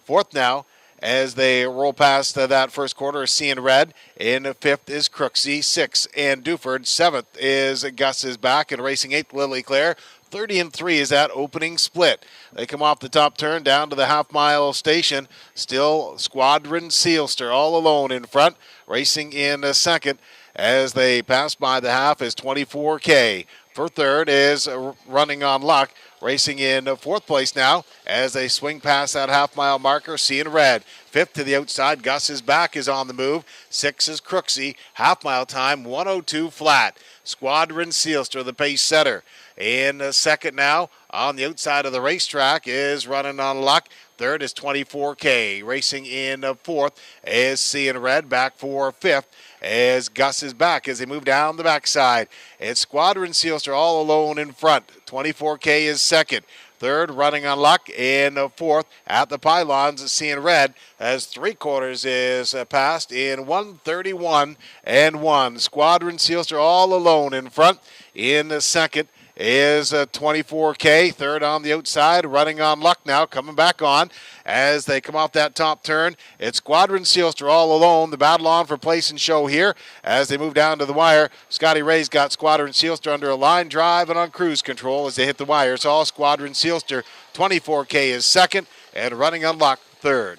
Fourth now, as they roll past that first quarter, is Seeing Red. In fifth is Crooksy. Sixth and Duford. Seventh is Gus is back. And racing eighth, Lily Claire. 30 and 3 is that opening split. They come off the top turn down to the half-mile station. Still Squadron Sealster all alone in front. Racing in second. As they pass by the half is 24K. For third is Running on Luck. Racing in fourth place now as they swing past that half-mile marker, Seeing Red. Fifth to the outside, Gus is back, is on the move. Six is Crooksy. Half-mile time, 1:02 flat. Squadron Sealster, the pace setter. In second now, on the outside of the racetrack, is Running on Luck. Third is 24K. Racing in fourth is Seeing Red, back for fifth. As Gus is back as they move down the backside. It's Squadron Sealster all alone in front. 24K is second. Third, Running on Luck. In fourth, at the pylons, Seeing Red as three quarters is passed in 1:31 and 1. Squadron Sealster all alone in front. In second is 24K. Third on the outside, Running on Luck now coming back on as they come off that top turn. It's Squadron Sealster all alone. The battle on for place and show here as they move down to the wire. Scotty Ray's got Squadron Sealster under a line drive and on cruise control as they hit the wire. It's all Squadron Sealster. 24K is second and Running on Luck third.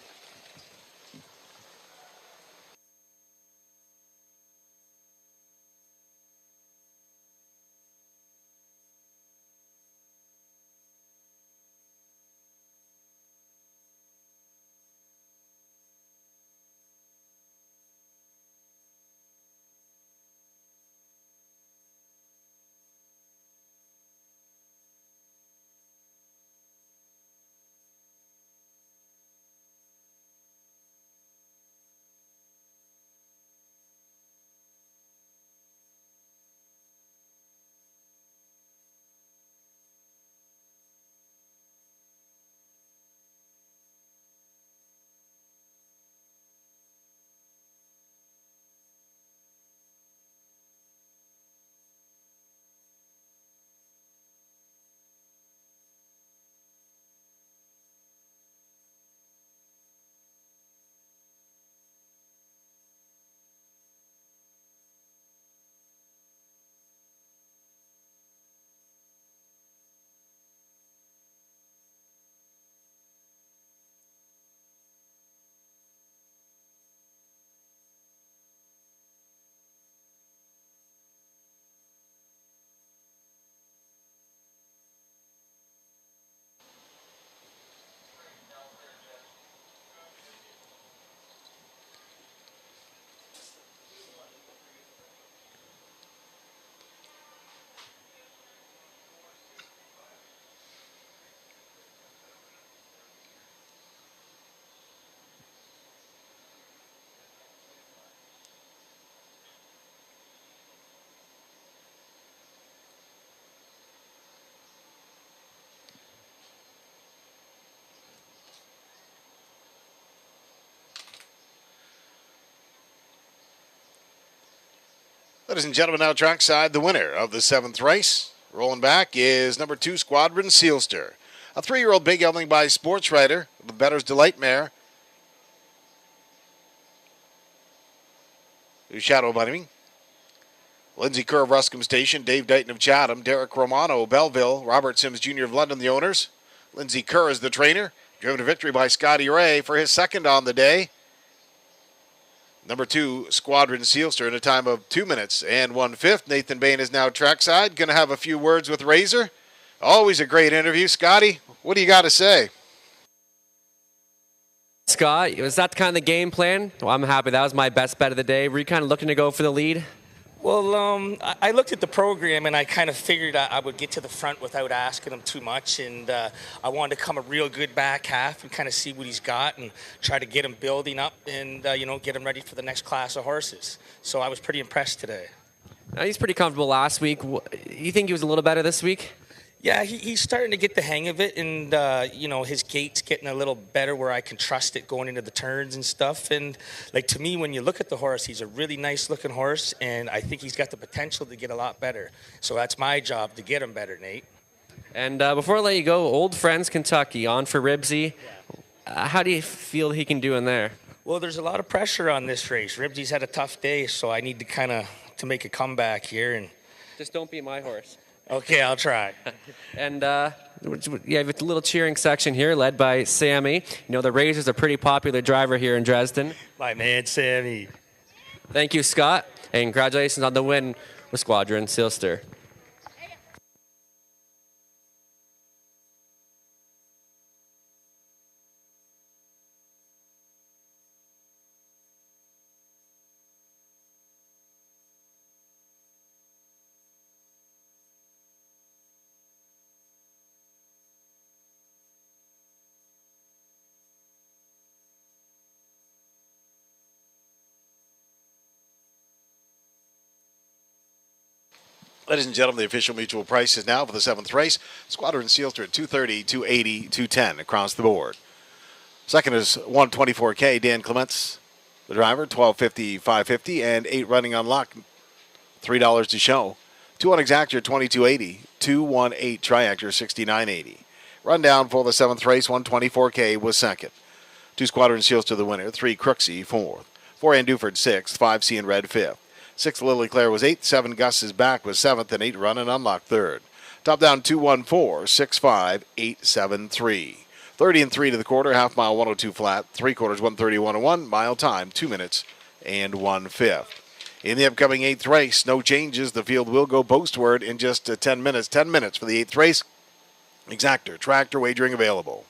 Ladies and gentlemen, now trackside, the winner of the seventh race. Rolling back is number 2, Squadron Sealster. A 3-year-old big gelding by Sports Writer, the Bettor's Delight mare. Shadow Bunny. Lindsay Kerr of Ruscombe Station, Dave Dighton of Chatham, Derek Romano of Belleville, Robert Sims Jr. of London, the owners. Lindsay Kerr is the trainer, driven to victory by Scotty Ray for his second on the day. Number 2, Squadron Sealster in a time of 2 minutes and 1/5. Nathan Bain is now trackside. Going to have a few words with Razor. Always a great interview. Scotty, what do you got to say? Scott, was that kind of the game plan? Well, I'm happy. That was my best bet of the day. Were you kind of looking to go for the lead? Well, I looked at the program and I kind of figured I would get to the front without asking him too much, and I wanted to come a real good back half and kind of see what he's got and try to get him building up and get him ready for the next class of horses. So I was pretty impressed today. Now, he's pretty comfortable last week. You think he was a little better this week? Yeah, he's starting to get the hang of it, and his gait's getting a little better where I can trust it going into the turns and stuff. And like, to me, when you look at the horse, he's a really nice looking horse, and I think he's got the potential to get a lot better. So that's my job, to get him better, Nate. And before I let you go, Old Friends Kentucky on for Ribsy. How do you feel he can do in there? Well, there's a lot of pressure on this race. Ribsy's had a tough day, so I need to make a comeback here. And just don't be my horse. Okay, I'll try. And you have a little cheering section here led by Sammy. You know, the Razor's a pretty popular driver here in Dresden. My man, Sammy. Thank you, Scott, and congratulations on the win with Squadron Sealster. Ladies and gentlemen, the official mutual price is now for the 7th race. Squadron Sealster at 230, 280, 210 across the board. Second is 124K, Dan Clements, the driver, 1250, 550, and 8 running on lock, $3 to show. 2 on Exactor, 2280, 218 Triactor, 6980. Rundown for the 7th race, 124K was second. 2 Squadron Sealster the winner, 3 Crooksy fourth, 4 Anduford sixth, 5 C and Red fifth. 6 Lily Claire was 8th, 7 Gus is back was 7th, and 8 Run and Unlock 3rd. Top down 214, 65, 873. 30 and 3 to the quarter, half mile 102 flat, 3 quarters 131 and 1, mile time 2 minutes and 1/5. In the upcoming 8th race, no changes. The field will go postward in just 10 minutes. 10 minutes for the 8th race. Exactor, tractor wagering available.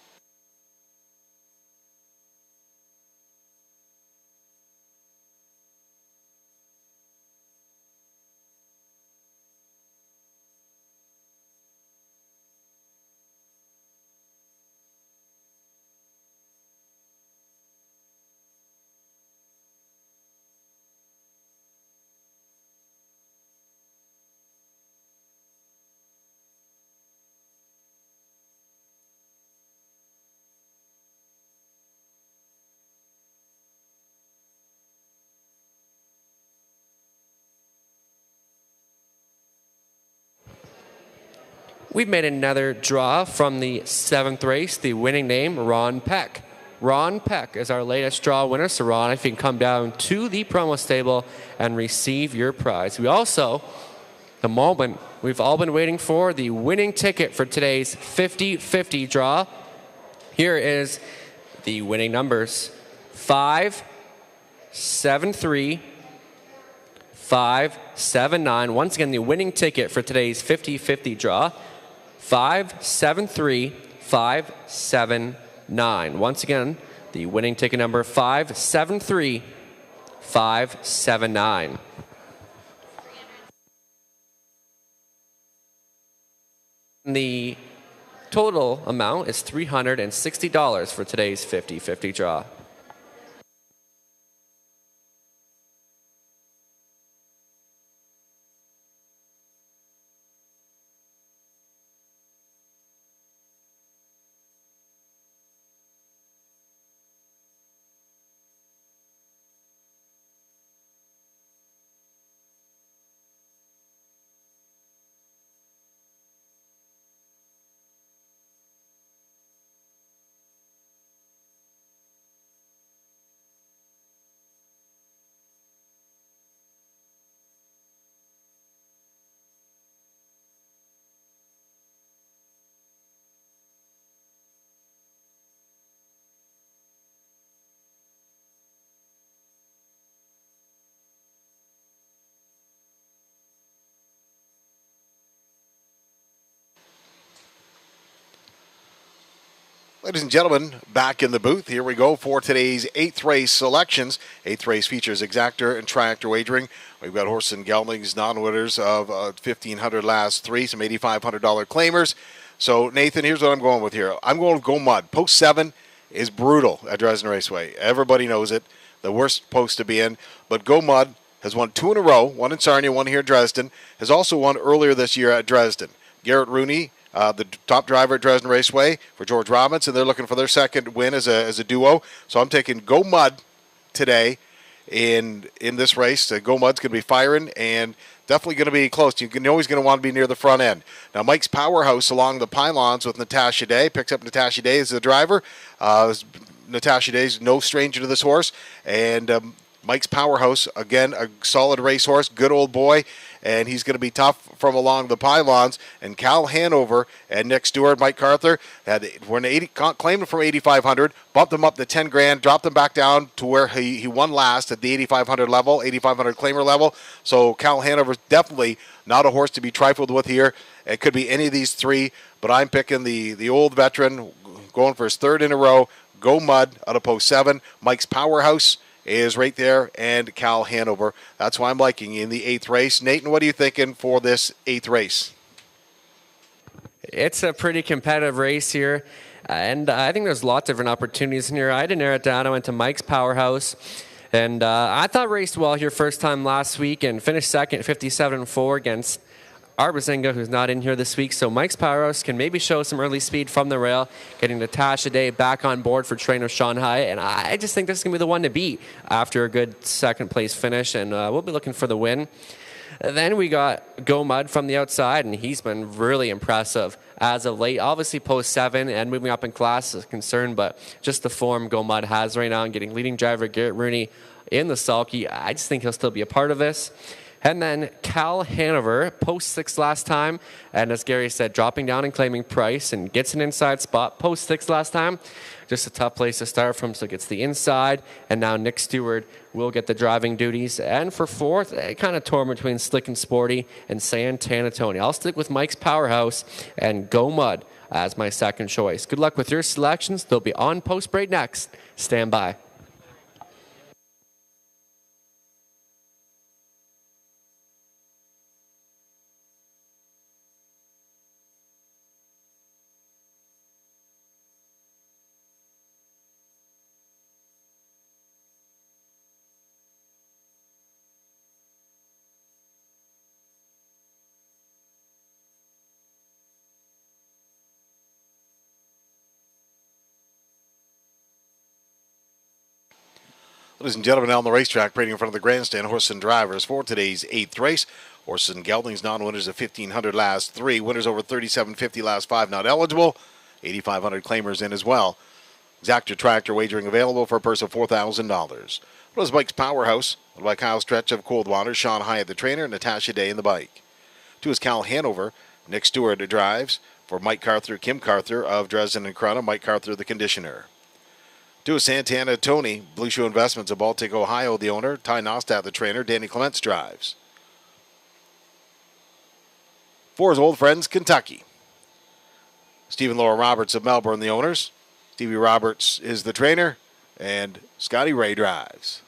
We've made another draw from the 7th race, the winning name, Ron Peck. Ron Peck is our latest draw winner. So, Ron, if you can come down to the promo stable and receive your prize. We also, the moment we've all been waiting for, the winning ticket for today's 50-50 draw. Here is the winning numbers. 5, 7, 3, 5, 7, 9. Once again, the winning ticket for today's 50-50 draw. 5, 7, 3, 5, 7, 9. Once again, the winning ticket number 5, 7, 3, 5, 7, 9. The total amount is $360 for today's 50-50 draw. Ladies and gentlemen, back in the booth. Here we go for today's 8th race selections. 8th race features exactor and triactor wagering. We've got horse and geldings non-winners of $1,500 last 3, some $8,500 claimers. So, Nathan, here's what I'm going with here. I'm going with Go Mud. Post 7 is brutal at Dresden Raceway. Everybody knows it. The worst post to be in. But Go Mud has won 2 in a row, one in Sarnia, one here at Dresden. Has also won earlier this year at Dresden. Garrett Rooney, the top driver at Dresden Raceway for George Robinson. They're looking for their second win as a duo. So I'm taking Go Mud today in this race. Go Mud's going to be firing and definitely going to be close. You know he's going to want to be near the front end. Now Mike's Powerhouse along the pylons with Natasha Day. Picks up Natasha Day as the driver. Natasha Day's no stranger to this horse. And Mike's Powerhouse, again, a solid racehorse, good old boy, and he's going to be tough from along the pylons. And Cal Hanover and Nick Stewart, Mike Carther, claimed him from 8,500, bumped him up to 10 grand, dropped him back down to where he won last at the 8,500 level, 8,500 claimer level. So Cal Hanover's definitely not a horse to be trifled with here. It could be any of these 3, but I'm picking the old veteran, going for his 3rd in a row, Go Mud out of post 7. Mike's Powerhouse is right there, and Cal Hanover. That's why I'm liking in the 8th race. Nathan, what are you thinking for this 8th race? It's a pretty competitive race here, and I think there's lots of different opportunities in here. I had to narrow it down. I went to Mike's Powerhouse, and I thought raced well here first time last week and finished second, 57-4 against Arbazinga, who's not in here this week. So Mike's Powerhouse can maybe show some early speed from the rail, getting Natasha Day back on board for trainer Sean Hyatt. And I just think this is going to be the one to beat after a good second place finish. And we'll be looking for the win. Then we got Go Mud from the outside, and he's been really impressive as of late. Obviously, post 7 and moving up in class is a concern, but just the form Go Mud has right now and getting leading driver Garrett Rooney in the sulky, I just think he'll still be a part of this. And then Cal Hanover, post 6 last time, and as Gary said, dropping down and claiming price and gets an inside spot. Post 6 last time, just a tough place to start from, so gets the inside. And now Nick Stewart will get the driving duties. And for 4th, it kind of torn between Slick and Sporty and Santana Tony. I'll stick with Mike's Powerhouse and Go Mud as my second choice. Good luck with your selections. They'll be on post break next. Stand by. Ladies and gentlemen, on the racetrack, parading in front of the grandstand, horses and drivers for today's 8th race. Horses and geldings, non-winners of 1,500 last 3. Winners over 37.50 last 5 not eligible. 8,500 claimers in as well. Exactor tractor wagering available for a purse of $4,000. What is Mike's Powerhouse? Led by Kyle Stretch of Coldwater, Sean Hyatt the trainer, and Natasha Day in the bike. 2 is Cal Hanover. Nick Stewart drives for Mike Carther, Kim Carther of Dresden and Corunna, Mike Carther the conditioner. 2 is Santana Tony, Blue Shoe Investments of Baltic, Ohio, the owner. Ty Nostad, the trainer. Danny Clements drives. 4 is Old Friends, Kentucky. Stephen Laura Roberts of Melbourne, the owners. Stevie Roberts is the trainer. And Scotty Ray drives.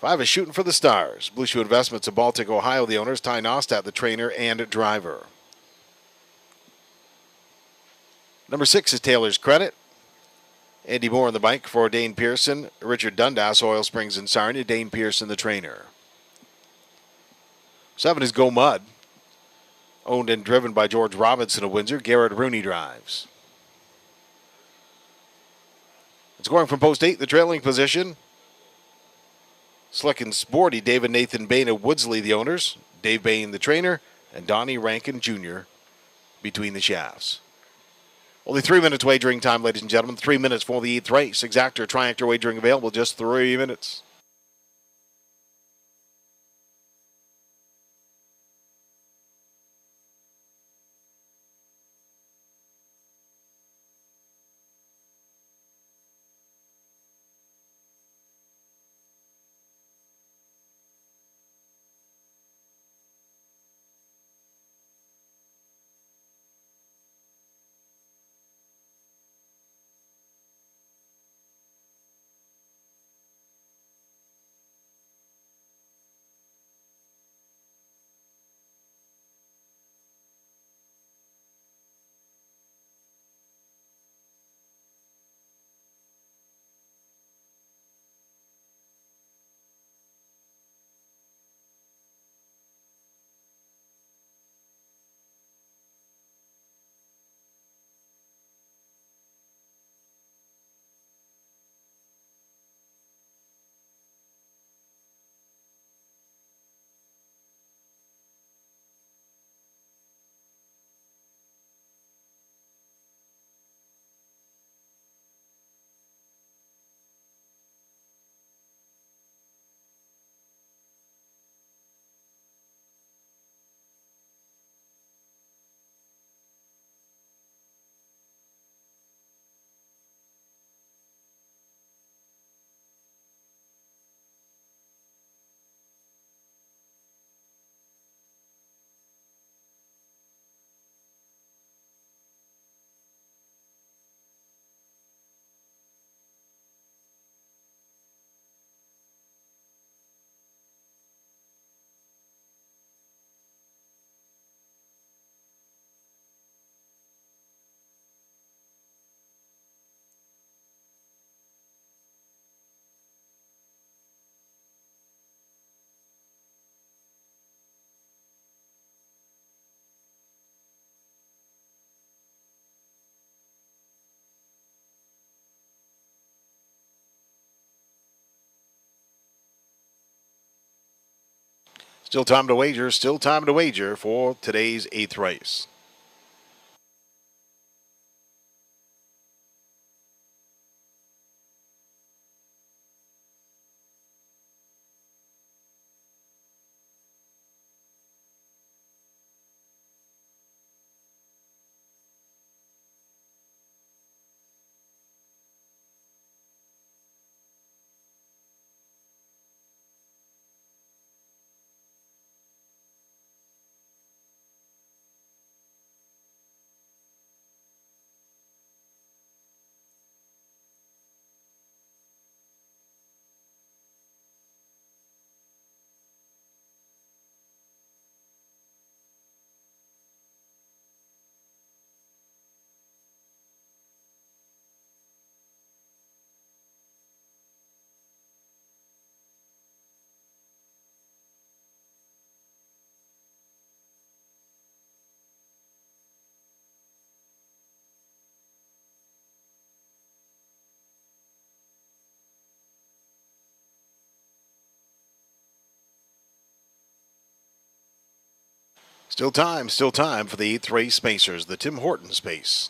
5 is Shooting for the Stars. Blue Shoe Investments of Baltic, Ohio, the owners. Ty Nostad, the trainer and driver. Number 6 is Taylor's Credit. Andy Moore on the bike for Dane Pearson. Richard Dundas, Oil Springs and Sarnia. Dane Pearson, the trainer. 7 is Go Mud. Owned and driven by George Robinson of Windsor. Garrett Rooney drives. It's going from post 8, the trailing position. Slick and Sporty, David Nathan Bain of Woodsley, the owners. Dave Bain, the trainer. And Donnie Rankin Jr. between the shafts. Only 3 minutes wagering time, ladies and gentlemen. 3 minutes for the 8th race. Exactor, triactor wagering available, just 3 minutes. Still time to wager for today's 8th race. Still time for the 8th race spacers, the Tim Hortons pace.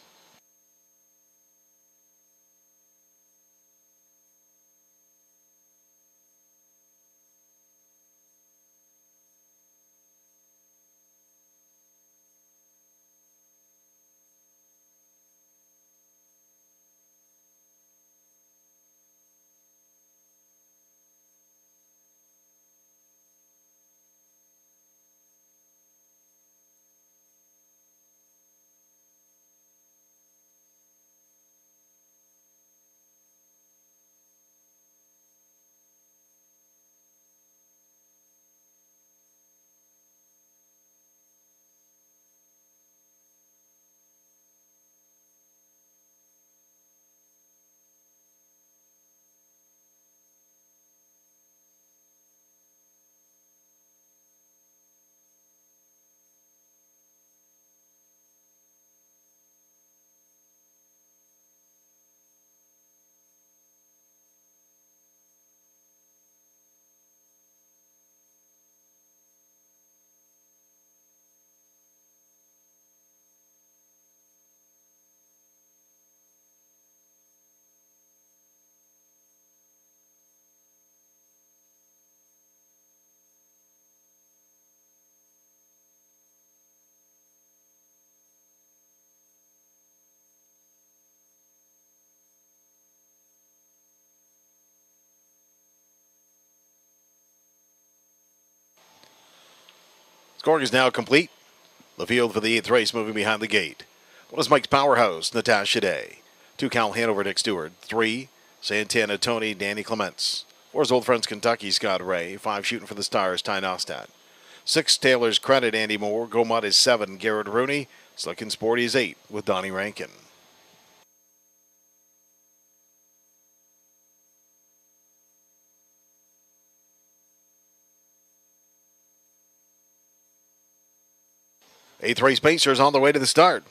Scoring is now complete. The field for the 8th race moving behind the gate. 1 is Mike's Powerhouse, Natasha Day. 2, Cal Hanover, Nick Stewart. 3, Santana Tony, Danny Clements. 4 is Old Friends Kentucky, Scott Ray. 5, Shooting for the Stars, Ty Nostad. 6, Taylor's Credit, Andy Moore. Go Mud is 7, Garrett Rooney. Slick and Sporty is 8 with Donnie Rankin. Eighth race pacers on the way to the start.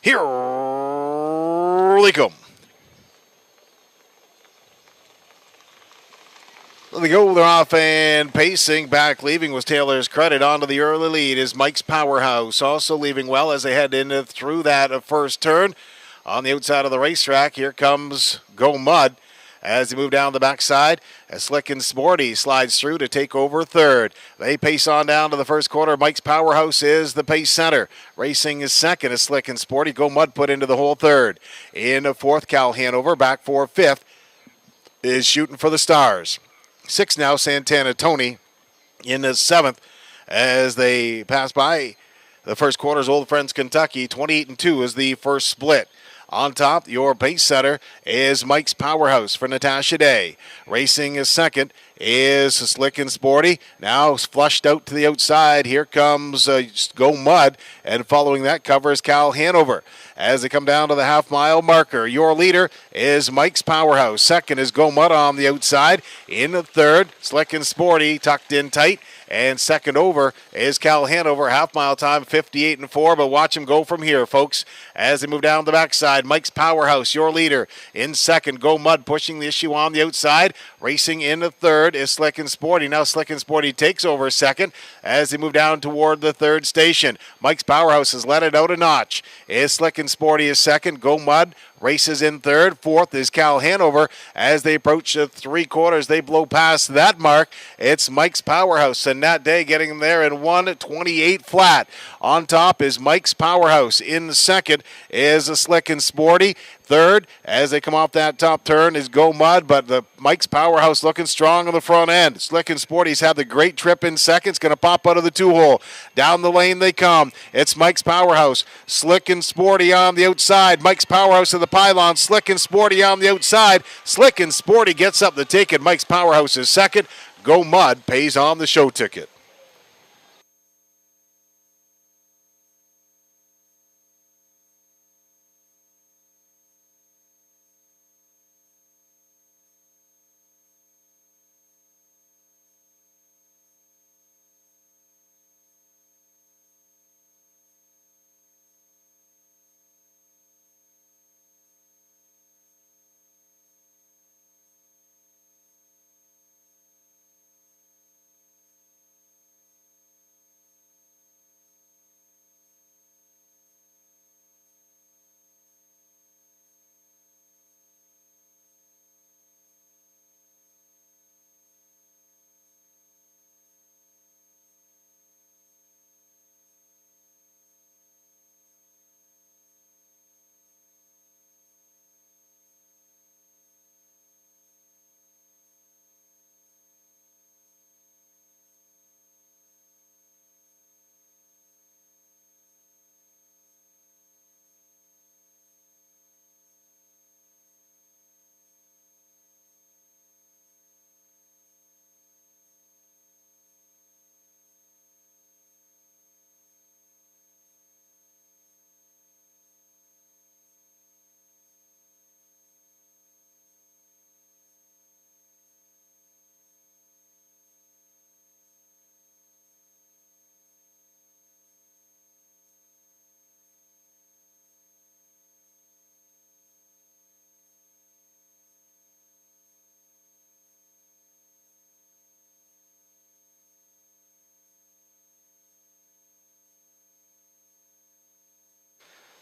Here they come. They go, they're off and pacing. Back leaving was Taylor's Credit. Onto the early lead is Mike's Powerhouse. Also leaving well as they head in through that first turn. On the outside of the racetrack, here comes Go Mud. As they move down the backside, as Slick and Sporty slides through to take over third. They pace on down to the first quarter. Mike's Powerhouse is the pace center. Racing is second as Slick and Sporty. Go Mud put into the whole third. In the fourth, Cal Hanover. Back for fifth is Shooting for the Stars. 6 now, Santana Tony in the 7th as they pass by the first quarter's Old Friends Kentucky. 28-2 is the first split. On top, your pace setter is Mike's Powerhouse for Natasha Day. Racing is second is Slick and Sporty. Now flushed out to the outside. Here comes Go Mud. And following that cover is Cal Hanover. As they come down to the half-mile marker, your leader is Mike's Powerhouse. Second is Go Mud on the outside. In the third, Slick and Sporty tucked in tight. And second over is Cal Hanover. Half mile time, 58-4. But watch him go from here, folks. As they move down the backside, Mike's Powerhouse, your leader. In second, Go Mud pushing the issue on the outside. Racing in the third is Slick and Sporty. Now Slick and Sporty takes over second as they move down toward the third station. Mike's Powerhouse has let it out a notch. Is Slick and Sporty is second. Go Mud races in third. Fourth is Cal Hanover. As they approach the three-quarters, they blow past that mark. It's Mike's Powerhouse, and that day getting there in 1:28 flat. On top is Mike's Powerhouse. In second is a Slick and Sporty. Third, as they come off that top turn, is Go Mud, but the Mike's Powerhouse looking strong on the front end. Slick and Sporty's had the great trip in second. It's going to pop out of the two-hole. Down the lane they come. It's Mike's Powerhouse. Slick and Sporty on the outside. Mike's Powerhouse to the pylon. Slick and Sporty on the outside. Slick and Sporty gets up the ticket. Mike's Powerhouse is second. Go Mud pays on the show ticket.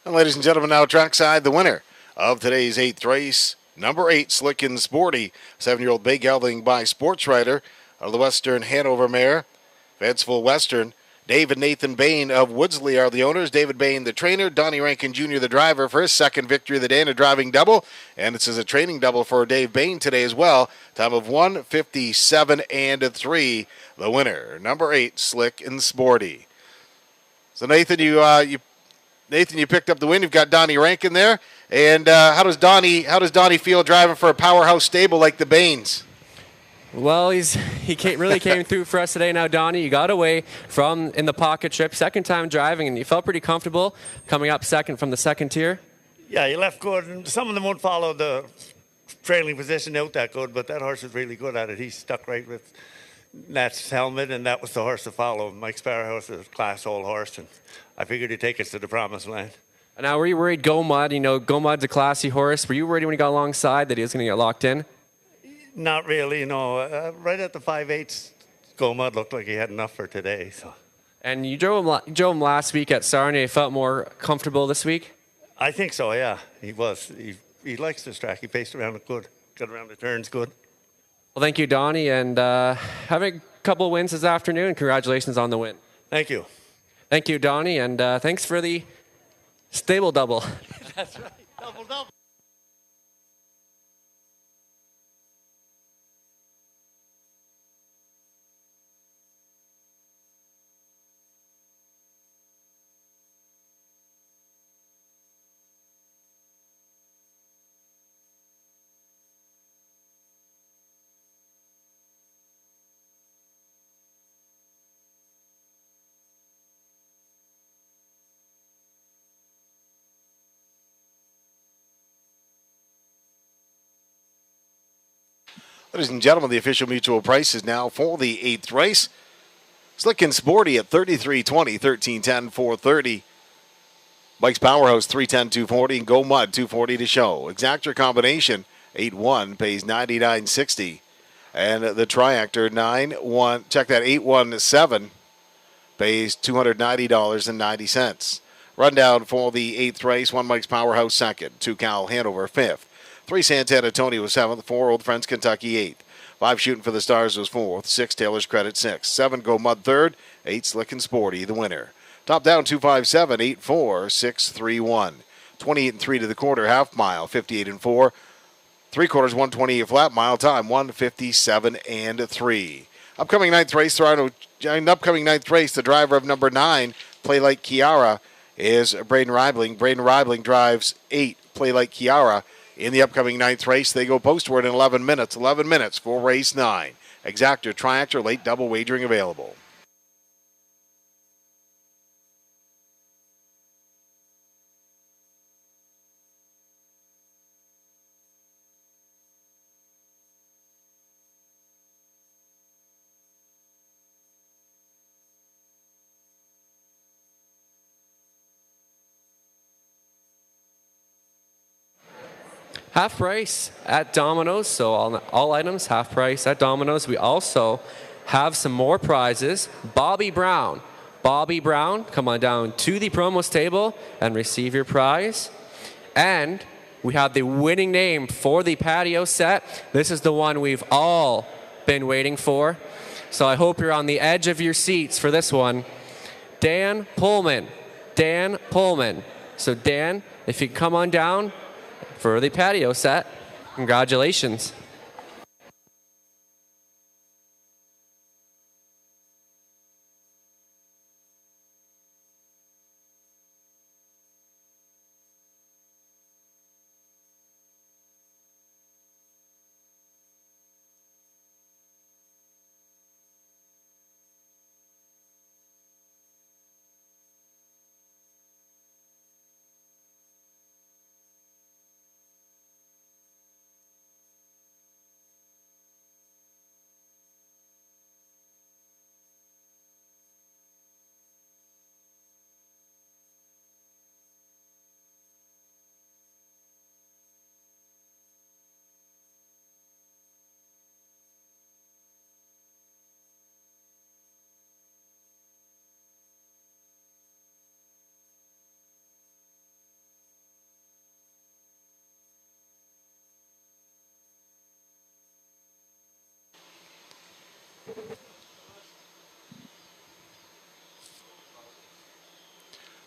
And ladies and gentlemen, now trackside, the winner of today's 8th race, number 8, Slick and Sporty, 7-year-old bay gelding by Sports Writer of the Western Hanover mare, Fanciful Western. Dave and Nathan Bain of Woodsley are the owners. David Bain, the trainer. Donnie Rankin Jr., the driver, for his second victory of the day in a driving double. And this is a training double for Dave Bain today as well. Time of 1:57.3. The winner, number 8, Slick and Sporty. So Nathan, you picked up the win. You've got Donnie Rankin there. And how does Donnie feel driving for a powerhouse stable like the Bains? Well, he really came through for us today. Now, Donnie, you got away from in the pocket trip, second time driving, and you felt pretty comfortable coming up second from the second tier. Yeah, you left good. And some of them won't follow the trailing position out that good, but that horse is really good at it. He stuck right with Nat's helmet, and that was the horse to follow. Mike Sparrowhouse is a class old horse, and I figured he'd take us to the promised land. Now, were you worried Go Mud? You know, Go Mud's a classy horse. Were you worried when he got alongside that he was going to get locked in? Not really, no. Right at the 5/8, Go Mud looked like he had enough for today. So. And you drove him last week at Sarnia. Felt more comfortable this week? I think so, yeah. He was. He likes this track. He paced around it good. Got around the turns good. Well, thank you, Donnie, and having a couple wins this afternoon. Congratulations on the win. Thank you. Thank you, Donnie, and thanks for the stable double. That's right. Double. Ladies and gentlemen, the official mutual price is now for the 8th race. Slick and Sporty at 33.20, 13.10, 4.30. Mike's Powerhouse 310, 240, and Go Mud 240 to show. Exactor combination 8-1 pays 99.60, and the Triactor 9-1. Check that 8-1-7 pays $290.90. Rundown for the 8th race: 1 Mike's Powerhouse 2nd, 2 Cal Hanover 5th, 3 Santana Tony was 7th, 4 Old Friends Kentucky 8th, 5 Shooting for the Stars was 4th, 6 Taylor's Credit 6th, 7 Go Mud 3rd, 8 Slick and Sporty the winner. Top down 257, 8-4, 6-3-1. 28-3 to the quarter, half mile, 58-4. 3/4, 128 flat mile, time 157-3. Upcoming ninth race, the driver of number 9, Play Like Kiara, is Braden Reibling. Braden Reibling drives 8, Play Like Kiara. In the upcoming ninth race, they go postward in 11 minutes. 11 minutes for race 9. Exactor, Triactor, late double wagering available. Half price at Domino's, so all items half price at Domino's. We also have some more prizes. Bobby Brown, come on down to the promos table and receive your prize. And we have the winning name for the patio set. This is the one we've all been waiting for. So I hope you're on the edge of your seats for this one. Dan Pullman. So Dan, if you come on down for the patio set, congratulations.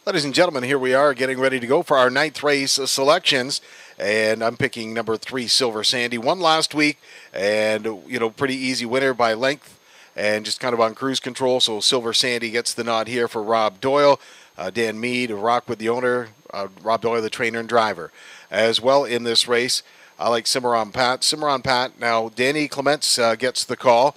Ladies and gentlemen, here we are getting ready to go for our ninth race selections. And I'm picking number 3, Silver Sandy. Won last week, and, pretty easy winner by length and just kind of on cruise control. So Silver Sandy gets the nod here for Rob Doyle. Dan Mead, Rock with the owner, Rob Doyle, the trainer and driver. As well in this race, I like Cimarron Pat. Now, Danny Clements gets the call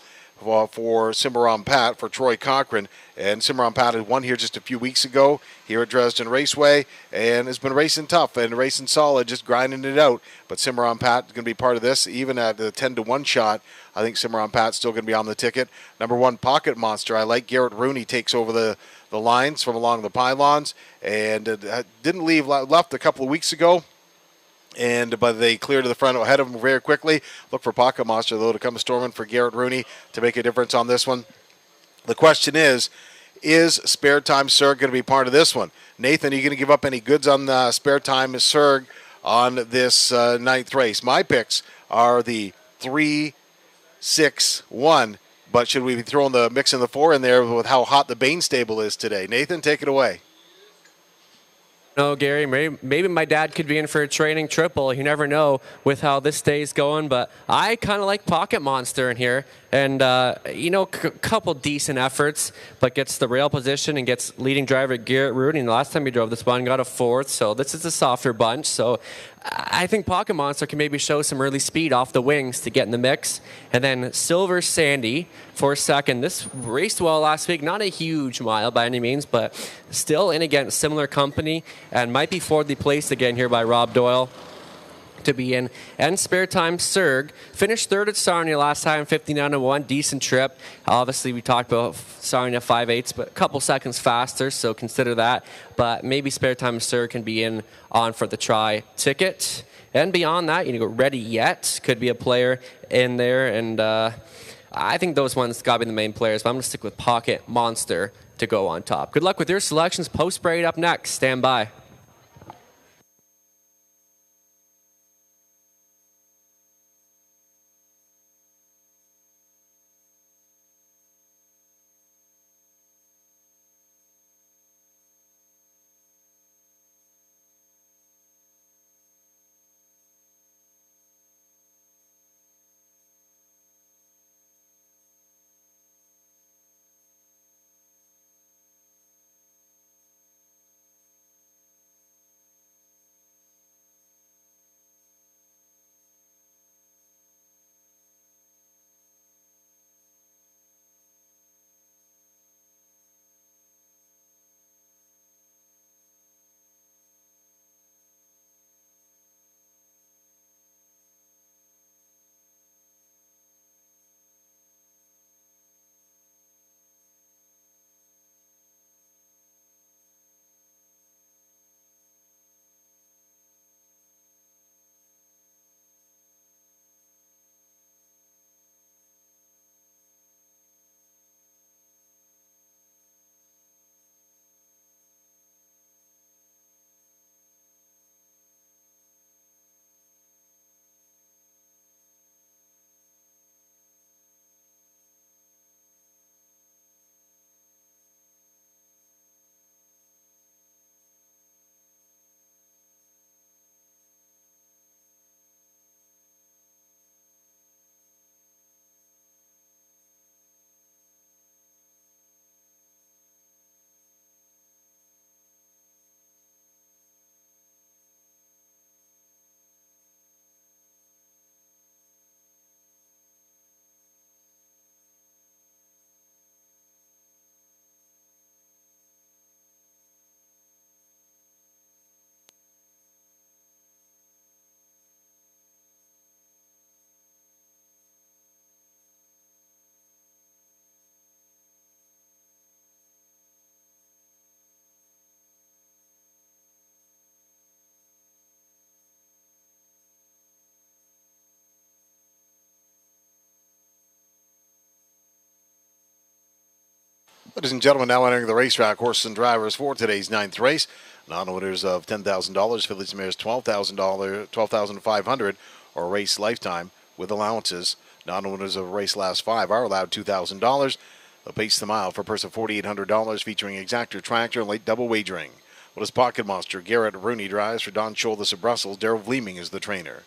for Cimarron Pat for Troy Cochran. And Cimarron Pat had won here just a few weeks ago here at Dresden Raceway and has been racing tough and racing solid, just grinding it out. But Cimarron Pat is going to be part of this, even at the 10-1 shot. I think Cimarron Pat's still going to be on the ticket. Number 1, Pocket Monster. I like Garrett Rooney takes over the lines from along the pylons and left a couple of weeks ago. But they clear to the front ahead of him very quickly. Look for Pocket Monster, though, to come storming for Garrett Rooney to make a difference on this one. The question is Spare Time Surg going to be part of this one? Nathan, are you going to give up any goods on the Spare Time Surg on this ninth race? My picks are the 3, 6, 1. But should we be throwing the mix in the 4 in there with how hot the Bain stable is today? Nathan, take it away. No, Gary, maybe my dad could be in for a training triple. You never know with how this day's going, but I kind of like Pocket Monster in here. And, couple decent efforts, but gets the rail position and gets leading driver Garrett Rooney. And the last time he drove this one, got a 4th, so this is a softer bunch. So I think Pocket Monster can maybe show some early speed off the wings to get in the mix. And then Silver Sandy for 2nd. This raced well last week. Not a huge mile by any means, but still in against similar company and might be fourthly placed again here by Rob Doyle. to be in. And Spare Time Serg finished third at Sarnia last time, 59-1. Decent trip. Obviously, we talked about Sarnia 5/8, but a couple seconds faster, so consider that. But maybe Spare Time Serg can be in on for the try ticket. And beyond that, you know, Ready Yet could be a player in there. And I think those ones got to be the main players, but I'm going to stick with Pocket Monster to go on top. Good luck with your selections. Post Parade up next. Stand by. Ladies and gentlemen, now entering the racetrack, horses and drivers for today's ninth race. Non-winners of $10,000, fillies and mares $12,000, $12,500, or race lifetime with allowances. Non-winners of race last five are allowed $2,000. The pace the mile for a purse of $4,800, featuring exactor, tractor, and late double wagering. What is Pocket Monster? Garrett Rooney drives for Don Scholdes of Brussels. Daryl Vleeming is the trainer.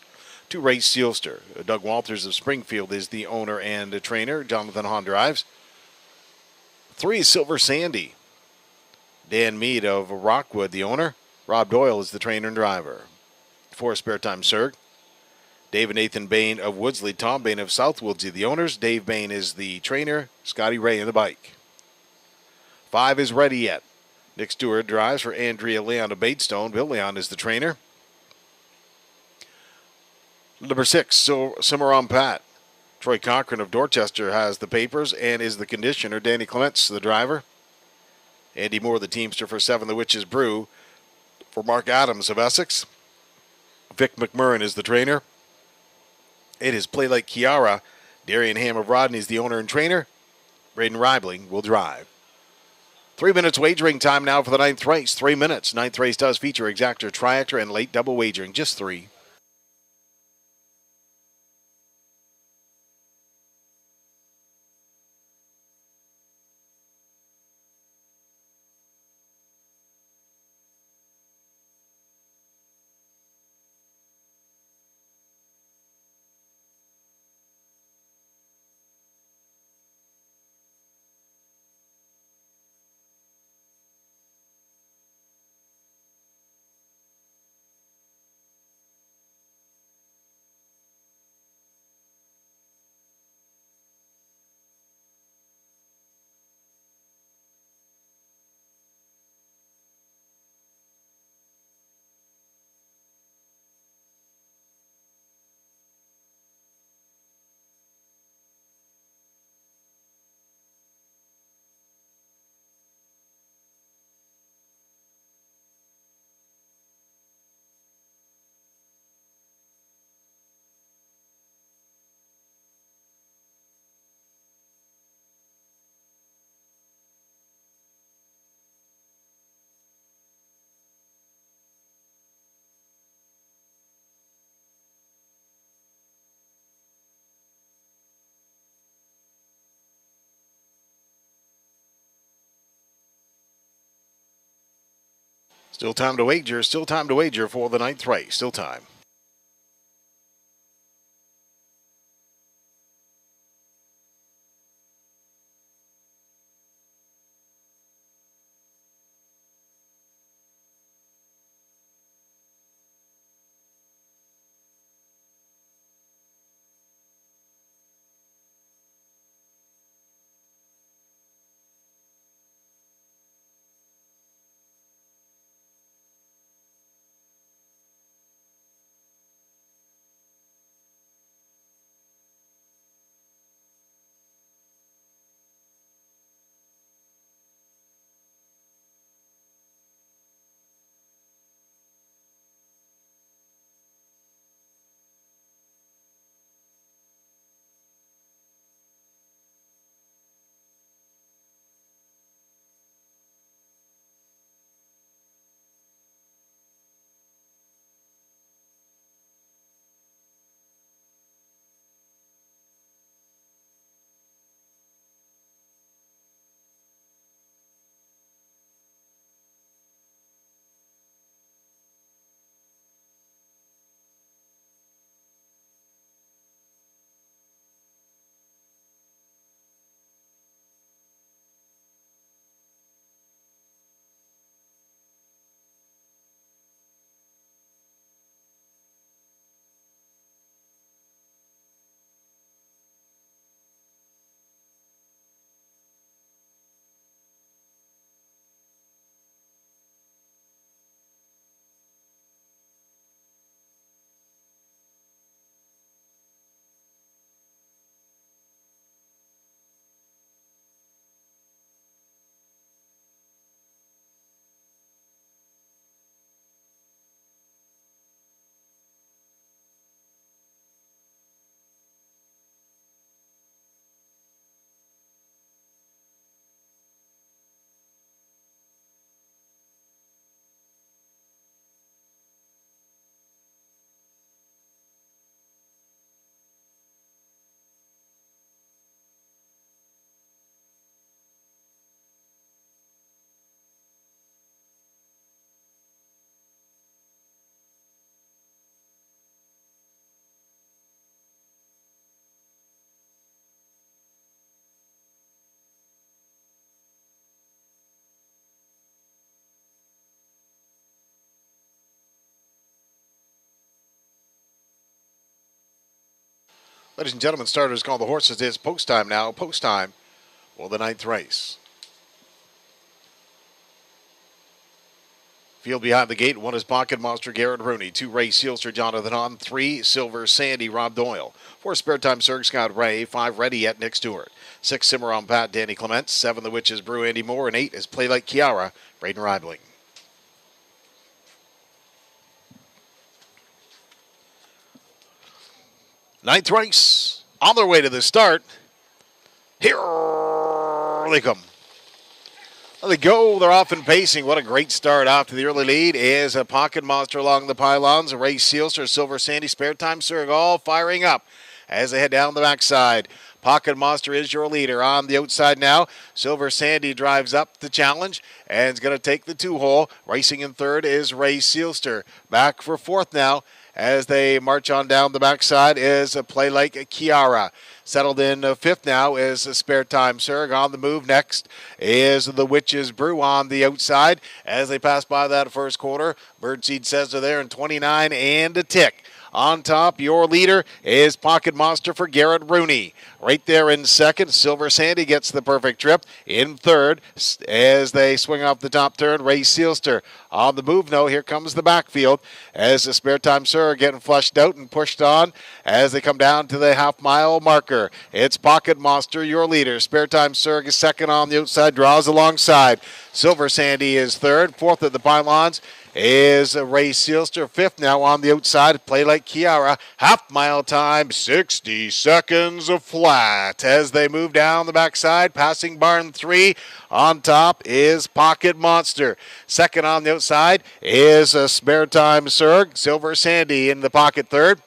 2 Race Sealster. Doug Walters of Springfield is the owner and trainer. Jonathan Hahn drives. 3 is Silver Sandy. Dan Mead of Rockwood, the owner. Rob Doyle is the trainer and driver. 4 Spare Time Serg. Dave and Nathan Bain of Woodsley. Tom Bain of South Woodsley, the owners. Dave Bain is the trainer. Scotty Ray in the bike. 5 is Ready Yet. Nick Stewart drives for Andrea Leon of Baitstone. Bill Leon is the trainer. Number 6, Cimarron Pat. Troy Cochran of Dorchester has the papers and is the conditioner. Danny Clements, the driver. Andy Moore, the teamster for 7, The Witch's Brew. For Mark Adams of Essex. Vic McMurrin is the trainer. It is Play Like Kiara. Darian Ham of Rodney is the owner and trainer. Braden Reibling will drive. 3 minutes wagering time now for the 9th race. 3 minutes. 9th race does feature exactor, triactor, and late double wagering. Just 3. Still time to wager. Still time to wager for the 9th race. Still time. Ladies and gentlemen, starters call the horses. It's post time now. Post time for the 9th race. Field behind the gate. 1 is Pocket Monster, Garrett Rooney. 2, Ray Sealster, Jonathan Hahn. 3, Silver Sandy, Rob Doyle. 4, Spare Time, Serg Scott Ray. 5, Ready Yet, Nick Stewart. 6, Cimarron Pat, Danny Clement. 7, The Witches Brew, Andy Moore. And 8 is Play Like Kiara, Braden Reibling. Ninth race on their way to the start. Here they come. There they go. They're off and pacing. What a great start off to the early lead is a Pocket Monster along the pylons. A Ray Sealster, Silver Sandy, Spare Time, Serg all firing up as they head down the backside. Pocket Monster is your leader on the outside now. Silver Sandy drives up the challenge and is going to take the 2-hole. Racing in third is Ray Sealster. Back for fourth now. As they march on down the backside is a Play Like Kiara. Settled in fifth now is a Spare Time Serg. On the move next is the Witches Brew on the outside. As they pass by that first quarter, Birdseed says they're there in 29 and a tick. On top, your leader is Pocket Monster for Garrett Rooney. Right there in second, Silver Sandy gets the perfect trip. In third, as they swing off the top turn, Ray Sealster. On the move, no, here comes the backfield as the Spare Time Sir getting flushed out and pushed on as they come down to the half-mile marker. It's Pocket Monster, your leader. Spare Time Sir is second on the outside, draws alongside. Silver Sandy is third. Fourth at the pylons is Ray Sealster. Fifth now on the outside. Play Like Kiara. Half-mile time, 60 seconds flat as they move down the backside. Passing barn 3. On top is Pocket Monster. Second on the outside is a Spare Time Serg. Silver Sandy in the pocket third.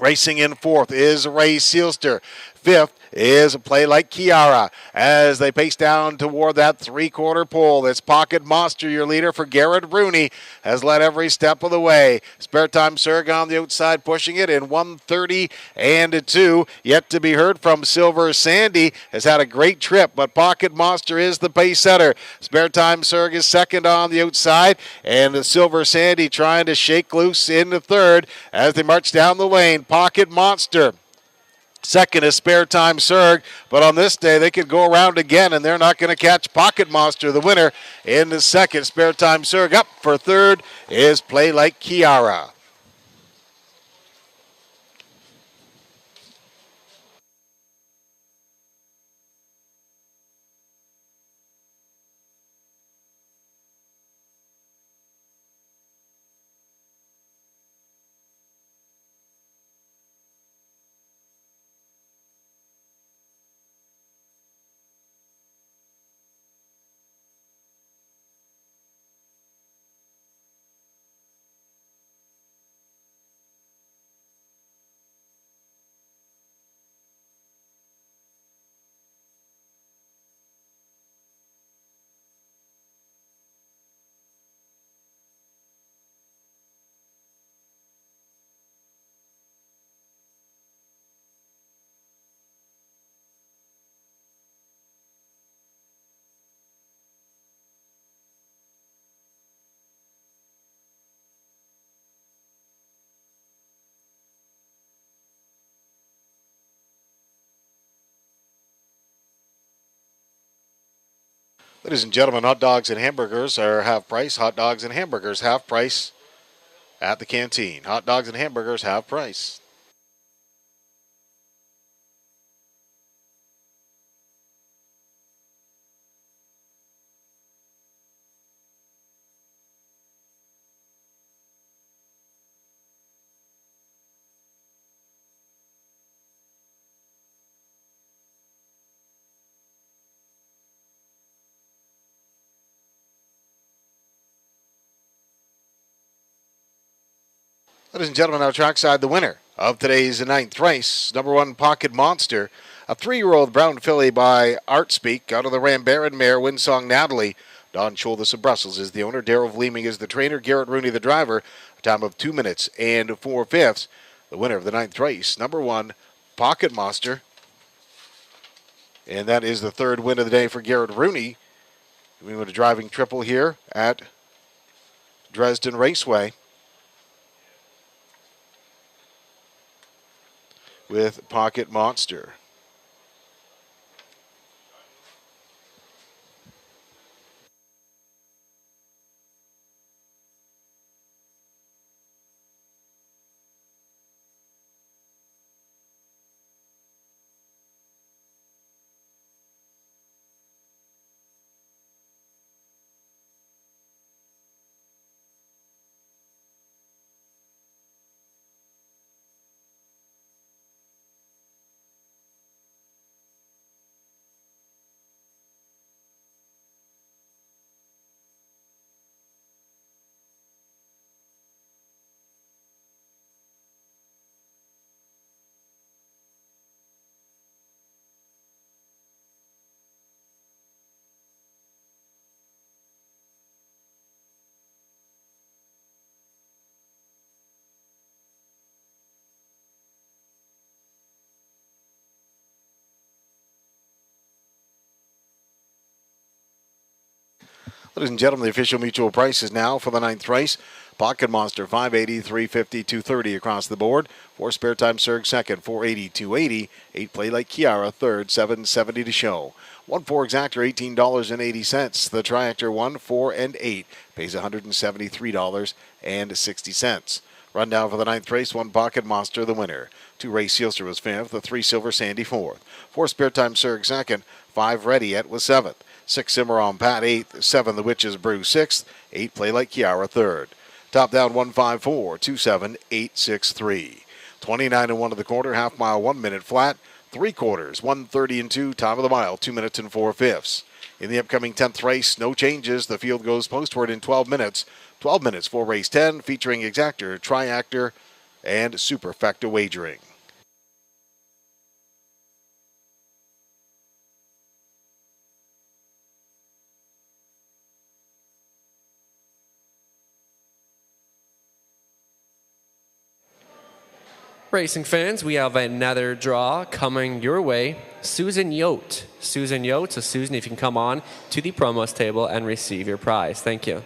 Racing in fourth is Ray Sealster. Fifth is Play Like Kiara. As they pace down toward that three-quarter pole, it's Pocket Monster, your leader for Garrett Rooney, has led every step of the way. Spare Time Surg on the outside, pushing it in 1:30-2. Yet to be heard from Silver Sandy, has had a great trip, but Pocket Monster is the pace setter. Spare Time Surg is second on the outside, and the Silver Sandy trying to shake loose in the third as they march down the lane. Pocket Monster second is Spare Time Surg, but on this day they could go around again, and they're not going to catch Pocket Monster. The winner in the second, Spare Time Surg. Up for third is Play Like Kiara. Ladies and gentlemen, hot dogs and hamburgers are half price. Hot dogs and hamburgers half price at the canteen. Hot dogs and hamburgers half price. Ladies and gentlemen, now trackside, the winner of today's ninth race, number one Pocket Monster, a 3-year-old brown filly by Artspeak out of the Rambaran mare Winsong Natalie. Don Scholdes of Brussels is the owner. Daryl Vleeming is the trainer. Garrett Rooney the driver. A time of 2 minutes and 4/5. The winner of the ninth race, number one Pocket Monster. And that is the third win of the day for Garrett Rooney. We went a driving triple here at Dresden Raceway with Pocket Monster. Ladies and gentlemen, the official mutual price is now for the ninth race. Pocket Monster, $580, $350, $230 across the board. 4 Spare Time Surg second, $480, $280. 8 Play Like Kiara third, $770 to show. 1-4 Exactor, $18.80. The Triactor 1, 4, and 8 pays $173.60. Rundown for the ninth race, 1 Pocket Monster, the winner. 2 Ray Sealster was fifth, the 3 Silver Sandy fourth. 4 Spare Time Surg second, 5 Ready It was seventh. 6 Cimarron Pat eighth, 7 The Witch's Brew sixth, 8 Play Like Kiara third. Top down 154, 27, 863. 29-1 to the quarter, half mile 1 minute flat. 3 quarters, 1:30-2, top of the mile, 2 minutes and 4/5. In the upcoming 10th race, no changes. The field goes postward in 12 minutes. 12 minutes for race 10, featuring Exactor, Triactor, and Superfecta wagering. Racing fans, we have another draw coming your way. Susan Yote. Susan Yote. So Susan, if you can come on to the promos table and receive your prize. Thank you.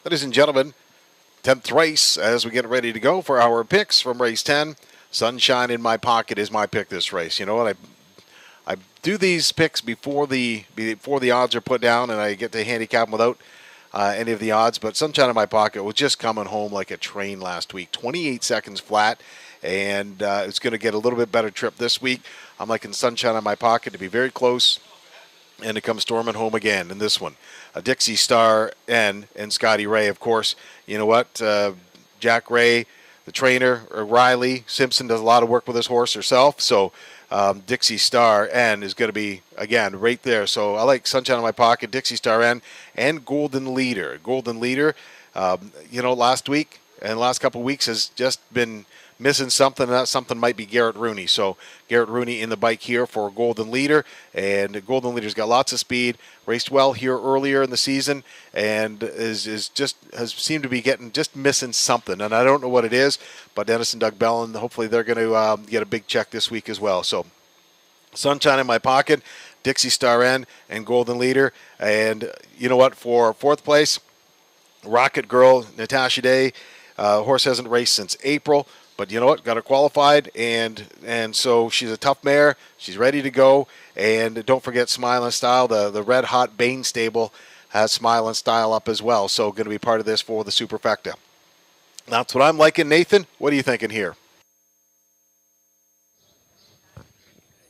Ladies and gentlemen, 10th race as we get ready to go for our picks from race 10. Sunshine in My Pocket is my pick this race. You know what? I do these picks before the odds are put down, and I get to handicap them without any of the odds. But Sunshine in My Pocket was just coming home like a train last week. 28 seconds flat, and it's going to get a little bit better trip this week. I'm liking Sunshine in My Pocket to be very close and to come storming home again in this one. Dixie Star and Scotty Ray, of course. You know what? Jack Ray, the trainer, Riley Simpson does a lot of work with this horse herself. So Dixie Star N is going to be, again, right there. So I like Sunshine in My Pocket, Dixie Star N, and Golden Leader. Golden Leader, last week and the last couple of weeks has just been missing something, and that something might be Garrett Rooney. So Garrett Rooney in the bike here for Golden Leader, and Golden Leader's got lots of speed, raced well here earlier in the season, and has seemed to be just missing something, and I don't know what it is, but Dennis and Doug Bellin, hopefully they're going to get a big check this week as well. So Sunshine in My Pocket, Dixie Star N, and Golden Leader, and you know what, for fourth place, Rocket Girl, Natasha Day. Horse hasn't raced since April. But you know what? Got her qualified, and so she's a tough mare. She's ready to go. And don't forget Smile and Style. The Red Hot Bain stable has Smile and Style up as well. So going to be part of this for the Superfecta. That's what I'm liking. Nathan, what are you thinking here?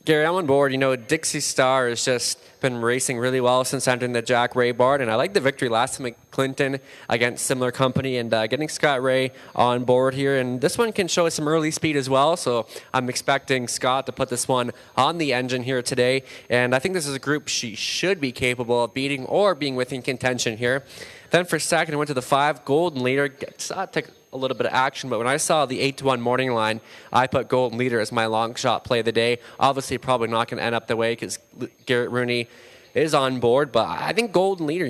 Gary, I'm on board. Dixie Star has just been racing really well since entering the Jack Ray barn, and I like the victory last time at Clinton against similar company, and getting Scott Ray on board here. And this one can show us some early speed as well, so I'm expecting Scott to put this one on the engine here today. And I think this is a group she should be capable of beating or being within contention here. Then for second, I went to the 5, Golden Leader. Took a little bit of action, but when I saw the 8-1 morning line, I put Golden Leader as my long shot play of the day. Obviously, probably not going to end up the way because Garrett Rooney is on board, but I think Golden Leader,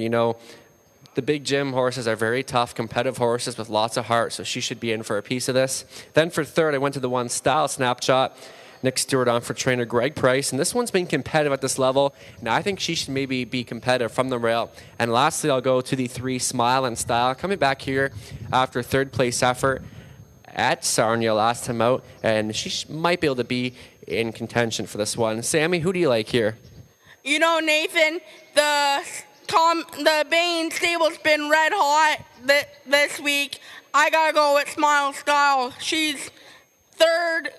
the Big Jim horses are very tough, competitive horses with lots of heart, so she should be in for a piece of this. Then for third, I went to the 1 Style Snapshot. Nick Stewart on for trainer Greg Price, and this one's been competitive at this level. Now I think she should maybe be competitive from the rail. And lastly, I'll go to the 3 Smile and Style, coming back here after third place effort at Sarnia last time out, and she might be able to be in contention for this one. Sammy, who do you like here? Nathan, the Bain stable's been red hot this week. I gotta go with Smile Style. She's third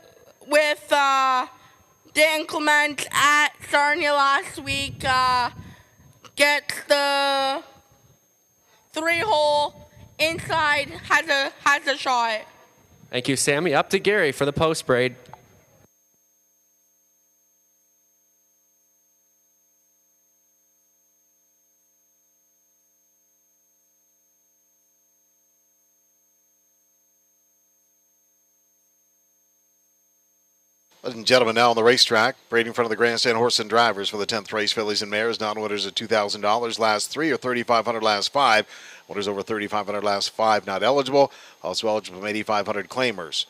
with Dan Clement at Sarnia last week. gets the 3-hole inside, has a shot. Thank you, Sammy. Up to Gary for the post braid. Ladies and gentlemen, now on the racetrack, braiding in front of the grandstand horse and drivers for the 10th race, fillies and mares. Non-winners at $2,000. Last 3 or $3,500. Last 5. Winners over $3,500. Last 5 not eligible. Also eligible from $8,500 claimers.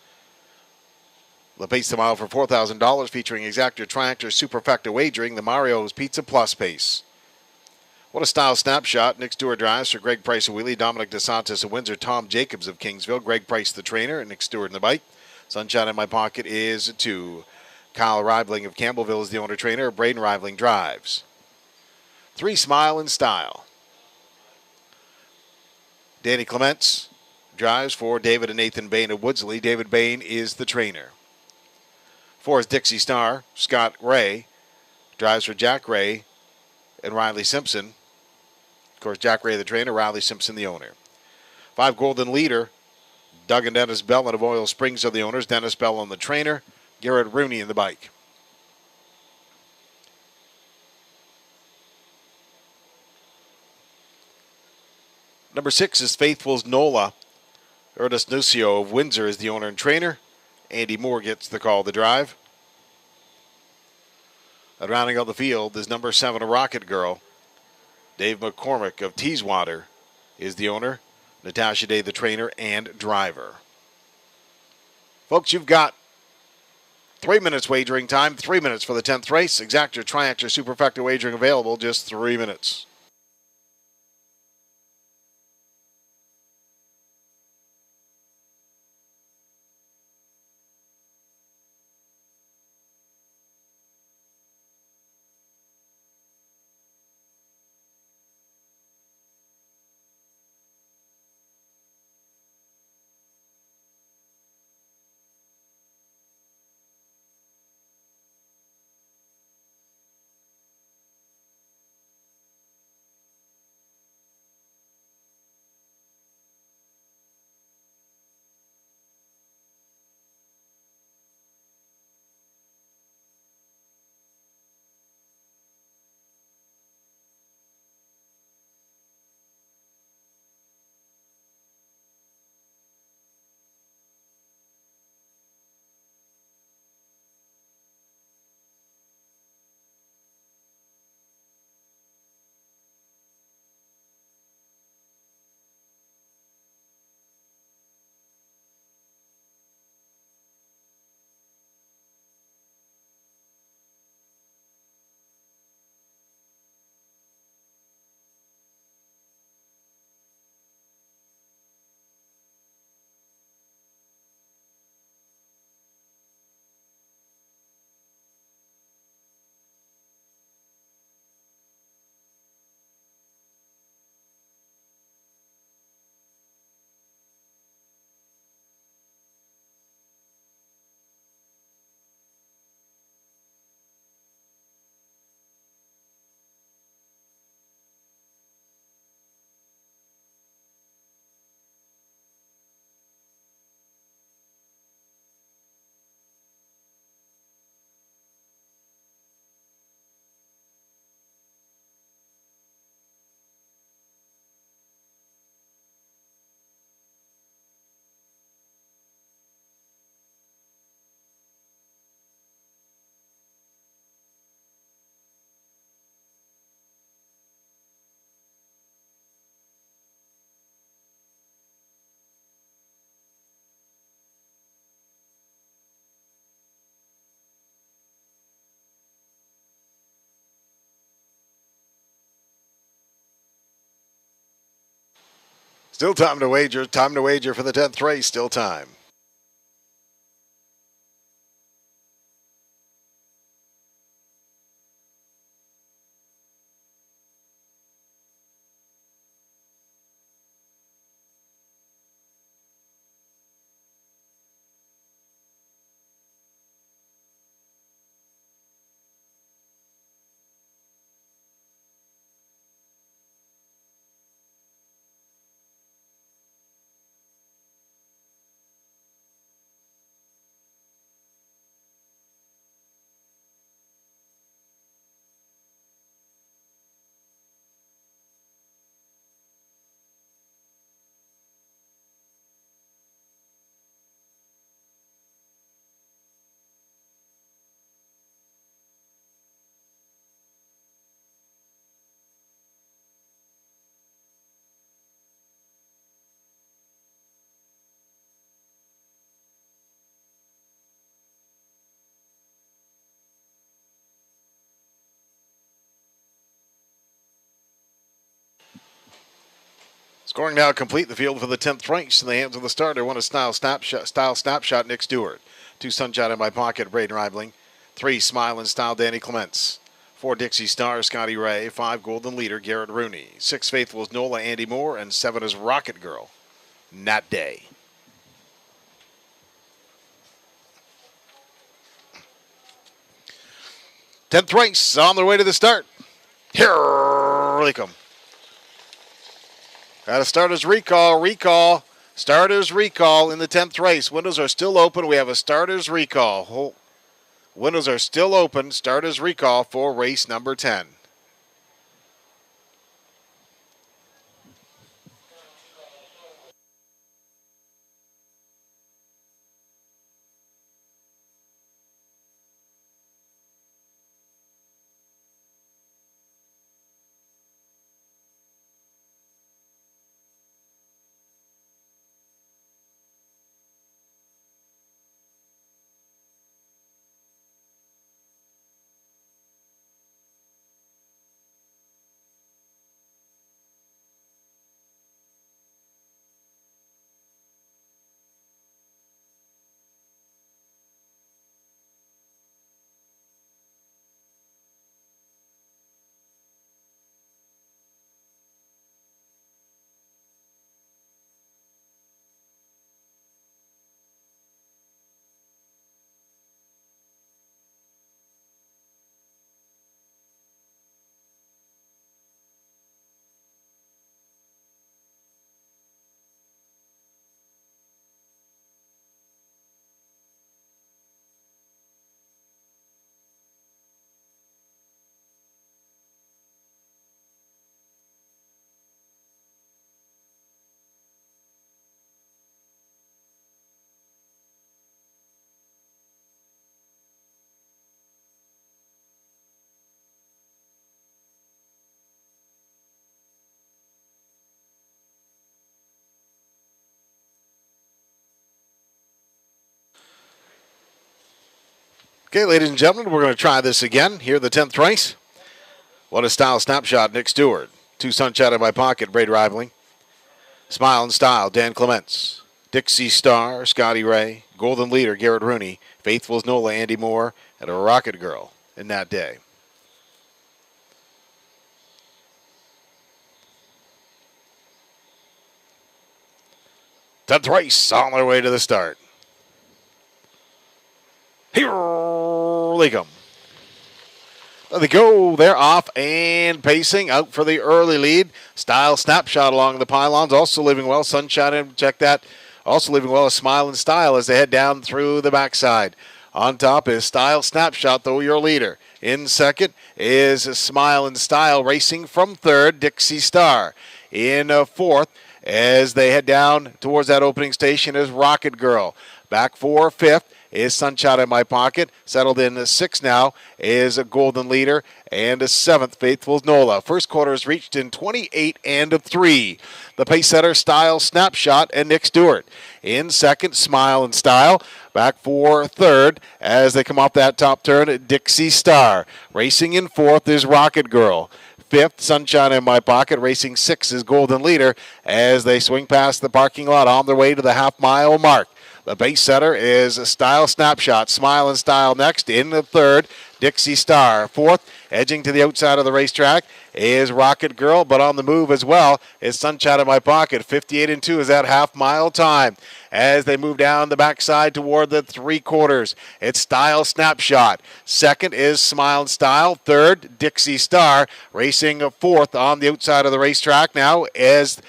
La Pace Mile for $4,000, featuring Exactor Tractor Superfecta Wagering, the Mario's Pizza Plus Pace. What a style snapshot. Nick Stewart drives for Greg Price of Wheelie, Dominic DeSantis of Windsor, Tom Jacobs of Kingsville, Greg Price the trainer, and Nick Stewart in the bike. Sunshine in My Pocket is 2. Kyle Rivling of Campbellville is the owner-trainer. Braden Rivling drives. 3, Smile and Style. Danny Clements drives for David and Nathan Bain of Woodsley. David Bain is the trainer. 4 is Dixie Star. Scott Ray drives for Jack Ray and Riley Simpson. Of course, Jack Ray the trainer, Riley Simpson the owner. 5, Golden Leader. Doug and Dennis Bellin of Oil Springs are the owners. Dennis Bellin the trainer. Garrett Rooney in the bike. Number 6 is Faithful's Nola. Ernest Nucio of Windsor is the owner and trainer. Andy Moore gets the call to drive. And rounding out the field is number 7, a Rocket Girl. Dave McCormick of Teeswater is the owner. Natasha Day, the trainer and driver. Folks, you've got 3 minutes wagering time, 3 minutes for the 10th race. Exactor Triactor Superfecta Wagering available, just 3 minutes. Still time to wager. Time to wager for the 10th race. Still time. Scoring now complete. The field for the 10th race in the hands of the starter. 1 is Style Snapshot, Nick Stewart. 2 Sunshine in My Pocket, Braden Ribling. 3 Smile and Style, Danny Clements. 4 Dixie Star, Scotty Ray. 5 Golden Leader, Garrett Rooney. 6 Faithful is Nola, Andy Moore. And 7 is Rocket Girl, Nat Day. Tenth race on their way to the start. Here they come. Got a starter's recall. Starter's recall in the 10th race. Windows are still open. We have a starter's recall. Windows are still open. Starter's recall for race number 10. Okay, ladies and gentlemen, we're going to try this again. Here, the 10th race. 1 is Style Snapshot, Nick Stewart. 2 Sunshine in My Pocket, Braid Rivaling. Smile and Style, Dan Clements. Dixie Star, Scotty Ray. Golden Leader, Garrett Rooney. Faithful's Nola, Andy Moore. And a Rocket Girl in That Day. Tenth race on their way to the start. Here they come. There they go. They're off and pacing out for the early lead. Style Snapshot along the pylons. Also living well. Sunshine in. Check that. Also living well. A Smile and Style as they head down through the backside. On top is Style Snapshot, though, your leader. In second is Smile and Style racing from third. Dixie Star. In fourth, as they head down towards that opening station, is Rocket Girl. Back for fifth is Sunshine in My Pocket. Settled in sixth now is a Golden Leader. And a seventh, Faithful's Nola. First quarter is reached in 28 and 3. The pace setter, Style Snapshot, and Nick Stewart. In second, Smile and Style. Back for third as they come off that top turn, Dixie Star. Racing in fourth is Rocket Girl. Fifth, Sunshine in My Pocket. Racing sixth is Golden Leader as they swing past the parking lot on their way to the half-mile mark. The base setter is Style Snapshot. Smile and Style next. In the third, Dixie Star. Fourth, edging to the outside of the racetrack, is Rocket Girl, but on the move as well is Sunshine in My Pocket. 58 and 2 is that half-mile time. As they move down the backside toward the three quarters, it's Style Snapshot. Second is Smile and Style. Third, Dixie Star. Racing fourth on the outside of the racetrack now as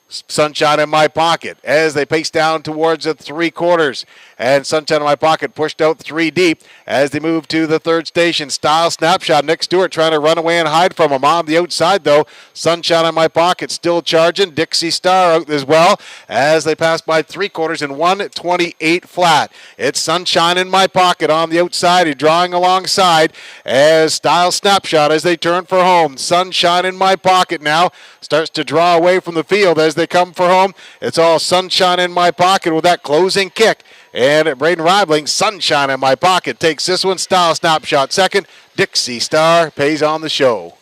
Sunshine in My Pocket as they pace down towards the three quarters. And Sunshine in My Pocket pushed out three deep as they move to the third station. Style Snapshot. Nick Stewart trying to run away and hide from him. On the outside, though, Sunshine in My Pocket still charging. Dixie Star out as well as they pass by three quarters in 1:28 flat. It's Sunshine in My Pocket on the outside. He's drawing alongside as Style Snapshot as they turn for home. Sunshine in My Pocket now starts to draw away from the field as they come for home. It's all Sunshine in My Pocket with that closing kick. And Braden Ribling, Sunshine in My Pocket takes this one. Style Snapshot second. Dixie Star pays on the show.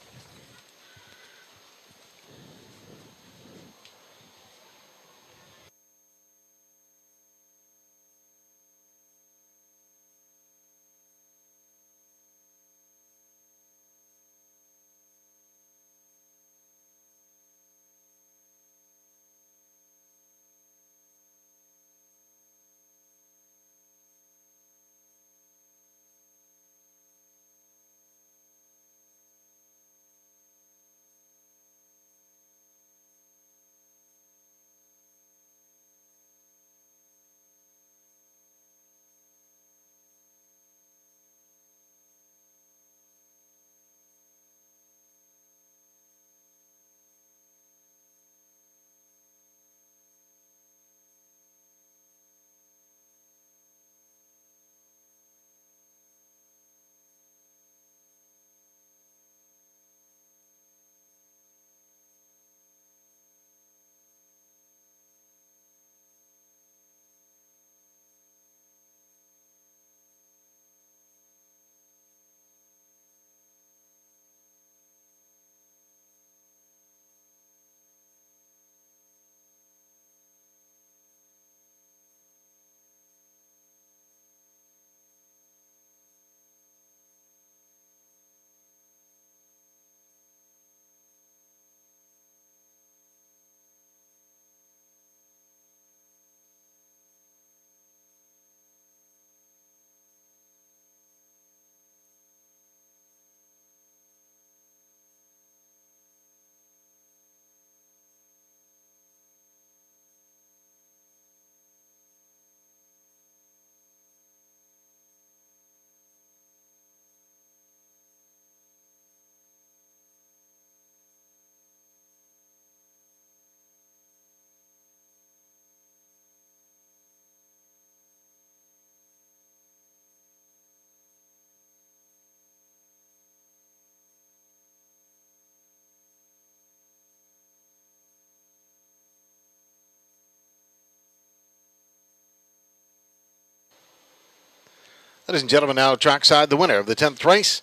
Ladies and gentlemen, now trackside, the winner of the 10th race.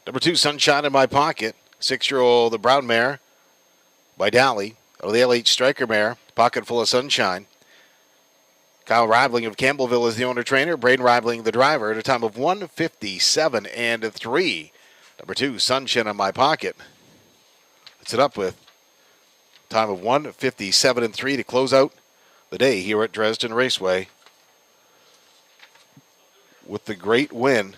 Number 2, Sunshine in My Pocket. 6-year-old the brown mare by Dally. Out of the LH Striker mare, Pocket Full of Sunshine. Kyle Ribling of Campbellville is the owner-trainer. Braden Ribling the driver at a time of 1:57 and 3. Number 2, Sunshine in My Pocket. It's it up with a time of 1:57 and 3 to close out the day here at Dresden Raceway with the great win.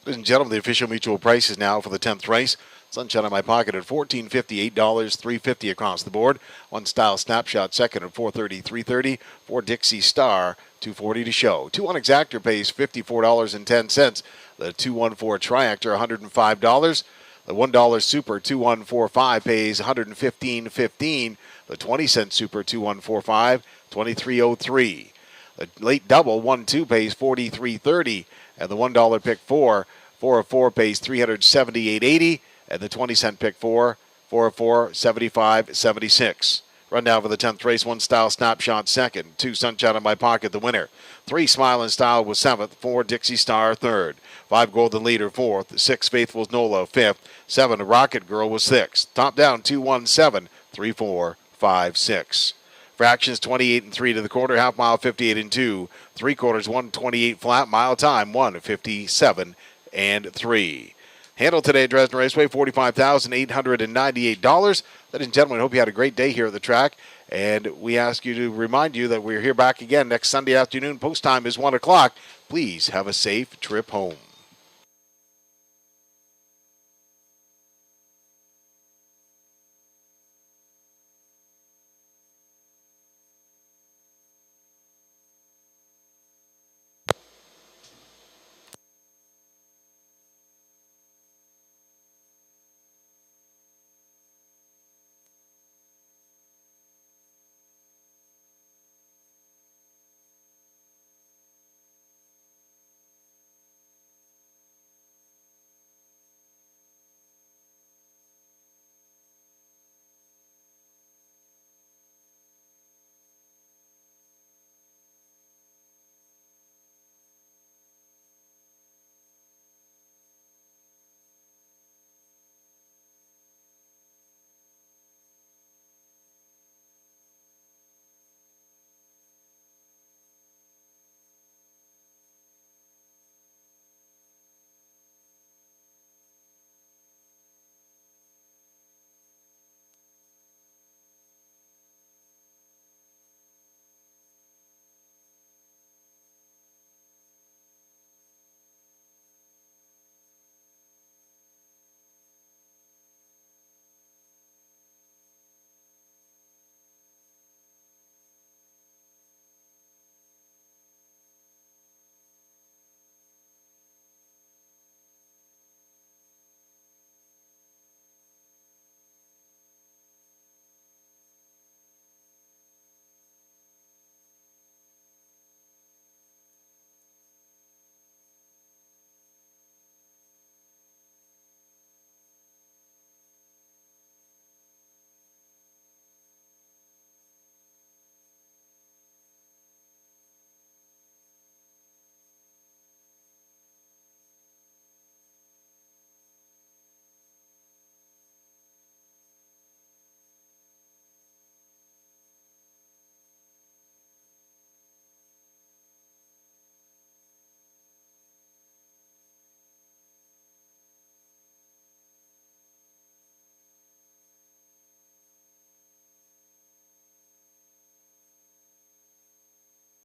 Ladies and gentlemen, the official mutual price is now for the 10th race. Sunshine in My Pocket at $14.50, $8, $3.50 across the board. One Style Snapshot second at $4.30, $3.30. For Dixie Star, $2.40 to show. 2 on Exactor pays $54.10. The 214 Triactor, $105. The $1 Super 2145 pays $115.15. The 20-cent Super 2145, $23.03. The late double 1-2 pays $43.30. And the $1 pick 404 pays $378.80. And the 20-cent pick 404 $75.76. Rundown for the 10th race. 1 Style Snapshot second. 2 Sunshine in My Pocket the winner. 3 Smile and Style was 7th. 4 Dixie Star 3rd. 5 Golden Leader 4th. 6 Faithful's Nola 5th. 7 Rocket Girl was 6th. Top down 2-1-7 3-4-5-6. Fractions 28 and 3 to the quarter, half mile 58 and 2, 3/4 128 flat, mile time 1:57 and 3. Handle today at Dresden Raceway $45,898. Ladies and gentlemen, hope you had a great day here at the track, and we ask you to remind you that we're here back again next Sunday afternoon. Post time is 1 o'clock. Please have a safe trip home.